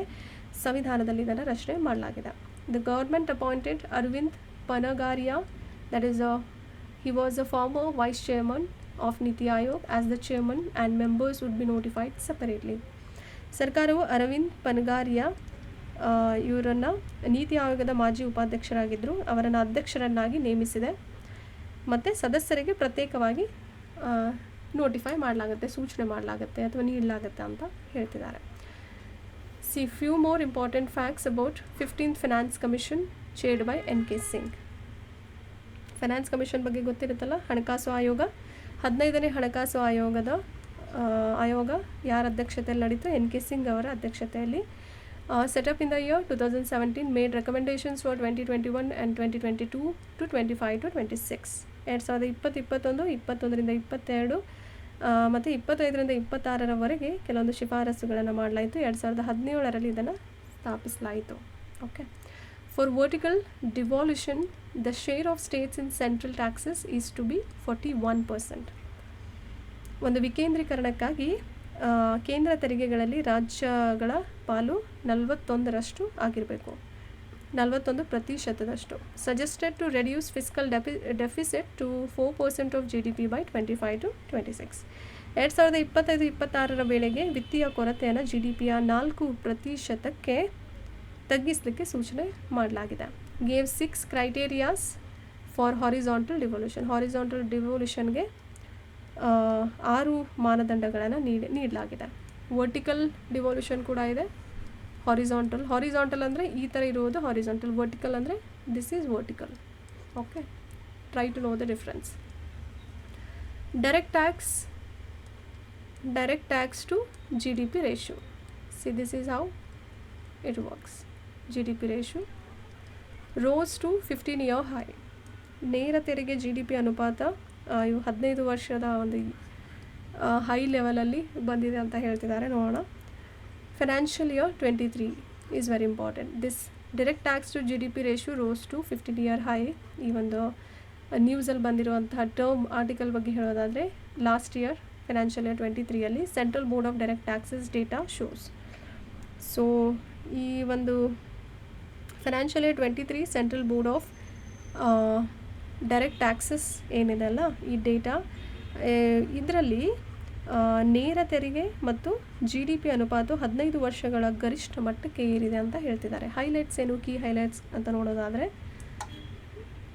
ಸಂವಿಧಾನದಲ್ಲಿ ಇದನ್ನು ರಚನೆ ಮಾಡಲಾಗಿದೆ. The government appointed Arvind Panagaria, that is he was a former vice chairman of Niti Aayog as the chairman, and members would be notified separately. ಸರ್ಕಾರವು ಅರವಿಂದ್ ಪನಗಾರಿಯಾ ಇವರನ್ನು ನೀತಿ ಆಯೋಗದ ಮಾಜಿ ಉಪಾಧ್ಯಕ್ಷರಾಗಿದ್ದರು, ಅವರನ್ನು ಅಧ್ಯಕ್ಷರನ್ನಾಗಿ ನೇಮಿಸಿದೆ ಮತ್ತು ಸದಸ್ಯರಿಗೆ ಪ್ರತ್ಯೇಕವಾಗಿ ನೋಟಿಫೈ ಮಾಡಲಾಗುತ್ತೆ, ಸೂಚನೆ ಮಾಡಲಾಗುತ್ತೆ ಅಥವಾ ನೀಡಲಾಗುತ್ತೆ ಅಂತ ಹೇಳ್ತಿದ್ದಾರೆ. See few more important facts about 15th Finance Commission chaired by N.K. Singh. Finance commission ಬಗ್ಗೆ ಗೊತ್ತಿರುತ್ತಲ್ಲ, ಹಣಕಾಸು ಆಯೋಗ. 15ನೇ ಹಣಕಾಸು ಆಯೋಗದ ಆಯೋಗ ಯಾರ ಅಧ್ಯಕ್ಷತೆಯಲ್ಲಿ ನಡೀತು? ಎನ್ ಕೆ ಸಿಂಗ್ ಅವರ ಅಧ್ಯಕ್ಷತೆಯಲ್ಲಿ. Setup in the year 2017 made recommendations for 2021 and 2022 to 25 to 26. 2020-21, 21-22 ಮತ್ತು 25-26 ಕೆಲವೊಂದು ಶಿಫಾರಸುಗಳನ್ನು ಮಾಡಲಾಯಿತು. 2017 ಇದನ್ನು ಸ್ಥಾಪಿಸಲಾಯಿತು. Okay. For vertical devolution the share of states in central taxes is to be 41%. ಒಂದು ವಿಕೇಂದ್ರೀಕರಣಕ್ಕಾಗಿ ಕೇಂದ್ರ ತೆರಿಗೆಗಳಲ್ಲಿ ರಾಜ್ಯಗಳ ಪಾಲು 41% ಆಗಿರಬೇಕು, 41%. Suggested to reduce fiscal deficit to 4% of GDP by 25 to 26. 2025-26 ವೇಳೆಗೆ ವಿತ್ತೀಯ ಕೊರತೆಯನ್ನು GDPಯ 4% ತಗ್ಗಿಸಲಿಕ್ಕೆ ಸೂಚನೆ ಮಾಡಲಾಗಿದೆ. Gave 6 criterias for horizontal devolution. Horizontal ಡಿವಲ್ಯೂಷನ್ಗೆ 6 ಮಾನದಂಡಗಳನ್ನು ನೀಡಲಾಗಿದೆ. ವರ್ಟಿಕಲ್ ಡಿವಲ್ಯೂಷನ್ ಕೂಡ ಇದೆ, ಹಾರಿಜಾಂಟಲ್ ಅಂದರೆ ಈ ಥರ ಇರುವುದು ಹಾರಿಜಾಂಟಲ್, ವರ್ಟಿಕಲ್ ಅಂದರೆ this is vertical. Okay, try to know the difference. Direct tax to GDP ratio. See this is how it works. GDP ratio rose to 15-year high. ನೇರ ತೆರಿಗೆ GDP ಅನುಪಾತ 15 ವರ್ಷದ ಒಂದು ಹೈ ಲೆವೆಲಲ್ಲಿ ಬಂದಿದೆ ಅಂತ ಹೇಳ್ತಿದ್ದಾರೆ. ನೋಡೋಣ. Financial year 23 is very important. This direct tax to GDP ratio rose to 15-year high. ಈ ಒಂದು ನ್ಯೂಸಲ್ಲಿ ಬಂದಿರುವಂತಹ ಆರ್ಟಿಕಲ್ ಬಗ್ಗೆ ಹೇಳೋದಾದರೆ, ಲಾಸ್ಟ್ ಇಯರ್ ಫೈನಾನ್ಷಿಯಲ್ ಇಯರ್ 23ಯಲ್ಲಿ central board of direct taxes data shows. So ಈ ಒಂದು financial year 23 central board of direct taxes ಏನಿದೆ ಅಲ್ಲ, ಈ ಡೇಟಾ ಇದರಲ್ಲಿ ನೇರ ತೆರಿಗೆ ಮತ್ತು GDP ಅನುಪಾತ 15 ವರ್ಷಗಳ ಗರಿಷ್ಠ ಮಟ್ಟಕ್ಕೆ ಏರಿದೆ ಅಂತ ಹೇಳ್ತಿದ್ದಾರೆ. ಹೈಲೈಟ್ಸ್ ಏನು, ಕೀ ಹೈಲೈಟ್ಸ್ ಅಂತ ನೋಡೋದಾದರೆ,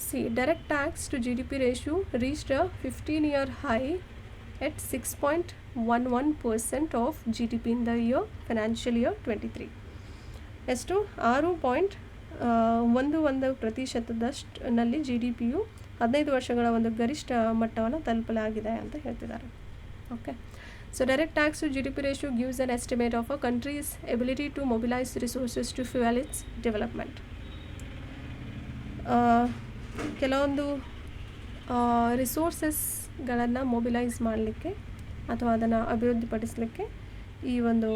see direct tax to GDP ratio reached 15-year high at 6.11% of GDP in the year financial year 23. ಎಷ್ಟು? 6.11% GDPಯು 15 ವರ್ಷಗಳ ಒಂದು ಗರಿಷ್ಠ ಮಟ್ಟವನ್ನು ತಲುಪಲಾಗಿದೆ ಅಂತ ಹೇಳ್ತಿದ್ದಾರೆ. Okay. So direct tax to GDP ratio gives an estimate of a country's ability to mobilise resources to fuel its development. ಕೆಲವೊಂದು ರಿಸೋರ್ಸಸ್ಗಳನ್ನು ಮೊಬಿಲೈಸ್ ಮಾಡಲಿಕ್ಕೆ ಅಥವಾ ಅದನ್ನು ಅಭಿವೃದ್ಧಿಪಡಿಸಲಿಕ್ಕೆ ಈ ಒಂದು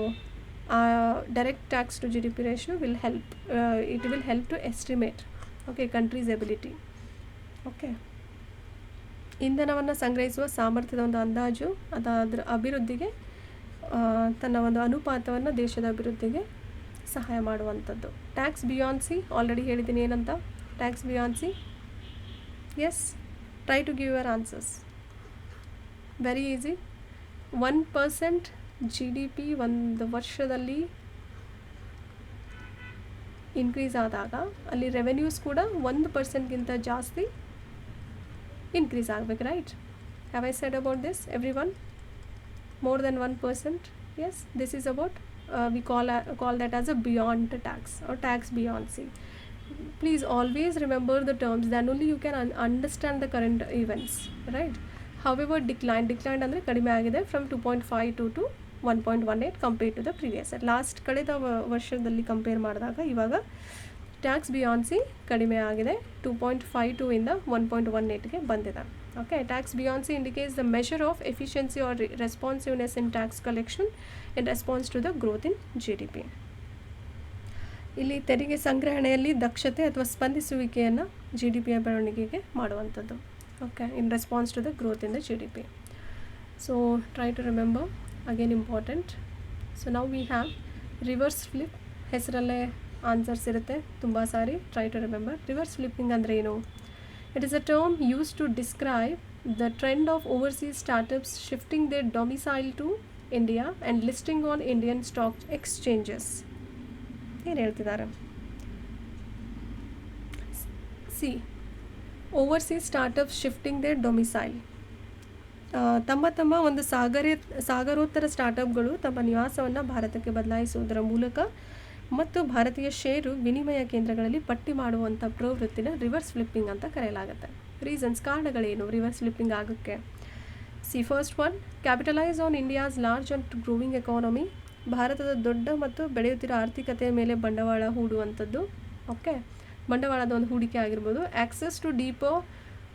direct tax to GDP ratio will help. It will help to estimate country's ability. Okay. ಇಂಧನವನ್ನು ಸಂಗ್ರಹಿಸುವ ಸಾಮರ್ಥ್ಯದ ಒಂದು ಅಂದಾಜು, ಅದರ ಅಭಿವೃದ್ಧಿಗೆ ತನ್ನ ಒಂದು ಅನುಪಾತವನ್ನು ದೇಶದ ಅಭಿವೃದ್ಧಿಗೆ ಸಹಾಯ ಮಾಡುವಂಥದ್ದು. ಟ್ಯಾಕ್ಸ್ ಬಿಯಾನ್ಸಿ ಆಲ್ರೆಡಿ ಹೇಳಿದ್ದೀನಿ ಏನಂತ. Tax buoyancy, yes, try to give your answers. Very easy. 1% GDP ಒಂದು ವರ್ಷದಲ್ಲಿ ಇನ್ಕ್ರೀಸ್ ಆದಾಗ ಅಲ್ಲಿ ರೆವೆನ್ಯೂಸ್ ಕೂಡ 1%ಗಿಂತ ಜಾಸ್ತಿ ಇನ್ಕ್ರೀಸ್ ಆಗಬೇಕು. Right? Have I said about this everyone? More than 1%. Yes, this is about we call that as a beyond tax or tax buoyancy. Please always remember the terms, then only you can understand the current events. Right? However, declined ಅಂದರೆ ಕಡಿಮೆ ಆಗಿದೆ from 2.52 to 1.18 compare to the previous year. Last ಕಳೆದ ವರ್ಷದಲ್ಲಿ ಕಂಪೇರ್ ಮಾಡಿದಾಗ ಇವಾಗ ಟ್ಯಾಕ್ಸ್ ಬಿಯಾನ್ಸಿ ಕಡಿಮೆ ಆಗಿದೆ. 2.52 ಇಂದ 1.18ಗೆ ಬಂದಿದೆ. Okay. Tax buoyancy indicates the measure of efficiency or responsiveness in tax collection in response to the growth in GDP. ಇಲ್ಲಿ ತೆರಿಗೆ ಸಂಗ್ರಹಣೆಯಲ್ಲಿ ದಕ್ಷತೆ ಅಥವಾ ಸ್ಪಂದಿಸುವಿಕೆಯನ್ನು GDPಯ ಬೆಳವಣಿಗೆಗೆ ಮಾಡುವಂಥದ್ದು. Okay, in response to the growth in the GDP. So try to remember, again important. So ನಾವು ವಿ ಹ್ಯಾವ್ ರಿವರ್ಸ್ ಫ್ಲಿಪ್. ಹೆಸರಲ್ಲೇ ಆನ್ಸರ್ಸ್ ಇರುತ್ತೆ ತುಂಬ ಸಾರಿ. Try to remember. Reverse flipping ಅಂದರೆ ಏನು? It is a term use to describe the trend of overseas startups shifting their domicile to India and listing on Indian stock exchanges. ಏನು ಹೇಳ್ತಿದ್ದಾರೆ? See, overseas startups shifting their domicile. ತಮ್ಮ ಒಂದು ಸಾಗರೋತ್ತರ ಸ್ಟಾರ್ಟಪ್ಗಳು ತಮ್ಮ ನಿವಾಸವನ್ನು ಭಾರತಕ್ಕೆ ಬದಲಾಯಿಸುವುದರ ಮೂಲಕ ಮತ್ತು ಭಾರತೀಯ ಷೇರು ವಿನಿಮಯ ಕೇಂದ್ರಗಳಲ್ಲಿ ಪಟ್ಟಿ ಮಾಡುವಂಥ ಪ್ರವೃತ್ತಿನ ರಿವರ್ಸ್ ಫ್ಲಿಪ್ಪಿಂಗ್ ಅಂತ ಕರೆಯಲಾಗುತ್ತೆ. ರೀಸನ್ಸ್, ಕಾರಣಗಳೇನು ರಿವರ್ಸ್ ಫ್ಲಿಪ್ಪಿಂಗ್ ಆಗೋಕ್ಕೆ? C first one, capitalise on India's large and growing economy. ಭಾರತದ ದೊಡ್ಡ ಮತ್ತು ಬೆಳೆಯುತ್ತಿರೋ ಆರ್ಥಿಕತೆಯ ಮೇಲೆ ಬಂಡವಾಳ ಹೂಡುವಂಥದ್ದು. ಓಕೆ, ಬಂಡವಾಳದ ಒಂದು ಹೂಡಿಕೆ ಆಗಿರ್ಬೋದು. Access to deeper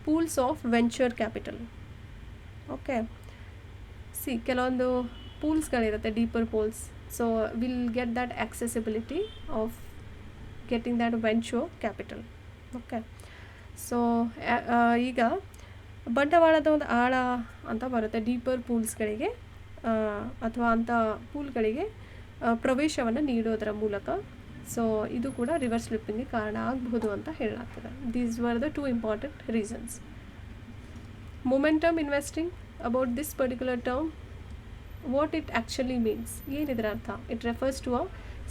pools of venture capital. Okay, see ಕೆಲವೊಂದು ಪೂಲ್ಸ್ಗಳಿರುತ್ತೆ, deeper pools. So will get that accessibility of getting that venture capital. Okay, so ಈಗ ಬಂಡವಾಳದ ಒಂದು ಆಳ ಅಂತ ಬರುತ್ತೆ, ಡೀಪರ್ ಪೂಲ್ಸ್ಗಳಿಗೆ ಅಥವಾ ಅಂಥ ಪೂಲ್ಗಳಿಗೆ ಪ್ರವೇಶವನ್ನು ನೀಡೋದರ ಮೂಲಕ. ಸೊ ಇದು ಕೂಡ ರಿವರ್ಸ್ ಫ್ಲಿಪ್ಪಿಂಗ್ಗೆ ಕಾರಣ ಆಗಬಹುದು ಅಂತ ಹೇಳಲಾಗ್ತದೆ. These were the 2 important reasons. Momentum investing, about this particular term, what it actually means, ಏನಿದ್ರ ಅರ್ಥ? It refers to a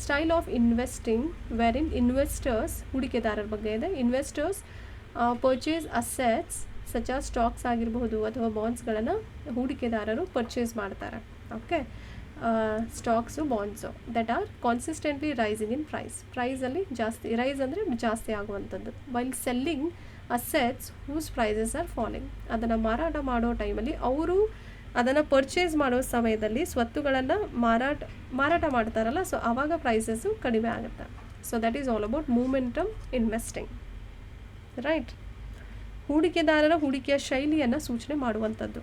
style of investing where in investors, ಹೂಡಿಕೆದಾರರ ಬಗ್ಗೆ ಇದೆ, investors purchase assets such as stocks ಆಗಿರಬಹುದು ಅಥವಾ ಬಾಂಡ್ಸ್ಗಳನ್ನು ಹೂಡಿಕೆದಾರರು ಪರ್ಚೇಸ್ ಮಾಡ್ತಾರೆ. Okay, stocks, bonds that are consistently rising in price. ಪ್ರೈಸಲ್ಲಿ ಜಾಸ್ತಿ, ರೈಸ್ ಅಂದರೆ ಜಾಸ್ತಿ ಆಗುವಂಥದ್ದು. While selling assets whose prices are falling. ಅದನ್ನು ಮಾರಾಟ ಮಾಡೋ ಟೈಮಲ್ಲಿ ಅವರು ಅದನ್ನು ಪರ್ಚೇಸ್ ಮಾಡೋ ಸಮಯದಲ್ಲಿ ಸ್ವತ್ತುಗಳನ್ನು ಮಾರಾಟ ಮಾಡ್ತಾರಲ್ಲ, ಸೊ ಆವಾಗ ಪ್ರೈಸಸ್ಸು ಕಡಿಮೆ ಆಗುತ್ತೆ. So that is all about momentum investing. Right, ಹೂಡಿಕೆದಾರರ ಹೂಡಿಕೆಯ ಶೈಲಿಯನ್ನು ಸೂಚನೆ ಮಾಡುವಂಥದ್ದು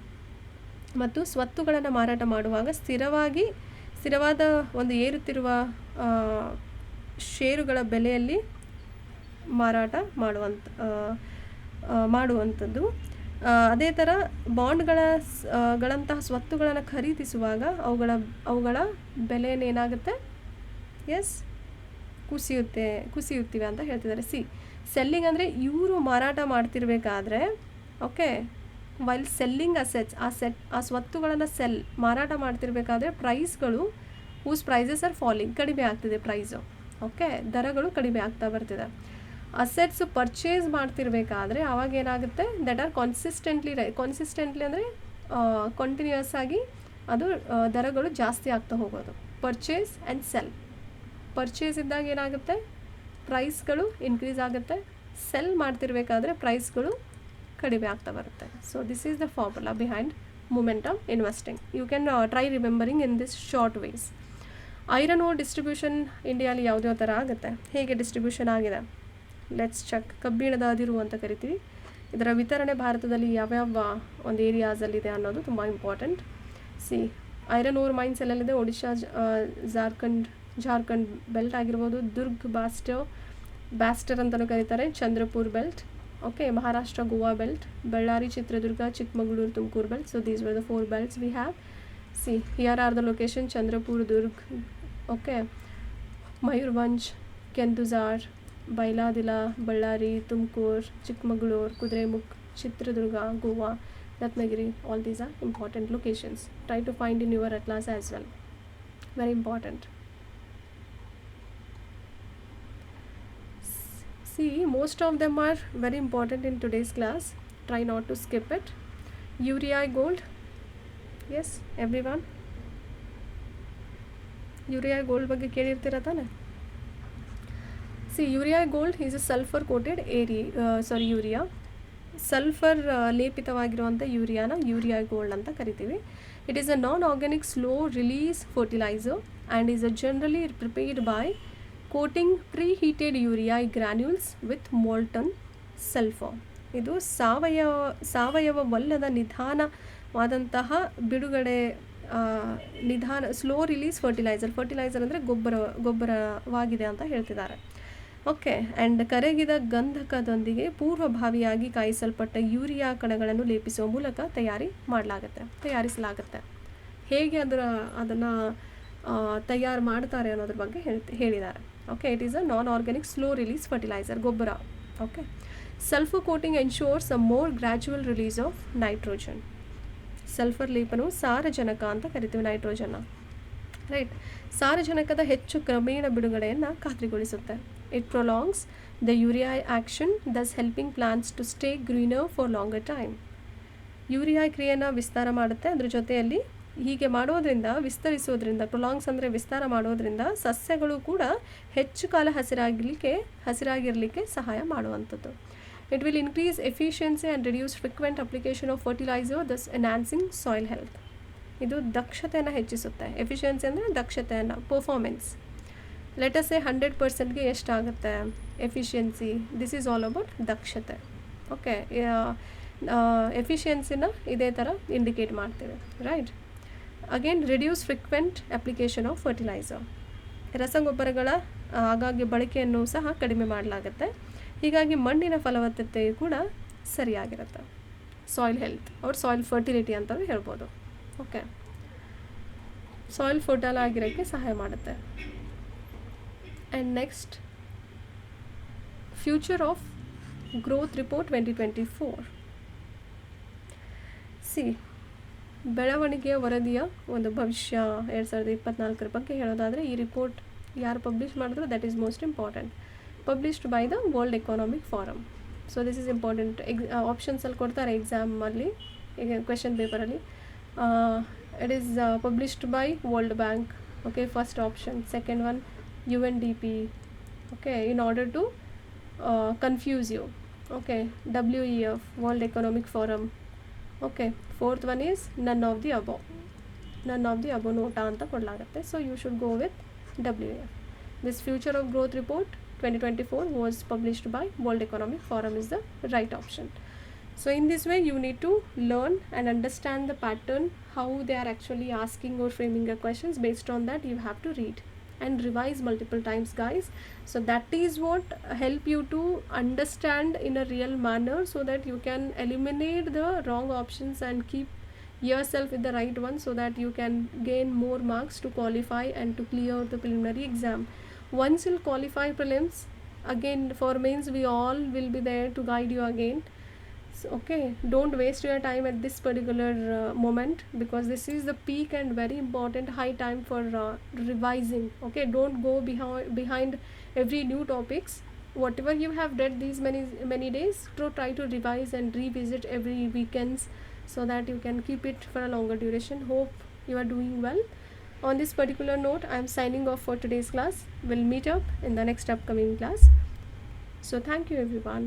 ಮತ್ತು ಸ್ವತ್ತುಗಳನ್ನು ಮಾರಾಟ ಮಾಡುವಾಗ ಸ್ಥಿರವಾದ ಒಂದು ಏರುತ್ತಿರುವ ಷೇರುಗಳ ಬೆಲೆಯಲ್ಲಿ ಮಾರಾಟ ಮಾಡುವಂಥದ್ದು. ಅದೇ ಥರ ಬಾಂಡ್ಗಳಂತಹ ಸ್ವತ್ತುಗಳನ್ನು ಖರೀದಿಸುವಾಗ ಅವುಗಳ ಬೆಲೆಯೇನಾಗುತ್ತೆ? ಕುಸಿಯುತ್ತಿವೆ ಅಂತ ಹೇಳ್ತಿದ್ದಾರೆ. ಸೆಲ್ಲಿಂಗ್ ಅಂದರೆ ಇವರು ಮಾರಾಟ ಮಾಡ್ತಿರ್ಬೇಕಾದ್ರೆ, ಓಕೆ, ವೈಲ್ ಸೆಲ್ಲಿಂಗ್ ಅಸೆಟ್ಸ್, ಆ ಸ್ವತ್ತುಗಳನ್ನು ಮಾರಾಟ ಮಾಡ್ತಿರ್ಬೇಕಾದ್ರೆ ಪ್ರೈಸ್ಗಳು ಹೂಸ್ ಪ್ರೈಸಸ್ ಆರ್ ಫಾಲಿಂಗ್, ಕಡಿಮೆ ಆಗ್ತಿದೆ ಪ್ರೈಸು. ಓಕೆ, ದರಗಳು ಕಡಿಮೆ ಆಗ್ತಾ ಬರ್ತಿದೆ. ಅಸೆಟ್ಸ್ ಪರ್ಚೇಸ್ ಮಾಡ್ತಿರ್ಬೇಕಾದ್ರೆ ಆವಾಗ ಏನಾಗುತ್ತೆ? ದಟ್ ಆರ್ ಕಾನ್ಸಿಸ್ಟೆಂಟ್ಲಿ ಅಂದರೆ ಕಂಟಿನ್ಯೂಯಸ್ ಆಗಿ ಅದು ದರಗಳು ಜಾಸ್ತಿ ಆಗ್ತಾ ಹೋಗೋದು. Purchase and sell. ಪರ್ಚೇಸ್ ಇದ್ದಾಗ ಏನಾಗುತ್ತೆ? ಪ್ರೈಸ್ಗಳು ಇನ್ಕ್ರೀಸ್ ಆಗುತ್ತೆ. ಸೆಲ್ ಮಾಡ್ತಿರ್ಬೇಕಾದ್ರೆ ಪ್ರೈಸ್ಗಳು ಕಡಿಮೆ ಆಗ್ತಾ ಬರುತ್ತೆ. So this is the formula behind momentum investing. You can try remembering in this short ways. Iron ore distribution ಇಂಡಿಯಾಲಿ ಯಾವುದೇ ಥರ ಆಗುತ್ತೆ, ಹೇಗೆ ಡಿಸ್ಟ್ರಿಬ್ಯೂಷನ್ ಆಗಿದೆ? Let's check. ಕಬ್ಬಿಣದ ಅದಿರು ಅಂತ ಕರಿತೀವಿ. ಇದರ ವಿತರಣೆ ಭಾರತದಲ್ಲಿ ಯಾವ್ಯಾವ ಒಂದು ಏರಿಯಾಸಲ್ಲಿದೆ ಅನ್ನೋದು ತುಂಬ ಇಂಪಾರ್ಟೆಂಟ್. ಐರನ್ ಓರ್ ಮೈನ್ಸ್ ಎಲ್ಲೆಲ್ಲಿದೆ? ಒಡಿಶಾ, ಜಾರ್ಖಂಡ್ ಬೆಲ್ಟ್ ಆಗಿರ್ಬೋದು, ದುರ್ಗ್ ಬ್ಯಾಸ್ಟರ್ ಅಂತಲೂ ಕರೀತಾರೆ, Chandrapur belt. Okay, Maharashtra Goa belt, Ballari, Chitradurga, Chikkamagaluru, Tumakuru belt. So these were the 4 belts we have. Here are the location: Chandrapur, Durg, okay, Mayurbhanj, Kenduzar, Bailadila, Ballari, Tumkur, Chikmagalur, Kudremukh, Chitradurga, Goa, Ratnagiri. All these are important locations. Try to find in your atlas as well. Very important. Most of them are very important in today's class. Try not to skip it. Urea gold. Yes, everyone. Urea gold ಬಗ್ಗೆ ಕೇಳಿರ್ತೀರ ತಾನೆ? Urea gold is a sulfur coated urea. Sulphur ಲೇಪಿತವಾಗಿರುವಂಥ ಯೂರಿಯಾನ ಯೂರಿಯಾ ಗೋಲ್ಡ್ ಅಂತ ಕರಿತೀವಿ. It is a non organic slow release fertiliser and is a generally prepared by coating preheated urea granules with molten sulphur. ಇದು ಸಾವಯವವಲ್ಲದ ನಿಧಾನವಾದಂತಹ ಬಿಡುಗಡೆ, ಸ್ಲೋ ರಿಲೀಸ್ ಫರ್ಟಿಲೈಸರ್ ಅಂದರೆ ಗೊಬ್ಬರವಾಗಿದೆ ಅಂತ ಹೇಳ್ತಿದ್ದಾರೆ. ಓಕೆ, ಆ್ಯಂಡ್ ಕರಗಿದ ಗಂಧಕದೊಂದಿಗೆ ಪೂರ್ವಭಾವಿಯಾಗಿ ಕಾಯಿಸಲ್ಪಟ್ಟ ಯೂರಿಯಾ ಕಣಗಳನ್ನು ಲೇಪಿಸುವ ಮೂಲಕ ತಯಾರಿಸಲಾಗುತ್ತೆ. ಹೇಗೆ ಅದನ್ನು ತಯಾರು ಮಾಡ್ತಾರೆ ಅನ್ನೋದ್ರ ಬಗ್ಗೆ ಹೇಳಿದ್ದಾರೆ. Okay, it is a non organic slow release fertiliser, ಗೊಬ್ಬರ. Okay, sulphur coating ensures a more gradual release of nitrogen. Sulphur ಲೇಪನವು ಸಾರಜನಕ ಅಂತ ಕರಿತೀವಿ, ನೈಟ್ರೋಜನ್ನ. ರೈಟ್, ಸಾರಜನಕದ ಹೆಚ್ಚು ಕ್ರಮೇಣ ಬಿಡುಗಡೆಯನ್ನು ಖಾತ್ರಿಗೊಳಿಸುತ್ತೆ. It prolongs the urea action, thus helping plants to stay greener for longer time. Urea ಕ್ರಿಯೆಯನ್ನು ವಿಸ್ತಾರ ಮಾಡುತ್ತೆ. ಅದ್ರ ಜೊತೆಯಲ್ಲಿ ಹೀಗೆ ಮಾಡೋದ್ರಿಂದ, ವಿಸ್ತರಿಸೋದ್ರಿಂದ, ಪ್ರೊಲಾಂಗ್ಸ್ ಅಂದರೆ ವಿಸ್ತಾರ ಮಾಡೋದ್ರಿಂದ ಸಸ್ಯಗಳು ಕೂಡ ಹೆಚ್ಚು ಕಾಲ ಹಸಿರಾಗಿರಲಿಕ್ಕೆ ಸಹಾಯ ಮಾಡುವಂಥದ್ದು. It will increase efficiency and reduce frequent application of fertilizer, thus enhancing soil health. ಇದು ದಕ್ಷತೆಯನ್ನು ಹೆಚ್ಚಿಸುತ್ತೆ. ಎಫಿಷಿಯನ್ಸಿ ಅಂದರೆ ದಕ್ಷತೆಯನ್ನು, ಪರ್ಫಾರ್ಮೆನ್ಸ್. ಲೆಟ್ ಅಸ್ ಸೇ 100%ಗೆ ಎಷ್ಟಾಗುತ್ತೆ efficiency. This is all about ದಕ್ಷತೆ. ಓಕೆ, ಎಫಿಷಿಯನ್ಸಿನ ಇದೇ ಥರ ಇಂಡಿಕೇಟ್ ಮಾಡ್ತೇವೆ, right. Again, reduce frequent application of fertiliser. ರಸಗೊಬ್ಬರಗಳ ಆಗಾಗ್ಗೆ ಬಳಕೆಯನ್ನು ಸಹ ಕಡಿಮೆ ಮಾಡಲಾಗುತ್ತೆ. ಹೀಗಾಗಿ ಮಣ್ಣಿನ ಫಲವತ್ತತೆಯು ಕೂಡ ಸರಿಯಾಗಿರುತ್ತೆ. ಸಾಯಿಲ್ ಹೆಲ್ತ್ ಅವ್ರ ಸಾಯಿಲ್ ಫರ್ಟಿಲಿಟಿ ಅಂತಲೂ ಹೇಳ್ಬೋದು. ಓಕೆ, ಸಾಯಿಲ್ ಫರ್ಟೈಲ್ ಆಗಿರೋಕ್ಕೆ ಸಹಾಯ ಮಾಡುತ್ತೆ. And next, future of growth report 2024. C, ಬೆಳವಣಿಗೆಯ ವರದಿಯ ಒಂದು ಭವಿಷ್ಯ 2024 ಬಗ್ಗೆ ಹೇಳೋದಾದರೆ, ಈ ರಿಪೋರ್ಟ್ ಯಾರು ಪಬ್ಲಿಷ್ ಮಾಡಿದ್ರು, that is most important. Published by the world economic forum. So this is important. ಆಪ್ಷನ್ಸಲ್ಲಿ ಕೊಡ್ತಾರೆ ಎಕ್ಸಾಮಲ್ಲಿ, ಈಗ ಕ್ವೆಶನ್ ಪೇಪರಲ್ಲಿ. It is published by world bank. Okay, first option. Second one UNDP. Okay, in order to confuse you. Okay, WEF, world economic forum. Okay, fourth one is none of the above NOTA ಅಂತ ಕೊಡಲಾಗುತ್ತೆ. So you should go with WEF. This future of growth report 2024 was published by World Economic Forum is the right option. So in this way you need to learn and understand the pattern, how they are actually asking or framing the questions. Based on that you have to read and revise multiple times, guys. So that is what help you to understand in a real manner, so that you can eliminate the wrong options and keep yourself with the right one, so that you can gain more marks to qualify and to clear the preliminary exam. Once you qualify prelims, again for mains we all will be there to guide you again. So, okay, don't waste your time at this particular moment, because this is the peak and very important high time for revising. Okay, don't go behind every new topics. Whatever you have read these many days, try to revise and revisit every weekends, so that you can keep it for a longer duration. Hope you are doing well. On this particular note, I am signing off for today's class. We'll meet up in the next upcoming class. So thank you everyone.